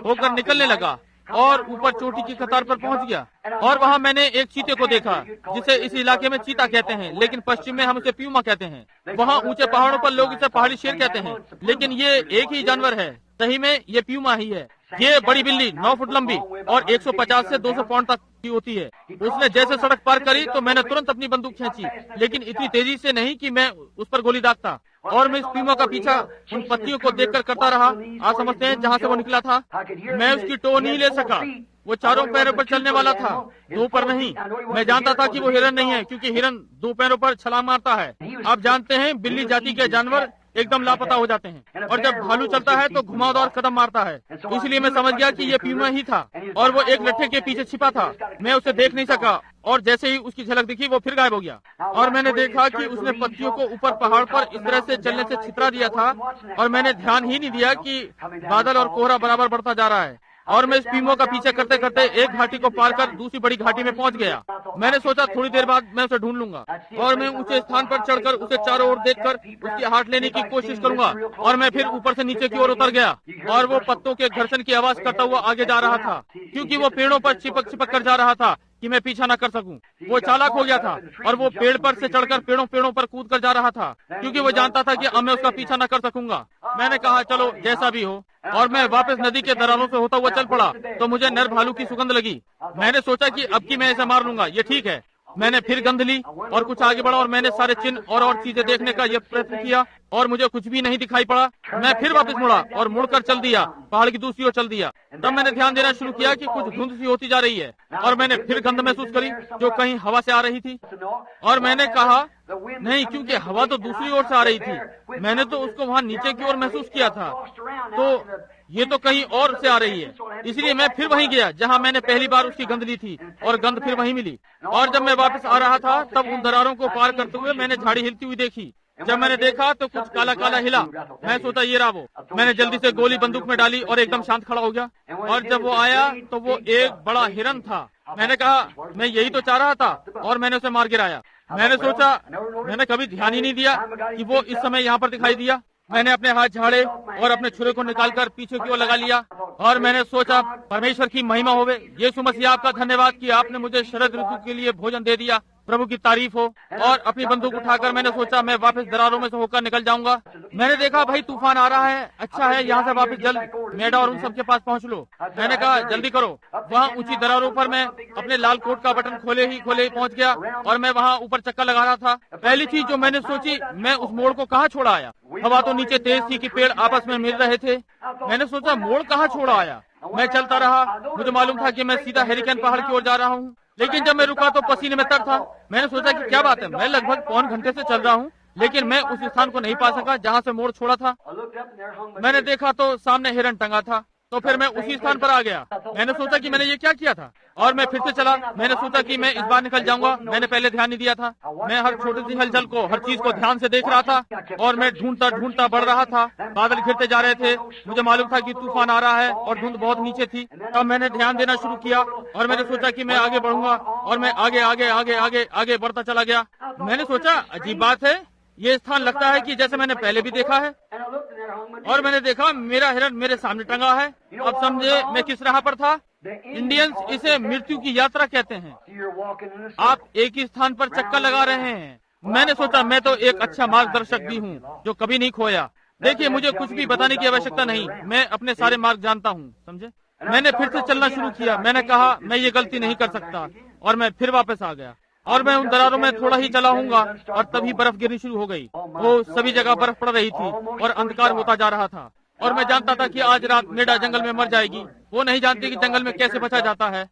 होकर निकलने लगा और ऊपर चोटी की कतार पर पहुंच गया। और वहाँ मैंने एक चीते को देखा, जिसे इस इलाके में चीता कहते हैं, लेकिन पश्चिम में हम उसे प्यूमा कहते हैं। वहाँ ऊंचे पहाड़ों पर लोग इसे पहाड़ी शेर कहते हैं, लेकिन ये एक ही जानवर है। सही में ये प्यूमा ही है। ये बड़ी बिल्ली 9 फुट लंबी और 150 से 200 पाउंड तक की होती है। उसने जैसे सड़क पार करी तो मैंने तुरंत अपनी बंदूक खींची, लेकिन इतनी तेजी से नहीं कि मैं उस पर गोली दागता। और मैं इस प्यूमा का पीछा उन पत्तियों को देखकर करता रहा। आप समझते हैं, जहाँ से वो निकला था मैं उसकी टो नहीं ले सका। वो चारों पैरों पर चलने वाला था, 2 पर नहीं। मैं जानता था कि वो हिरन नहीं है, क्योंकि हिरन 2 पैरों पर छलांग मारता है। आप जानते हैं, बिल्ली जाति के जानवर एकदम लापता हो जाते हैं। और जब भालू चलता है तो घुमावदार कदम मारता है। इसलिए मैं समझ गया कि ये प्यूमा ही था। और वो एक लट्ठे के पीछे छिपा था। मैं उसे देख नहीं सका और जैसे ही उसकी झलक दिखी वो फिर गायब हो गया। और मैंने देखा कि उसने पत्तियों को ऊपर पहाड़ पर इस तरह से चलने से छितरा दिया था। और मैंने ध्यान ही नहीं दिया कि बादल और कोहरा बराबर बढ़ता जा रहा है। और मैं इस पीमो का पीछे करते करते एक घाटी को पार कर दूसरी बड़ी घाटी में पहुंच गया। मैंने सोचा थोड़ी देर बाद मैं उसे ढूंढ लूंगा और मैं ऊंचे स्थान पर चढ़कर उसे चारों ओर देखकर उसकी हाथ लेने की कोशिश करूंगा। और मैं फिर ऊपर से नीचे की ओर उतर गया और वो पत्तों के घर्षण की आवाज करता हुआ आगे जा रहा था, क्योंकि वो पेड़ों पर चिपक चिपक कर जा रहा था कि मैं पीछा न कर सकूं। वो चालाक हो गया था और वो पेड़ पर से चढ़कर पेड़ों पर कूद कर जा रहा था, क्योंकि वो जानता था कि अब मैं उसका पीछा न कर सकूंगा। मैंने कहा, चलो जैसा भी हो। और मैं वापस नदी के दरारों से होता हुआ चल पड़ा तो मुझे नर भालू की सुगंध लगी। मैंने सोचा कि अब की मैं इसे मार लूंगा, ये ठीक है। मैंने फिर गंध ली और कुछ आगे बढ़ा और मैंने सारे चिन्ह और चीजें देखने का यह प्रयत्न किया और मुझे कुछ भी नहीं दिखाई पड़ा। मैं फिर वापस मुड़ा और मुड़कर चल दिया, पहाड़ की दूसरी ओर चल दिया। तब मैंने ध्यान देना शुरू किया कि कुछ धुंध सी होती जा रही है और मैंने फिर गंध महसूस करी जो कहीं हवा से आ रही थी। और मैंने कहा नहीं, क्योंकि हवा तो दूसरी ओर से आ रही थी। मैंने तो उसको वहाँ नीचे की ओर महसूस किया था, तो ये तो कहीं और से आ रही है। इसलिए मैं फिर वहीं गया जहाँ मैंने पहली बार उसकी गंध ली थी और गंध फिर वहीं मिली। और जब मैं वापस आ रहा था तब उन दरारों को पार करते हुए मैंने झाड़ी हिलती हुई देखी। जब मैंने देखा तो कुछ काला काला हिला। मैं सोचा ये रहा वो। मैंने जल्दी से गोली बंदूक में डाली और एकदम शांत खड़ा हो गया। और जब वो आया तो वो एक बड़ा हिरन था। मैंने कहा, मैं यही तो चाह रहा था, और मैंने उसे मार गिराया। मैंने सोचा, मैंने कभी ध्यान ही नहीं दिया कि वो इस समय यहाँ पर दिखाई दिया। मैंने अपने हाथ झाड़े और अपने छुरे को निकालकर पीछे की ओर लगा लिया और मैंने सोचा, परमेश्वर की महिमा होवे, यीशु मसीह आपका धन्यवाद कि आपने मुझे शरद ऋतु के लिए भोजन दे दिया। प्रभु की तारीफ हो। और अपनी बंदूक उठाकर मैंने सोचा मैं वापस दरारों में से होकर निकल जाऊंगा। मैंने देखा भाई तूफान आ रहा है, अच्छा है यहाँ से वापस जल्द मेढा और उन सबके पास पहुँच लो। मैंने कहा जल्दी करो। वहाँ ऊंची दरारों पर मैं अपने लाल कोट का बटन खोले ही पहुँच गया और मैं वहाँ ऊपर चक्कर लगा रहा था। पहली चीज जो मैंने सोची, मैं उस मोड़ को कहाँ छोड़ा आया। हवा तो नीचे तेज थी कि पेड़ आपस में मिल रहे थे। मैंने सोचा मोड़ कहाँ छोड़ा आया। मैं चलता रहा। मुझे मालूम था कि मैं सीधा हेरिकेन पहाड़ की ओर जा रहा हूँ, लेकिन जब मैं रुका तो पसीने में तर था। मैंने सोचा कि क्या बात है, मैं लगभग पौन घंटे से चल रहा हूँ, लेकिन मैं उस स्थान को नहीं पा सका जहाँ से मोड़ छोड़ा था। मैंने देखा तो सामने हिरन टंगा था। तो फिर मैं उसी स्थान पर आ गया। मैंने सोचा कि मैंने ये क्या किया था, और मैं फिर से चला। मैंने सोचा कि मैं इस बार निकल जाऊंगा। मैंने पहले ध्यान नहीं दिया था। मैं हर छोटी सी हलचल को, हर चीज को ध्यान से देख रहा था, और मैं ढूंढता ढूंढता बढ़ रहा था। बादल घिरते जा रहे थे। मुझे मालूम था कि तूफान आ रहा है, और धुंध बहुत नीचे थी। तब मैंने ध्यान देना शुरू किया, और मैंने सोचा कि मैं आगे बढ़ूंगा, और मैं आगे आगे आगे आगे आगे बढ़ता चला गया। मैंने सोचा अजीब बात है, ये स्थान लगता है कि जैसे मैंने पहले भी देखा है। और मैंने देखा मेरा हिरन मेरे सामने टंगा है। अब समझे मैं किस राह पर था। इंडियंस इसे मृत्यु की यात्रा कहते हैं। आप एक ही स्थान पर चक्कर लगा रहे हैं। मैंने सोचा मैं तो एक अच्छा मार्गदर्शक भी हूँ जो कभी नहीं खोया। देखिए, मुझे कुछ भी बताने की आवश्यकता नहीं, मैं अपने सारे मार्ग जानता हूँ, समझे। मैंने फिर से चलना शुरू किया। मैंने कहा मैं ये गलती नहीं कर सकता, और मैं फिर वापस आ गया। और मैं उन दरारों में थोड़ा ही चला हूँगा, और तभी बर्फ गिरनी शुरू हो गई। वो सभी जगह बर्फ पड़ रही थी, और अंधकार होता जा रहा था। और मैं जानता था कि आज रात नेडा जंगल में मर जाएगी। वो नहीं जानती कि जंगल में कैसे बचा जाता है।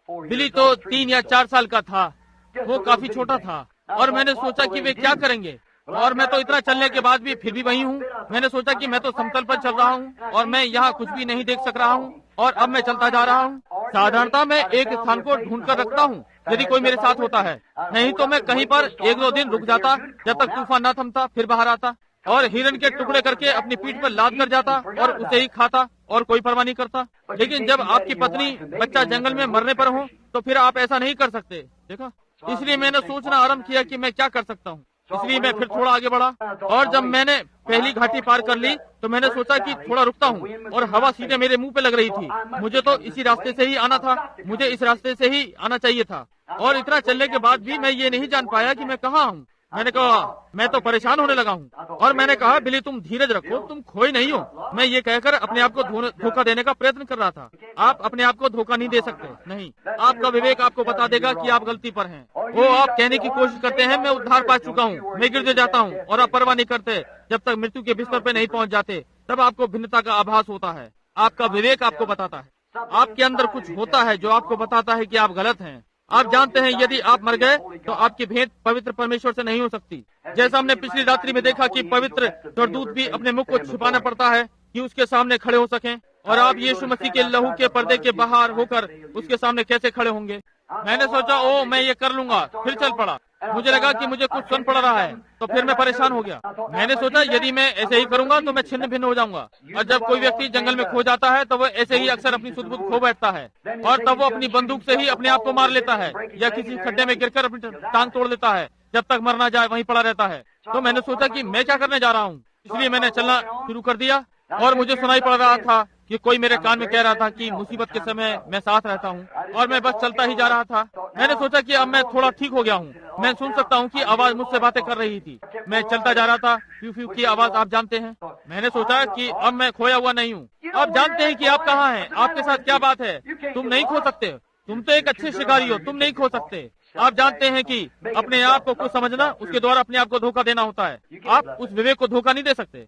बिली तो 3 या 4 साल का था। वो काफी छोटा था, और मैंने सोचा कि वे क्या करेंगे। और मैं तो इतना चलने के बाद भी फिर भी वही हूँ। मैंने सोचा कि मैं तो समतल पर चल रहा हूँ, और मैं यहाँ कुछ भी नहीं देख सक रहा हूँ, और अब मैं चलता जा रहा हूँ। साधारणतः मैं एक स्थान को ढूंढ कर रखता हूँ यदि कोई मेरे साथ होता है। नहीं तो मैं कहीं पर 1-2 दिन रुक जाता जब तक तूफान न थमता, फिर बाहर आता और हिरन के टुकड़े करके अपनी पीठ पर लाद कर जाता और उसे ही खाता, और कोई परवाह नहीं करता। लेकिन जब आपकी पत्नी बच्चा जंगल में मरने पर हो तो फिर आप ऐसा नहीं कर सकते, देखा। इसलिए मैंने सोचना आरंभ किया कि मैं क्या कर सकता हूँ। इसलिए मैं फिर थोड़ा आगे बढ़ा, और जब मैंने पहली घाटी पार कर ली तो मैंने सोचा कि थोड़ा रुकता हूँ, और हवा सीधे मेरे मुंह पे लग रही थी। मुझे तो इसी रास्ते से ही आना था, मुझे इस रास्ते से ही आना चाहिए था। और इतना चलने के बाद भी मैं ये नहीं जान पाया कि मैं कहाँ हूँ। मैंने कहा मैं तो परेशान होने लगा हूँ, और मैंने कहा बिली तुम धीरज रखो, तुम खोए नहीं हो। मैं ये कहकर अपने आप को धोखा देने का प्रयत्न कर रहा था। आप अपने आप को धोखा नहीं दे सकते, नहीं। आपका विवेक आपको बता देगा कि आप गलती पर हैं। वो आप कहने की कोशिश करते हैं मैं उद्धार पा चुका हूँ, मैं गिर जाता हूँ, और आप परवाह नहीं करते जब तक मृत्यु के बिस्तर पे नहीं पहुँच जाते। तब आपको भिन्नता का आभास होता है। आपका विवेक आपको बताता है। आपके अंदर कुछ होता है जो आपको बताता है कि आप गलत हैं। आप जानते हैं यदि आप मर गए तो आपकी भेंट पवित्र परमेश्वर से नहीं हो सकती। जैसा हमने पिछली रात्रि में देखा कि पवित्र स्वर्गदूत भी अपने मुख को छिपाना पड़ता है कि उसके सामने खड़े हो सकें, और आप यीशु मसीह के लहू के पर्दे के बाहर होकर उसके सामने कैसे खड़े होंगे। मैंने सोचा ओ मैं ये कर लूंगा, फिर चल पड़ा। मुझे लगा कि मुझे कुछ सुन पड़ रहा है, तो फिर मैं परेशान हो गया। मैंने सोचा यदि मैं ऐसे ही करूंगा तो मैं छिन्न भिन्न हो जाऊंगा। और जब कोई व्यक्ति जंगल में खो जाता है तो वो ऐसे ही अक्सर अपनी सुध बुध खो बैठता है, और तब वो अपनी बंदूक से ही अपने आप को मार लेता है, या किसी खड्डे में गिरकर अपनी टांग तोड़ लेता है। जब तक मर ना जाए वहीं पड़ा रहता है। तो मैंने सोचा कि मैं क्या करने जा रहा हूँ, इसलिए मैंने चलना शुरू कर दिया। और मुझे सुनाई पड़ रहा था कि कोई मेरे कान में कह रहा था कि मुसीबत के समय मैं साथ रहता हूँ, और मैं बस चलता ही जा रहा था। मैंने सोचा कि अब मैं थोड़ा ठीक हो गया हूँ, मैं सुन सकता हूँ कि आवाज मुझसे बातें कर रही थी। मैं चलता जा रहा था, फ्यू फ्यू की आवाज आप जानते हैं। मैंने सोचा कि अब मैं खोया हुआ नहीं हूँ। आप जानते हैं कि आप कहाँ हैं, आपके साथ क्या बात है। तुम नहीं खो सकते, तुम तो एक अच्छे शिकारी हो, तुम नहीं खो सकते। आप जानते हैं कि अपने आप को कुछ समझना, उसके द्वारा अपने आप को धोखा देना होता है। आप उस विवेक को धोखा नहीं दे सकते।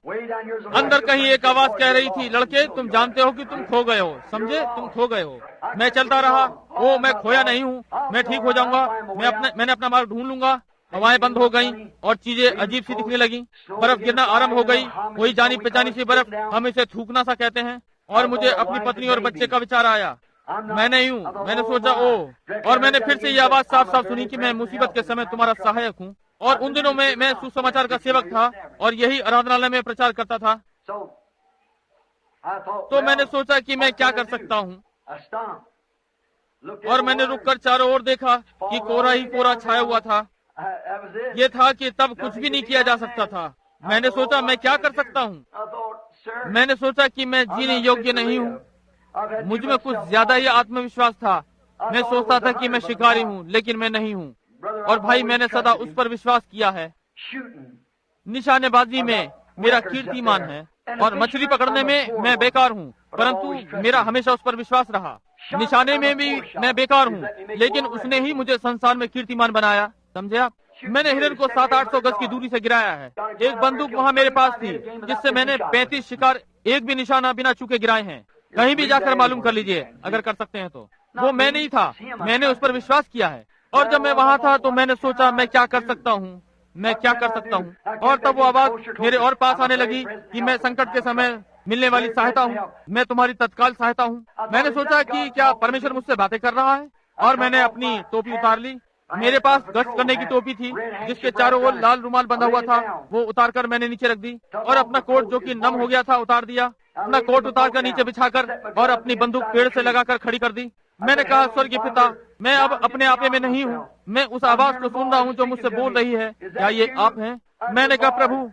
अंदर कहीं एक आवाज कह रही थी, लड़के तुम जानते हो कि तुम खो गए हो, समझे, तुम खो गए हो। मैं चलता रहा, ओ मैं खोया नहीं हूँ, मैं ठीक हो जाऊंगा, मैंने अपना मार्ग ढूंढ लूंगा। हवाएं बंद हो गईं और चीजें अजीब सी दिखने लगी। बर्फ गिरना आरंभ हो गई, वही जानी पहचानी सी बर्फ, हम इसे थूकना सा कहते हैं। और मुझे अपनी पत्नी और बच्चे का विचार आया। मैं नहीं हूँ। मैंने सोचा ओ, और मैंने फिर से ये आवाज साफ साफ सुनी कि मैं मुसीबत के समय तुम्हारा सहायक हूँ। और उन दिनों में मैं सुसमाचार का सेवक था और यही आराधनालय में प्रचार करता था। तो मैंने सोचा कि मैं क्या कर सकता हूँ, और मैंने रुककर चारों ओर देखा कि कोहरा ही कोहरा छाया हुआ था। ये था कि तब कुछ भी नहीं किया जा सकता था। मैंने सोचा मैं क्या कर सकता हूँ। मैंने सोचा कि मैं जीने योग्य नहीं हूँ। मुझ में कुछ ज्यादा ही आत्मविश्वास था। मैं सोचता था कि मैं शिकारी हूँ, लेकिन मैं नहीं हूँ। और भाई मैंने सदा उस पर विश्वास किया है। निशानेबाजी में मेरा कीर्तिमान है, और मछली पकड़ने में मैं बेकार हूँ, परंतु मेरा हमेशा उस पर विश्वास रहा। निशाने में भी मैं बेकार हूँ, लेकिन उसने ही मुझे संसार में कीर्तिमान बनाया, समझे आप। मैंने हिरन को 700-800 गज की दूरी से गिराया है। एक बंदूक वहाँ मेरे पास थी, जिससे मैंने 35 शिकार एक भी निशाना बिना चूके गिराए हैं। कहीं भी जाकर मालूम कर लीजिए अगर कर सकते हैं तो। वो मैं नहीं था, मैंने उस पर विश्वास किया है। और जब मैं वहाँ था तो मैंने सोचा मैं क्या कर सकता हूँ, मैं क्या कर सकता हूँ। और तब वो आवाज मेरे और पास आने लगी कि मैं संकट के समय मिलने वाली सहायता हूँ, मैं तुम्हारी तत्काल सहायता हूँ। मैंने सोचा कि क्या परमेश्वर मुझसे बातें कर रहा है, और मैंने अपनी टोपी उतार ली। मेरे पास गश्त करने की टोपी थी जिसके चारों ओर लाल रुमाल बंधा हुआ था, वो उतारकर मैंने नीचे रख दी, और अपना कोट जो कि नम हो गया था उतार दिया। अपना कोट उतारकर नीचे बिछाकर और अपनी बंदूक पेड़ से लगाकर खड़ी कर दी। मैंने कहा, स्वर्गीय पिता, मैं अब अपने आपे में नहीं हूँ, मैं उस आवाज को सुन रहा हूँ जो मुझसे बोल रही है, क्या ये आप हैं? मैंने कहा, प्रभु,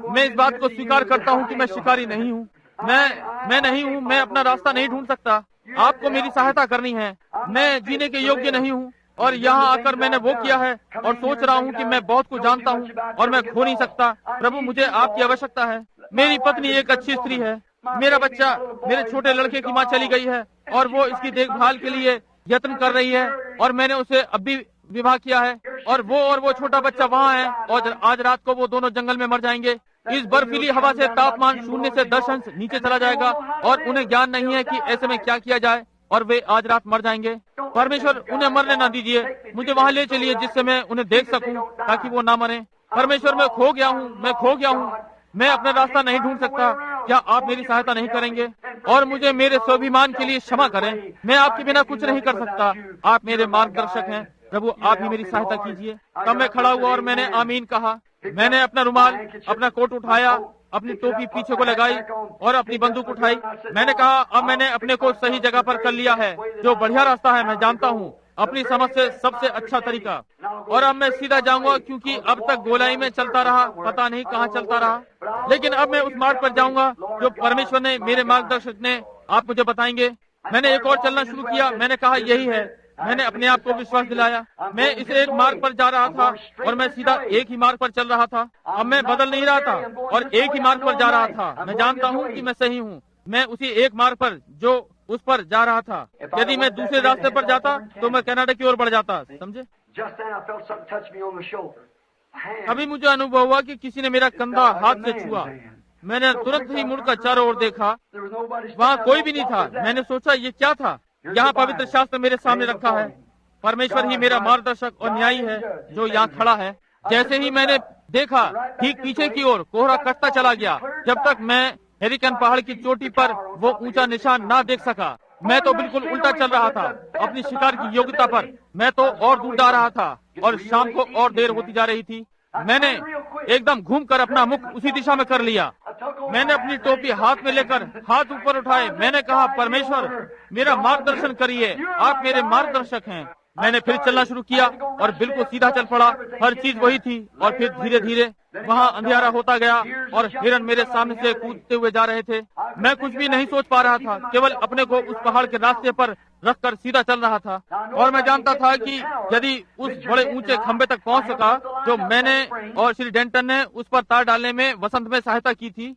मैं इस बात को स्वीकार करता हूँ कि मैं शिकारी नहीं हूँ, मैं नहीं हूँ, मैं अपना रास्ता नहीं ढूंढ सकता, आपको मेरी सहायता करनी है, मैं जीने के योग्य नहीं हूँ, और यहाँ आकर मैंने वो किया है और सोच रहा हूँ कि मैं बहुत कुछ जानता हूँ और मैं खो नहीं सकता। प्रभु, मुझे आपकी आवश्यकता है। मेरी पत्नी एक अच्छी स्त्री है, मेरा बच्चा, मेरे छोटे लड़के की माँ चली गई है और वो इसकी देखभाल के लिए यत्न कर रही है, और मैंने उसे अब भी विवाह किया है, और वो छोटा बच्चा वहाँ है, और आज रात को वो दोनों जंगल में मर जाएंगे। इस बर्फीली हवा से तापमान 0 से 10 अंश नीचे चला जाएगा, और उन्हें ज्ञान नहीं है कि ऐसे में क्या किया जाए, और वे आज रात मर जाएंगे। परमेश्वर, उन्हें मरने ना दीजिए, मुझे वहाँ ले चलिए जिससे मैं उन्हें देख सकूं, ताकि वो ना मरे। परमेश्वर, मैं खो गया हूँ, मैं अपना रास्ता नहीं ढूंढ सकता, क्या आप मेरी सहायता नहीं करेंगे? और मुझे मेरे स्वाभिमान के लिए क्षमा करें, मैं आपके बिना कुछ नहीं कर सकता, आप मेरे मार्गदर्शक हैं। प्रभु, आप ही मेरी सहायता कीजिए। तब मैं खड़ा हुआ और मैंने आमीन कहा। मैंने अपना रुमाल, अपना कोट उठाया, अपनी टोपी पीछे को लगाई और अपनी बंदूक उठाई। मैंने कहा, अब मैंने अपने को सही जगह पर कर लिया है, जो बढ़िया रास्ता है मैं जानता हूँ, अपनी समझ से सबसे अच्छा तरीका, और अब मैं सीधा जाऊंगा, क्योंकि अब तक गोलाई में चलता रहा, पता नहीं कहाँ चलता रहा, लेकिन अब मैं उस मार्ग पर जाऊंगा जो परमेश्वर ने, मेरे मार्गदर्शक ने, आप मुझे बताएंगे। मैंने एक और चलना शुरू किया। मैंने कहा, यही है। मैंने अपने आप को विश्वास दिलाया। मैं इस एक मार्ग पर जा रहा था और मैं सीधा एक ही मार्ग पर चल रहा था। अब मैं बदल नहीं रहा था और एक ही मार्ग पर जा रहा था। मैं जानता हूँ कि मैं सही हूँ। मैं उसी एक मार्ग पर जो उस पर जा रहा था। यदि मैं दूसरे रास्ते पर जाता तो मैं कनाडा की ओर बढ़ जाता। समझे? अभी मुझे अनुभव हुआ कि किसी ने मेरा कंधा हाथ से छुआ। मैंने तुरंत ही मुड़कर चारों ओर देखा, वहाँ कोई भी नहीं था। मैंने सोचा, ये क्या था? यहाँ पवित्र शास्त्र मेरे सामने रखा है। परमेश्वर ही मेरा मार्गदर्शक और न्यायी है जो यहाँ खड़ा है। जैसे ही मैंने देखा, ठीक पीछे की ओर कोहरा कटता चला गया, जब तक मैं हेरिकन पहाड़ की चोटी पर वो ऊंचा निशान ना देख सका। मैं तो बिल्कुल उल्टा चल रहा था अपनी शिकार की योग्यता पर। मैं तो और दूर जा रहा था और शाम को और देर होती जा रही थी। मैंने एकदम घूमकर अपना मुख उसी दिशा में कर लिया। मैंने अपनी टोपी हाथ में लेकर हाथ ऊपर उठाए। मैंने कहा, परमेश्वर मेरा मार्गदर्शन करिए, आप मेरे मार्गदर्शक हैं। मैंने फिर चलना शुरू किया और बिल्कुल सीधा चल पड़ा। हर चीज वही थी। और फिर धीरे धीरे वहाँ अंधियारा होता गया और हिरन मेरे सामने से कूदते हुए जा रहे थे। मैं कुछ भी नहीं सोच पा रहा था, केवल अपने को उस पहाड़ के रास्ते पर रखकर सीधा चल रहा था। और मैं जानता था कि यदि उस बड़े ऊंचे खंबे तक पहुंच सका जो मैंने और श्री डेंटन ने उस पर तार डालने में वसंत में सहायता की थी।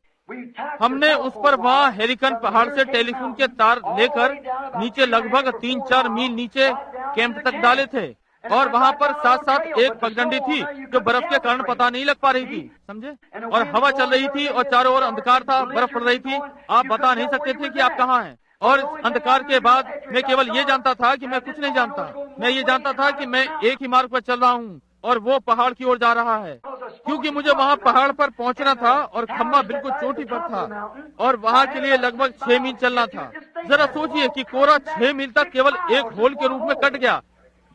हमने उस पर वहाँ हेरिकन पहाड़ से टेलीफोन के तार लेकर नीचे लगभग 3-4 मील नीचे कैंप तक डाले थे। और वहाँ पर साथ साथ एक पगडंडी थी जो बर्फ के कारण पता नहीं लग पा रही थी। समझे? और हवा चल रही थी और चारों ओर अंधकार था, बर्फ पड़ रही थी। आप बता नहीं सकते थे कि आप कहाँ हैं। और अंधकार के बाद मैं केवल ये जानता था कि मैं कुछ नहीं जानता। मैं ये जानता था कि मैं एक ही मार्ग पर चल रहा हूँ और वो पहाड़ की ओर जा रहा है, क्योंकि मुझे वहाँ पहाड़ पर पहुँचना था और खम्बा बिल्कुल चोटी पर था और वहाँ के लिए लगभग 6 मील चलना था। जरा सोचिए कि कोरा 6 मील तक केवल एक होल के रूप में कट गया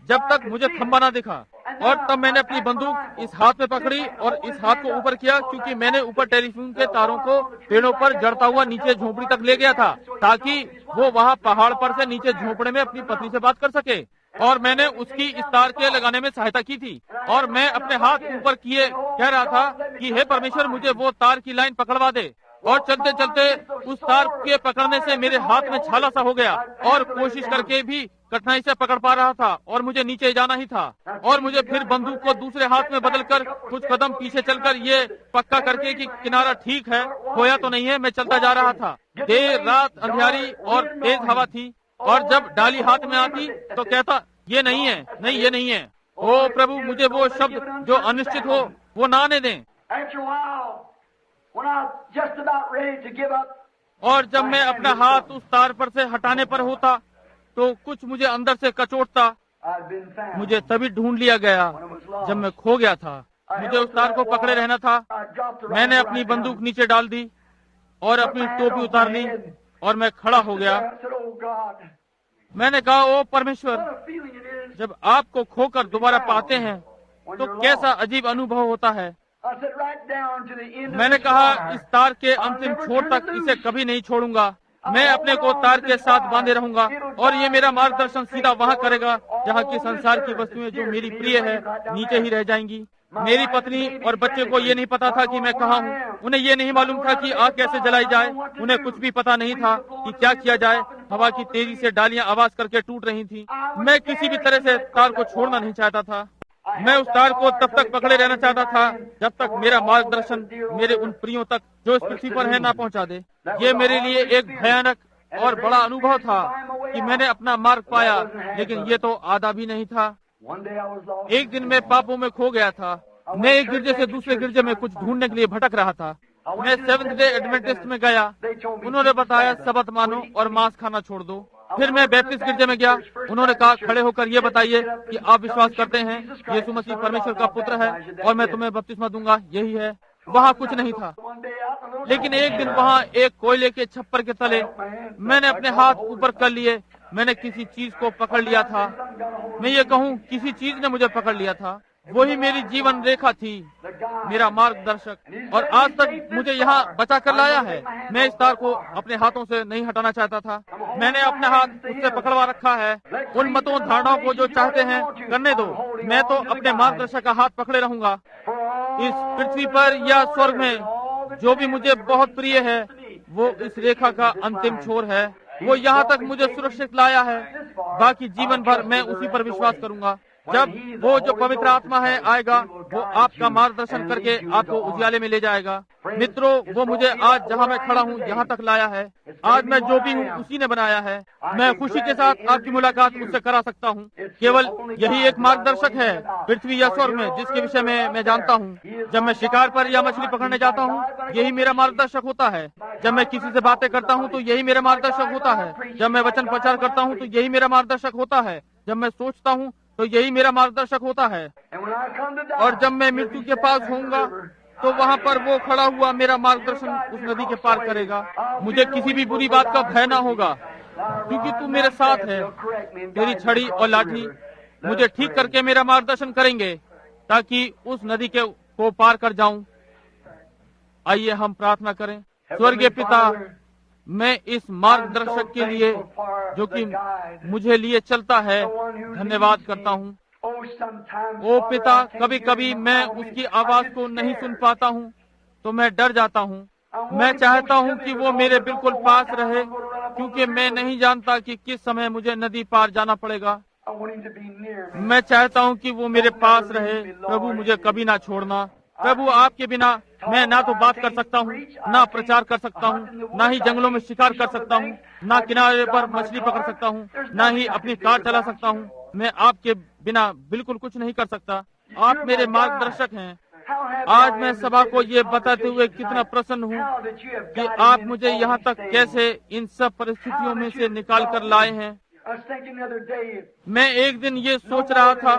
जब तक मुझे खम्बा ना दिखा। और तब मैंने अपनी बंदूक इस हाथ में पकड़ी और इस हाथ को ऊपर किया, क्योंकि मैंने ऊपर टेलीफोन के तारों को पेड़ों पर जड़ता हुआ नीचे झोपड़ी तक ले गया था, ताकि वो वहाँ पहाड़ पर से नीचे झोपड़े में अपनी पत्नी से बात कर सके। और मैंने उसकी इस तार के लगाने में सहायता की थी। और मैं अपने हाथ ऊपर किए कह रहा था कि हे परमेश्वर, मुझे वो तार की लाइन पकड़वा दे। और चलते चलते उस तार के पकड़ने से मेरे हाथ में छाला सा हो गया और कोशिश करके भी कठिनाई से पकड़ पा रहा था और मुझे नीचे जाना ही था। और मुझे फिर बंदूक को दूसरे हाथ में बदलकर कुछ कदम पीछे चलकर ये पक्का करके कि किनारा ठीक है, खोया तो नहीं है, मैं चलता जा रहा था। देर रात अंधियारी और तेज हवा थी और जब डाली हाथ में आती तो कहता, ये नहीं है, नहीं ये नहीं है। ओ प्रभु, मुझे वो शब्द जो अनिश्चित हो वो ना आने दें। और जब मैं अपना हाथ उस तार पर से हटाने पर होता तो कुछ मुझे अंदर से कचोटता। मुझे तभी ढूंढ लिया गया जब मैं खो गया था। मुझे उस तार को पकड़े रहना था। मैंने अपनी बंदूक नीचे डाल दी और अपनी टोपी उतार ली और मैं खड़ा हो गया। I said, oh God, मैंने कहा, ओ परमेश्वर, what a feeling it is. जब आपको खोकर दोबारा पाते हैं तो कैसा अजीब अनुभव होता है। I said, right down to the end of मैंने this कहा, wire. इस तार के अंतिम छोर तक इसे कभी नहीं छोड़ूंगा। मैं अपने को तार के साथ बांधे रहूंगा और ये मेरा मार्गदर्शन सीधा वहाँ करेगा जहाँ की संसार की वस्तुएं जो मेरी प्रिय है नीचे ही रह जाएंगी। मेरी पत्नी और बच्चे को ये नहीं पता था कि मैं कहाँ हूँ। उन्हें ये नहीं मालूम था कि आग कैसे जलाई जाए। उन्हें कुछ भी पता नहीं था कि क्या किया जाए। हवा की तेजी से डालियां आवाज करके टूट रही थी। मैं किसी भी तरह से तार को छोड़ना नहीं चाहता था। मैं उस तार को तब तक पकड़े रहना चाहता था जब तक मेरा मार्गदर्शन मेरे उन प्रियों तक जो इस पृथ्वी पर है ना पहुंचा दे। ये मेरे लिए एक भयानक और बड़ा अनुभव था कि मैंने अपना मार्ग पाया, लेकिन ये तो आधा भी नहीं था। One day I was lost. एक दिन मैं पापों में खो गया था। मैं एक गिरजे से दूसरे गिरजे में कुछ ढूंढने के लिए भटक रहा था। मैं सेवंथ डे एडवेंटिस्ट में गया। उन्होंने बताया सबत मानो और मांस खाना छोड़ दो। फिर मैं बैप्टिस्ट गिरजे में गया। उन्होंने कहा, खड़े होकर ये बताइए कि आप विश्वास करते हैं यीशु मसीह परमेश्वर का पुत्र है और मैं तुम्हें बपतिस्मा दूंगा, यही है। वहाँ कुछ नहीं था। One day out in the little लेकिन एक दिन वहाँ एक कोयले के छप्पर के तले मैंने अपने हाथ ऊपर कर लिए। मैंने किसी चीज को पकड़ लिया था। मैं ये कहूँ, किसी चीज ने मुझे पकड़ लिया था। वही मेरी जीवन रेखा थी, मेरा मार्गदर्शक। और आज तक मुझे यहाँ बचा कर लाया है। मैं इस तार को अपने हाथों से नहीं हटाना चाहता था। मैंने अपना हाथ उससे पकड़वा रखा है। उन मतों धारणाओं को जो चाहते हैं करने दो। मैं तो अपने मार्गदर्शक का हाथ पकड़े रहूंगा। इस पृथ्वी पर या स्वर्ग में जो भी मुझे बहुत प्रिय है वो इस रेखा का अंतिम छोर है। वो यहाँ तक मुझे सुरक्षित लाया है। बाकी जीवन भर मैं उसी पर विश्वास करूंगा। जब वो जो पवित्र आत्मा है आएगा, वो आपका मार्गदर्शन करके आपको उजियाले में ले जाएगा। मित्रों, वो मुझे आज जहाँ मैं खड़ा हूँ यहाँ तक लाया है। आज मैं जो भी हूँ उसी ने बनाया है। मैं खुशी के साथ आपकी मुलाकात उससे करा सकता हूँ। केवल यही एक मार्गदर्शक है पृथ्वी या स्वर्ग में जिसके विषय में मैं जानता हूँ। जब मैं शिकार पर या मछली पकड़ने जाता हूँ, यही मेरा मार्गदर्शक होता है। जब मैं किसी से बातें करता हूँ तो यही मेरा मार्गदर्शक होता है। जब मैं वचन प्रचार करता हूँ तो यही मेरा मार्गदर्शक होता है। जब मैं सोचता हूँ तो यही मेरा मार्गदर्शक होता है। And when I come to die, और जब मैं मृत्यु के पास होऊंगा तो वहाँ पर वो खड़ा हुआ मेरा मार्गदर्शन उस नदी के पार करेगा। मुझे किसी भी बुरी बात का भय ना होगा, क्योंकि तू मेरे साथ है। तेरी छड़ी और लाठी मुझे ठीक करके मेरा मार्गदर्शन करेंगे ताकि उस नदी को पार कर जाऊं। आइए हम प्रार्थना करें। स्वर्गीय पिता, मैं इस मार्गदर्शक के लिए जो कि मुझे लिए चलता है धन्यवाद करता हूँ। ओ पिता, कभी कभी मैं उसकी आवाज को नहीं सुन पाता हूँ तो मैं डर जाता हूँ। मैं चाहता हूँ कि वो मेरे बिल्कुल पास रहे, क्योंकि मैं नहीं जानता कि किस समय मुझे नदी पार जाना पड़ेगा। मैं चाहता हूँ कि वो मेरे पास रहे। प्रभु, मुझे कभी ना छोड़ना। प्रभु, आपके बिना मैं ना तो बात कर सकता हूँ, ना प्रचार कर सकता हूँ, ना ही जंगलों में शिकार कर सकता हूँ, ना किनारे पर मछली पकड़ सकता हूँ, ना ही अपनी कार चला सकता हूँ। मैं आपके बिना बिल्कुल कुछ नहीं कर सकता। आप मेरे मार्गदर्शक हैं। आज मैं सभा को ये बताते हुए कितना प्रसन्न हूँ कि आप मुझे यहाँ तक कैसे इन सब परिस्थितियों में से निकाल कर लाए हैं। मैं एक दिन ये सोच रहा था,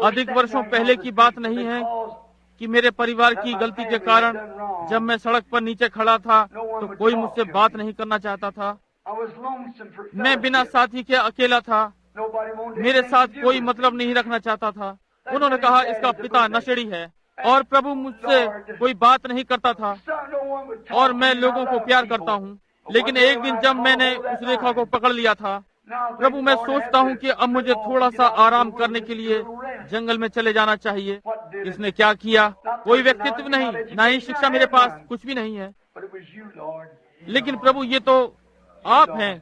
अधिक वर्षों पहले की बात नहीं है, कि मेरे परिवार की गलती के कारण जब मैं सड़क पर नीचे खड़ा था तो कोई मुझसे बात नहीं करना चाहता था। मैं बिना साथी के अकेला था। मेरे साथ कोई मतलब नहीं रखना चाहता था। उन्होंने कहा इसका पिता नशेड़ी है, और प्रभु मुझसे कोई बात नहीं करता था, और मैं लोगों को प्यार करता हूँ। लेकिन एक दिन जब मैंने उस रेखा को पकड़ लिया था, प्रभु, मैं सोचता हूँ कि अब मुझे थोड़ा सा आराम करने के लिए जंगल में चले जाना चाहिए। इसने क्या किया? कोई व्यक्तित्व नहीं, ना ही शिक्षा मेरे पास, कुछ भी नहीं है। लेकिन प्रभु, ये तो आप हैं,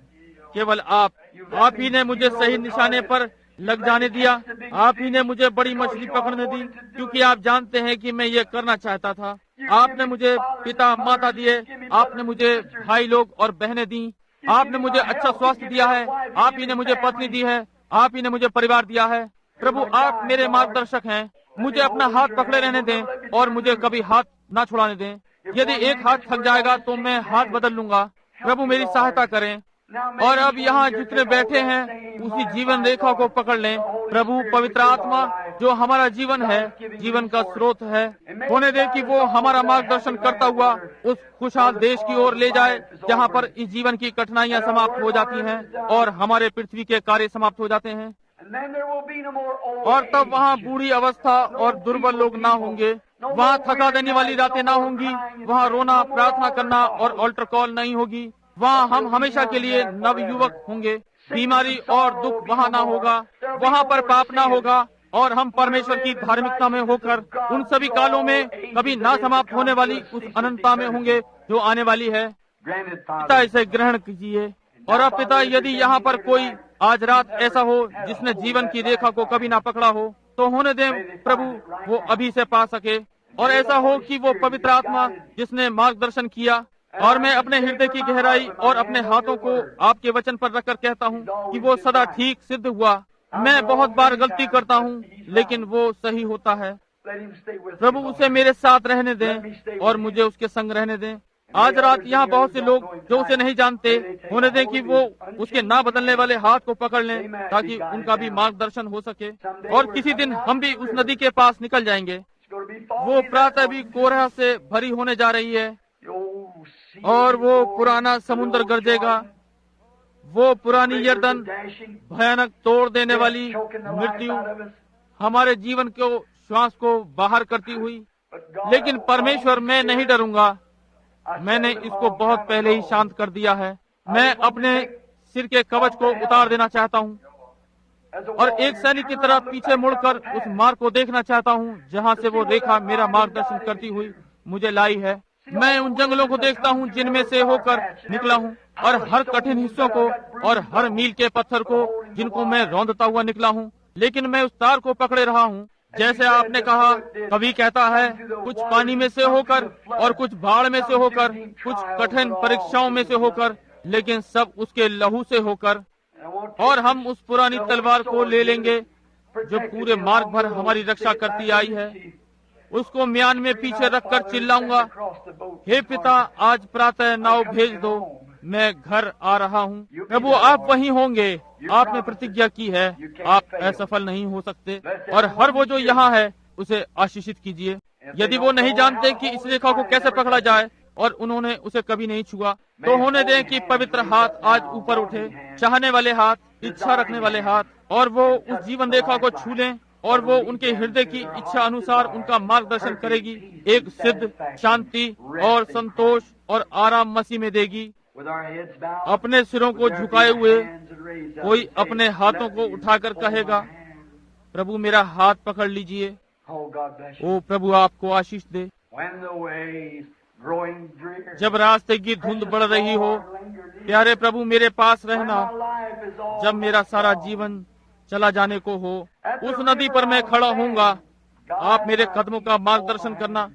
केवल आप ही ने मुझे सही निशाने पर लग जाने दिया। आप ही ने मुझे बड़ी मछली पकड़ने दी, क्योंकि आप जानते हैं कि मैं ये करना चाहता था। आपने मुझे पिता माता दिए, आपने मुझे भाई लोग और बहनें दी, आपने मुझे अच्छा स्वास्थ्य दिया है, आप ही ने मुझे पत्नी दी है, आप ही ने मुझे परिवार दिया है। प्रभु, आप मेरे मार्गदर्शक हैं। मुझे अपना हाथ पकड़े रहने दें और मुझे कभी हाथ ना छुड़ाने दें। यदि एक हाथ थक जाएगा तो मैं हाथ बदल लूंगा। प्रभु, मेरी सहायता करें। और अब यहाँ जितने बैठे हैं उसी जीवन रेखा को पकड़ लें। प्रभु पवित्र आत्मा जो हमारा जीवन है, जीवन का स्रोत है, होने दे कि वो हमारा मार्गदर्शन करता हुआ उस खुशहाल देश की ओर ले जाए जहाँ पर इस जीवन की कठिनाइयाँ समाप्त हो जाती हैं और हमारे पृथ्वी के कार्य समाप्त हो जाते हैं। और तब वहाँ बूढ़ी अवस्था और दुर्बल लोग ना होंगे, वहाँ थका देने वाली रातें ना होंगी, वहाँ रोना, प्रार्थना करना और ऑल्टर कॉल नहीं होगी। वहाँ हम हमेशा के लिए नवयुवक होंगे। बीमारी और दुख वहाँ ना होगा, वहाँ पर पाप ना होगा और हम परमेश्वर की धार्मिकता में होकर उन सभी कालों में कभी ना समाप्त होने वाली उस अनंतता में होंगे जो आने वाली है। पिता इसे ग्रहण कीजिए। और अब पिता, यदि यहाँ पर कोई आज रात ऐसा हो जिसने जीवन की रेखा को कभी ना पकड़ा हो, तो होने दें प्रभु वो अभी से पा सके। और ऐसा हो कि वो पवित्र आत्मा जिसने मार्गदर्शन किया, और मैं अपने हृदय की गहराई और अपने हाथों को आपके वचन पर रखकर कहता हूँ कि वो सदा ठीक सिद्ध हुआ। मैं बहुत बार गलती करता हूँ लेकिन वो सही होता है। प्रभु उसे मेरे साथ रहने दें और मुझे उसके संग रहने दें। आज रात यहाँ बहुत से लोग जो उसे नहीं जानते, होने दें कि वो उसके ना बदलने वाले हाथ को पकड़ लें ताकि उनका भी मार्गदर्शन हो सके। और किसी दिन हम भी उस नदी के पास निकल जाएंगे। वो प्रातः भी कोरह से भरी होने जा रही है और वो पुराना समुद्र गरजेगा। वो पुरानी यर्दन भयानक तोड़ देने वाली मृत्यु हमारे जीवन को श्वास को बाहर करती हुई। लेकिन परमेश्वर, मैं नहीं डरूंगा। मैंने इसको बहुत पहले ही शांत कर दिया है। मैं अपने सिर के कवच को उतार देना चाहता हूँ और एक सैनिक की तरह पीछे मुड़कर उस मार्ग को देखना चाहता हूँ जहाँ से वो रेखा मेरा मार्गदर्शन करती हुई मुझे लाई है। मैं उन जंगलों को देखता हूँ जिनमें से होकर निकला हूँ और हर कठिन हिस्सों को और हर मील के पत्थर को जिनको मैं रौंदता हुआ निकला हूँ। लेकिन मैं उस तार को पकड़े रहा हूँ। जैसे आपने कहा, कभी कहता है कुछ पानी में से होकर और कुछ बाढ़ में से होकर, कुछ कठिन परीक्षाओं में से होकर, लेकिन सब उसके लहू से होकर। और हम उस पुरानी तलवार को ले लेंगे जो पूरे मार्ग भर हमारी रक्षा करती आई है। उसको म्यान में पीछे रखकर चिल्लाऊंगा, हे पिता, आज प्रातः नाव भेज दो, मैं घर आ रहा हूँ। प्रभु, आप वहीं होंगे। आपने प्रतिज्ञा की है, आप असफल नहीं हो सकते। और हर वो जो यहाँ है उसे आशीषित कीजिए। यदि वो नहीं जानते कि इस रेखा को कैसे पकड़ा जाए और उन्होंने उसे कभी नहीं छुआ, तो होने दें कि पवित्र हाथ आज ऊपर उठे, चाहने वाले हाथ, इच्छा रखने वाले हाथ, और वो उस जीवन रेखा को छू लें और वो उनके हृदय की इच्छा अनुसार उनका मार्गदर्शन करेगी। एक सिद्ध शांति और संतोष और आराम मसीह में देगी। अपने सिरों को झुकाए हुए कोई अपने हाथों को उठाकर कहेगा, प्रभु मेरा हाथ पकड़ लीजिए। ओ प्रभु, आपको आशीष दे। जब रास्ते की धुंध बढ़ रही हो, प्यारे प्रभु मेरे पास रहना। जब मेरा सारा जीवन चला जाने को हो, उस नदी पर मैं खड़ा होऊंगा। आप मेरे कदमों का मार्गदर्शन करना,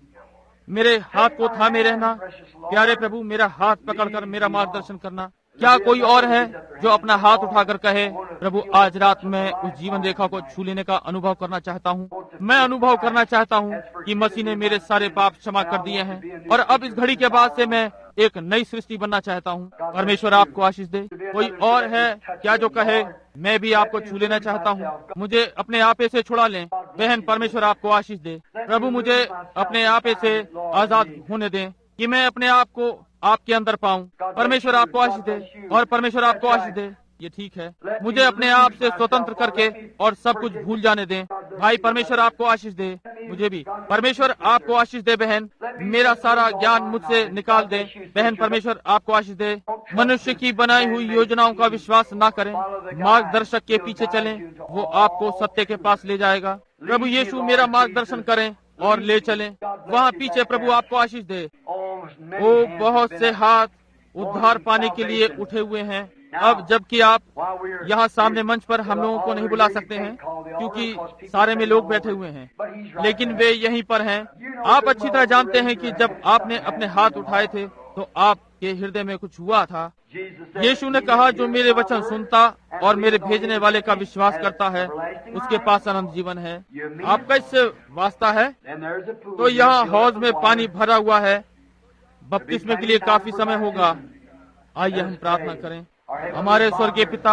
मेरे हाथ को थामे रहना। प्यारे प्रभु, मेरा हाथ पकड़कर मेरा मार्गदर्शन करना। क्या कोई और है जो अपना हाथ उठाकर कहे, प्रभु आज रात मैं उस जीवन रेखा को छू लेने का अनुभव करना चाहता हूँ। मैं अनुभव करना चाहता हूँ कि मसीह ने मेरे सारे पाप क्षमा कर दिए हैं और अब इस घड़ी के बाद से मैं एक नई सृष्टि बनना चाहता हूँ। परमेश्वर आपको आशीष दे। कोई और है क्या जो कहे, मैं भी आपको छू लेना चाहता हूँ, मुझे अपने आपे से छुड़ा लें। बहन, परमेश्वर आपको आशीष दे। प्रभु मुझे अपने आपे से आजाद होने दें कि मैं अपने आप को आपके अंदर पाऊं। परमेश्वर आपको आशीष दे और परमेश्वर आपको आशीष दे। ये ठीक है, मुझे अपने आप से स्वतंत्र करके और सब कुछ भूल जाने दें। भाई, परमेश्वर आपको आशीष दे। मुझे भी परमेश्वर आपको आशीष दे। बहन, मेरा सारा ज्ञान मुझसे निकाल दे। बहन, परमेश्वर आपको आशीष दे। मनुष्य की बनाई हुई योजनाओं का विश्वास ना करें, मार्गदर्शक के पीछे चलें, वो आपको सत्य के पास ले जाएगा। प्रभु यीशु मेरा मार्गदर्शन करें और ले चलें वहाँ पीछे। प्रभु आपको आशीष दे। ओ बहुत से हाथ उद्धार पाने के लिए उठे हुए हैं। अब जबकि आप यहाँ सामने मंच पर हम लोगों को नहीं बुला सकते हैं क्योंकि सारे में लोग बैठे हुए हैं, लेकिन वे यहीं पर हैं। आप अच्छी तरह जानते हैं कि जब आपने अपने हाथ उठाए थे तो आपके हृदय में कुछ हुआ था। यीशु ने कहा, जो मेरे वचन सुनता और मेरे भेजने वाले का विश्वास करता है उसके पास अनंत जीवन है। आपका इससे वास्ता है? तो यहाँ हौज में पानी भरा हुआ है, बपतिस्मे के लिए काफी समय होगा। आइए हम प्रार्थना करें। हमारे स्वर्गीय पिता,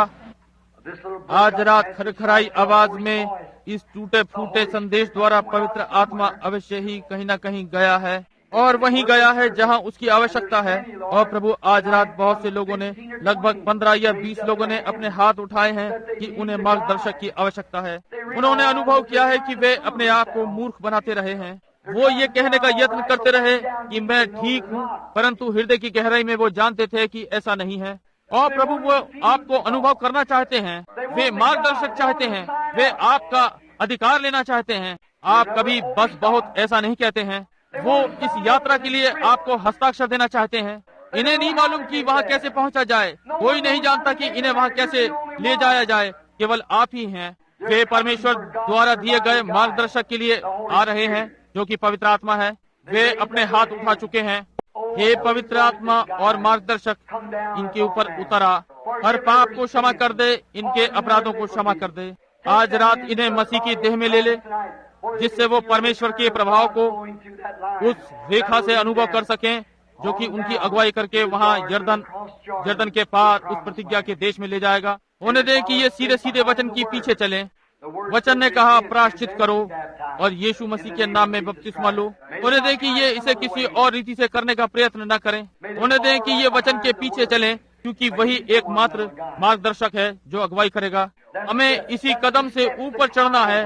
आज रात खरखराई आवाज में इस टूटे फूटे संदेश द्वारा पवित्र आत्मा अवश्य ही कहीं न कहीं गया है और वहीं गया है जहां उसकी आवश्यकता है। और प्रभु, आज रात बहुत से लोगों ने, लगभग 15 या 20 लोगों ने अपने हाथ उठाए हैं कि उन्हें मार्गदर्शक की आवश्यकता है। उन्होंने अनुभव किया है कि वे अपने आप को मूर्ख बनाते रहे हैं। वो ये कहने का यत्न करते रहे कि मैं ठीक हूँ, परंतु हृदय की गहराई में वो जानते थे कि ऐसा नहीं है। और प्रभु, वो आपको अनुभव करना चाहते हैं, वे मार्गदर्शक चाहते हैं, वे आपका अधिकार लेना चाहते हैं। आप कभी बस बहुत ऐसा नहीं कहते हैं। वो इस यात्रा के लिए आपको हस्ताक्षर देना चाहते हैं। इन्हें नहीं मालूम कि वहाँ कैसे पहुँचा जाए, कोई नहीं जानता कि इन्हें वहाँ कैसे ले जाया जाए, केवल आप ही हैं। वे परमेश्वर द्वारा दिए गए मार्गदर्शक के लिए आ रहे हैं, जो कि पवित्र आत्मा है। वे अपने हाथ उठा चुके हैं। हे पवित्र आत्मा और मार्गदर्शक, इनके ऊपर उतर आ, हर पाप को क्षमा कर दे, इनके अपराधों को क्षमा कर दे। आज रात इन्हें मसीह की देह में ले ले, जिससे वो परमेश्वर के प्रभाव को उस रेखा से अनुभव कर सकें जो कि उनकी अगुवाई करके वहाँ यरदन के पार उस प्रतिज्ञा के देश में ले जाएगा। उन्हें दे कि ये सीधे सीधे वचन के पीछे चलें। वचन ने कहा, प्रायश्चित करो और यीशु मसीह के नाम में बपतिस्मा लो। उन्हें दे कि ये इसे किसी और रीति से करने का प्रयत्न न करें। उन्हें दे कि ये वचन के पीछे चलें, क्योंकि वही एकमात्र मार्गदर्शक है जो अगुवाई करेगा। हमें इसी कदम से ऊपर चढ़ना है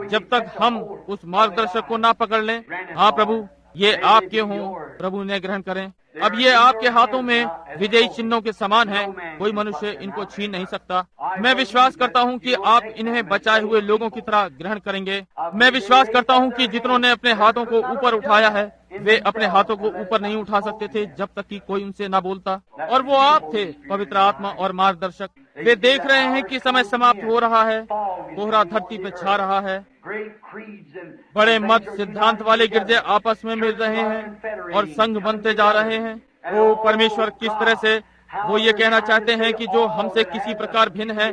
जब तक हम उस मार्गदर्शक को ना पकड़ लें। हाँ प्रभु, ये आपके हों, प्रभु ने ग्रहण करें। अब ये आपके हाथों में विजयी चिन्हों के समान है, कोई मनुष्य इनको छीन नहीं सकता। मैं विश्वास करता हूँ कि आप इन्हें बचाए हुए लोगों की तरह ग्रहण करेंगे। मैं विश्वास करता हूँ कि जितनों ने अपने हाथों को ऊपर उठाया है, वे अपने हाथों को ऊपर नहीं उठा सकते थे जब तक कि कोई उनसे ना बोलता, और वो आप थे, पवित्र आत्मा और मार्गदर्शक। वे देख रहे हैं कि समय समाप्त हो रहा है, कोहरा धरती पे छा रहा है, बड़े मत सिद्धांत वाले गिरजे आपस में मिल रहे हैं और संघ बनते जा रहे हैं। वो परमेश्वर, किस तरह से वो ये कहना चाहते हैं कि जो हमसे किसी प्रकार भिन्न है,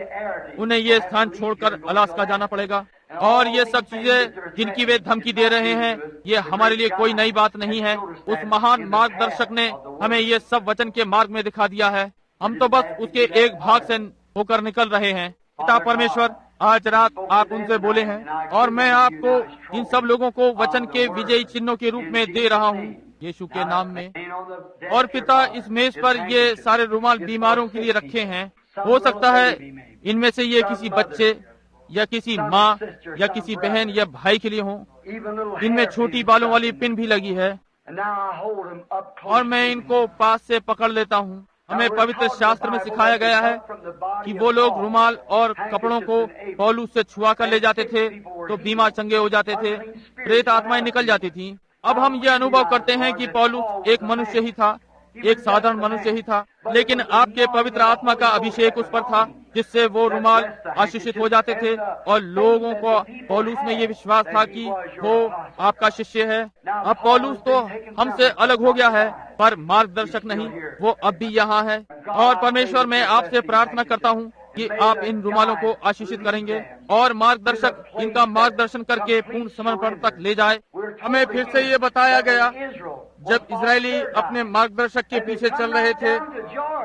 उन्हें ये स्थान छोड़कर अलास्का जाना पड़ेगा। और ये सब चीजें जिनकी वे धमकी दे रहे हैं, ये हमारे लिए कोई नई बात नहीं है। उस महान मार्गदर्शक ने हमें ये सब वचन के मार्ग में दिखा दिया है। हम तो बस उसके एक भाग से होकर निकल रहे हैं। पिता परमेश्वर, आज रात आप उनसे बोले हैं और मैं आपको इन सब लोगों को वचन के विजयी चिन्हों के रूप में दे रहा हूँ, यीशु के नाम में। और पिता, इस मेज पर ये सारे रुमाल बीमारों के लिए रखे हैं। हो सकता है इनमें से ये किसी बच्चे या किसी माँ या किसी बहन या भाई के लिए हो। इनमें छोटी बालों वाली पिन भी लगी है और मैं इनको पास से पकड़ लेता हूँ। हमें पवित्र शास्त्र में सिखाया गया है कि वो लोग रुमाल और कपड़ों को पौलुस से छुआ कर ले जाते थे तो बीमार चंगे हो जाते थे, प्रेत आत्माएं निकल जाती थीं। अब हम ये अनुभव करते हैं कि पौलुस एक मनुष्य ही था, एक साधारण मनुष्य ही था, लेकिन आपके पवित्र आत्मा का अभिषेक उस पर था, जिससे वो रुमाल आशीषित हो जाते थे और लोगों को पौलुस में ये विश्वास था कि वो आपका शिष्य है। अब पौलुस तो हमसे अलग हो गया है, पर मार्गदर्शक नहीं, वो अब भी यहाँ है। और परमेश्वर, मैं आपसे प्रार्थना करता हूँ कि आप इन रुमालों को आशीषित करेंगे और मार्गदर्शक इनका मार्गदर्शन करके पूर्ण समर्पण तक ले जाए। हमें फिर से ये बताया गया, जब इजरायली अपने मार्गदर्शक के पीछे चल रहे थे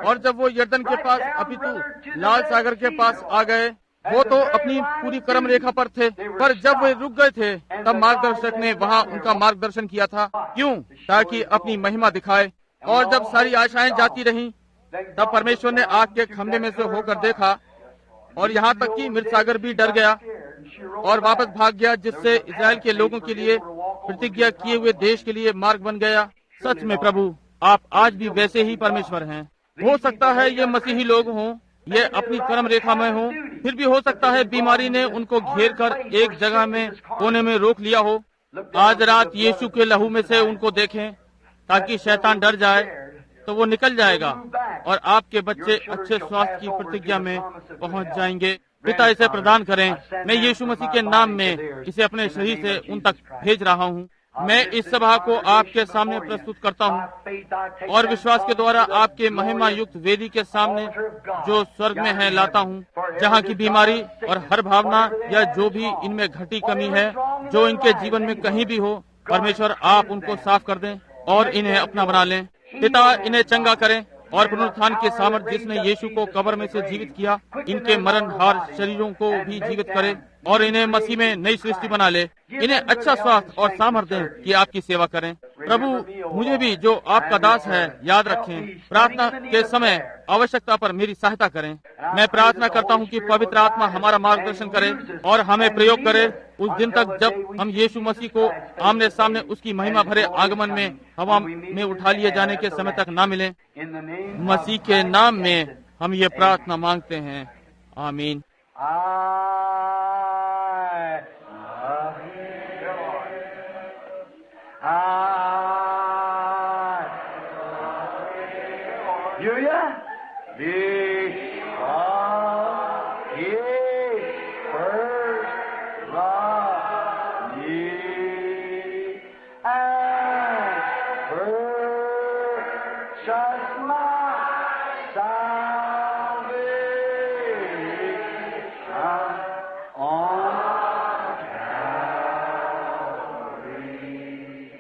और जब वो यरदन के पास अपितु लाल सागर के पास आ गए, वो तो अपनी पूरी कर्म रेखा पर थे, पर जब वे रुक गए थे तब मार्गदर्शक ने वहाँ उनका मार्गदर्शन किया था। क्यों? ताकि अपनी महिमा दिखाए। और जब सारी आशाएं जाती रहीं, तब परमेश्वर ने आग के खंभे में से होकर देखा और यहाँ तक कि मृत सागर भी डर गया और वापस भाग गया, जिससे इस्राएल के लोगों के लिए प्रतिज्ञा किए हुए देश के लिए मार्ग बन गया। सच में प्रभु, आप आज भी वैसे ही परमेश्वर हैं। हो सकता है ये मसीही लोग हों, ये अपनी कर्म रेखा में हों, फिर भी हो सकता है बीमारी ने उनको घेर कर एक जगह में कोने में रोक लिया हो। आज रात यीशु के लहू में से उनको देखें ताकि शैतान डर जाए, तो वो निकल जाएगा और आपके बच्चे अच्छे स्वास्थ्य की प्रतिज्ञा में पहुंच जाएंगे। पिता, इसे प्रदान करें। मैं यीशु मसीह के नाम में इसे अपने शरीर से उन तक भेज रहा हूँ। मैं इस सभा को आपके सामने प्रस्तुत करता हूँ और विश्वास के द्वारा आपके महिमा युक्त वेदी के सामने जो स्वर्ग में है लाता हूँ, जहाँ की बीमारी और हर भावना या जो भी इनमें घटी कमी है, जो इनके जीवन में कहीं भी हो, परमेश्वर आप उनको साफ कर दें और इन्हें अपना बना लें। पिता, इन्हें चंगा करें और पुनरुत्थान के सामर्थ जिसने यीशु को कब्र में से जीवित किया, इनके मरणहार शरीरों को भी जीवित करे और इन्हें मसीह में नई सृष्टि बना ले। इन्हें अच्छा स्वास्थ्य और सामर्थ्य दें कि आपकी सेवा करें। प्रभु, मुझे भी जो आपका दास है याद रखें। प्रार्थना के समय आवश्यकता पर मेरी सहायता करें। मैं प्रार्थना करता हूँ कि पवित्र आत्मा हमारा मार्गदर्शन करे और हमें प्रयोग करे उस दिन तक जब हम यीशु मसीह को आमने सामने उसकी महिमा भरे आगमन में हवा में उठा लिए जाने के समय तक ना मिलें। मसीह के नाम में हम ये प्रार्थना मांगते हैं, आमीन।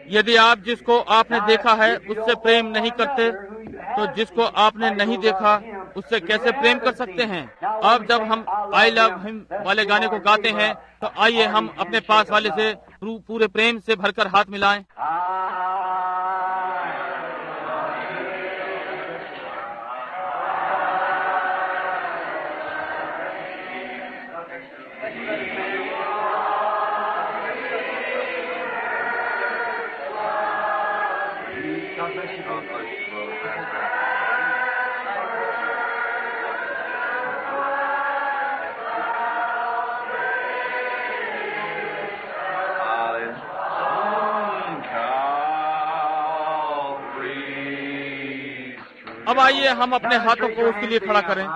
यदि आप जिसको आपने देखा है उससे प्रेम नहीं करते, तो जिसको आपने नहीं देखा उससे कैसे प्रेम कर सकते हैं? अब जब हम आई लव हिम वाले गाने को गाते हैं, तो आइए हम अपने पास वाले से पूरे प्रेम से भरकर हाथ मिलाएं। अब आइए हम अपने हाथों को उसके लिए खड़ा करें।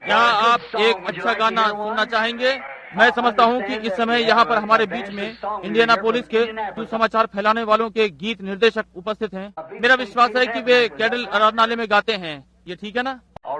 क्या आप एक अच्छा गाना सुनना चाहेंगे? मैं समझता हूँ कि इस समय यहाँ पर हमारे बीच में इंडियानापोलिस के सुसमाचार फैलाने वालों के गीत निर्देशक उपस्थित हैं। मेरा विश्वास है कि वे कैडल आराधनालय में गाते हैं। ये ठीक है ना?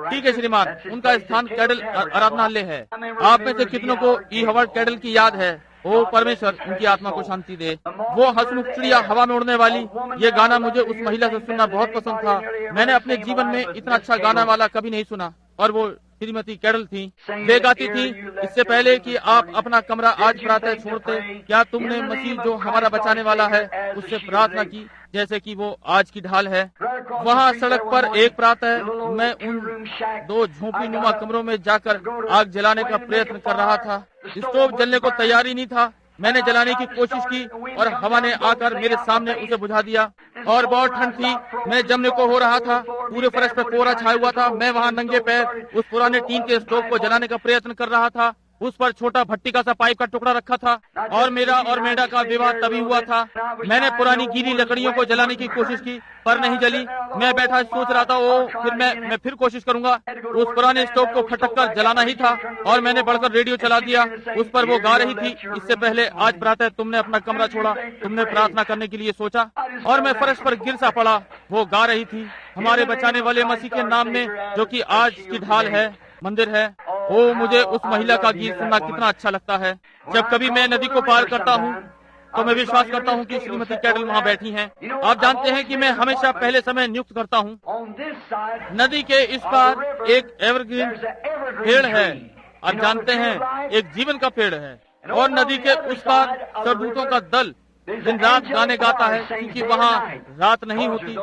ठीक है श्रीमान, उनका स्थान कैडल आराधनालय है। आप में से कितनों को ई हवर्ड कैडल की याद है? ओ परमेश्वर उनकी आत्मा को शांति दे। वो हंसमुख चिड़िया हवा में उड़ने वाली, ये गाना मुझे उस महिला से सुनना बहुत पसंद था। मैंने अपने जीवन में इतना अच्छा गाना वाला कभी नहीं सुना। और वो श्रीमती कैडल थी। वे गाती थी, इससे पहले कि आप अपना कमरा आज प्रातः छोड़ते, क्या तुमने मसीह जो हमारा बचाने वाला है उससे प्रार्थना की जैसे कि वो आज की ढाल है। वहाँ सड़क पर एक प्रातः मैं उन 2 झोंपड़ी नुमा कमरों में जाकर आग जलाने का प्रयत्न कर रहा था। स्टोव जलने को तैयार ही नहीं था। मैंने जलाने की कोशिश की और हवा ने आकर मेरे सामने उसे बुझा दिया। और बहुत ठंड थी, मैं जमने को हो रहा था। पूरे फर्श पर कोहरा छाया हुआ था। मैं वहाँ नंगे पैर उस पुराने टीन के स्टोव को जलाने का प्रयत्न कर रहा था। उस पर छोटा भट्टी का सा पाइप का टुकड़ा रखा था और मेरा और मेढा का विवाह तभी हुआ था। मैंने पुरानी गीली लकड़ियों को जलाने की कोशिश की पर नहीं जली। मैं बैठा सोच रहा था, ओ फिर मैं फिर कोशिश करूंगा। उस पुराने स्टोव को खटक कर जलाना ही था और मैंने बढ़कर रेडियो चला दिया। उस पर वो गा रही थी, इससे पहले आज प्रातः तुमने अपना कमरा छोड़ा, तुमने प्रार्थना करने के लिए सोचा। और मैं फर्श पर गिर सा पड़ा। वो गा रही थी, हमारे बचाने वाले मसीह के नाम में जो कि आज की ढाल है, मंदिर है। ओ मुझे उस महिला का गीत सुनना कितना अच्छा लगता है। जब कभी मैं नदी को पार करता हूँ तो मैं विश्वास करता हूँ कि श्रीमती कैडल वहाँ बैठी हैं। आप जानते हैं कि मैं हमेशा पहले समय नियुक्त करता हूँ। नदी के इस पार एक एवरग्रीन पेड़ है। आप जानते हैं, एक जीवन का पेड़ है। और नदी के उस पार सरदूतों का दल दिन रात गाने गाता है, क्योंकि वहाँ रात नहीं होती।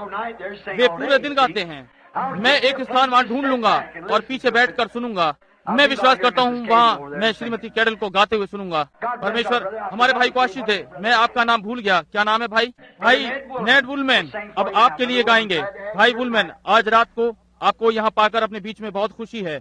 वे पूरे दिन गाते हैं। मैं एक स्थान वहाँ ढूंढ लूंगा और पीछे बैठकर सुनूंगा। मैं विश्वास करता हूँ वहाँ मैं श्रीमती कैडल को गाते हुए सुनूंगा। परमेश्वर हमारे भाई को आशीष दे। मैं आपका नाम भूल गया, क्या नाम है भाई? भाई नेड वुलमैन। अब आपके लिए गाएंगे। भाई वुलमैन, आज रात को आपको यहाँ पाकर अपने बीच में बहुत खुशी है।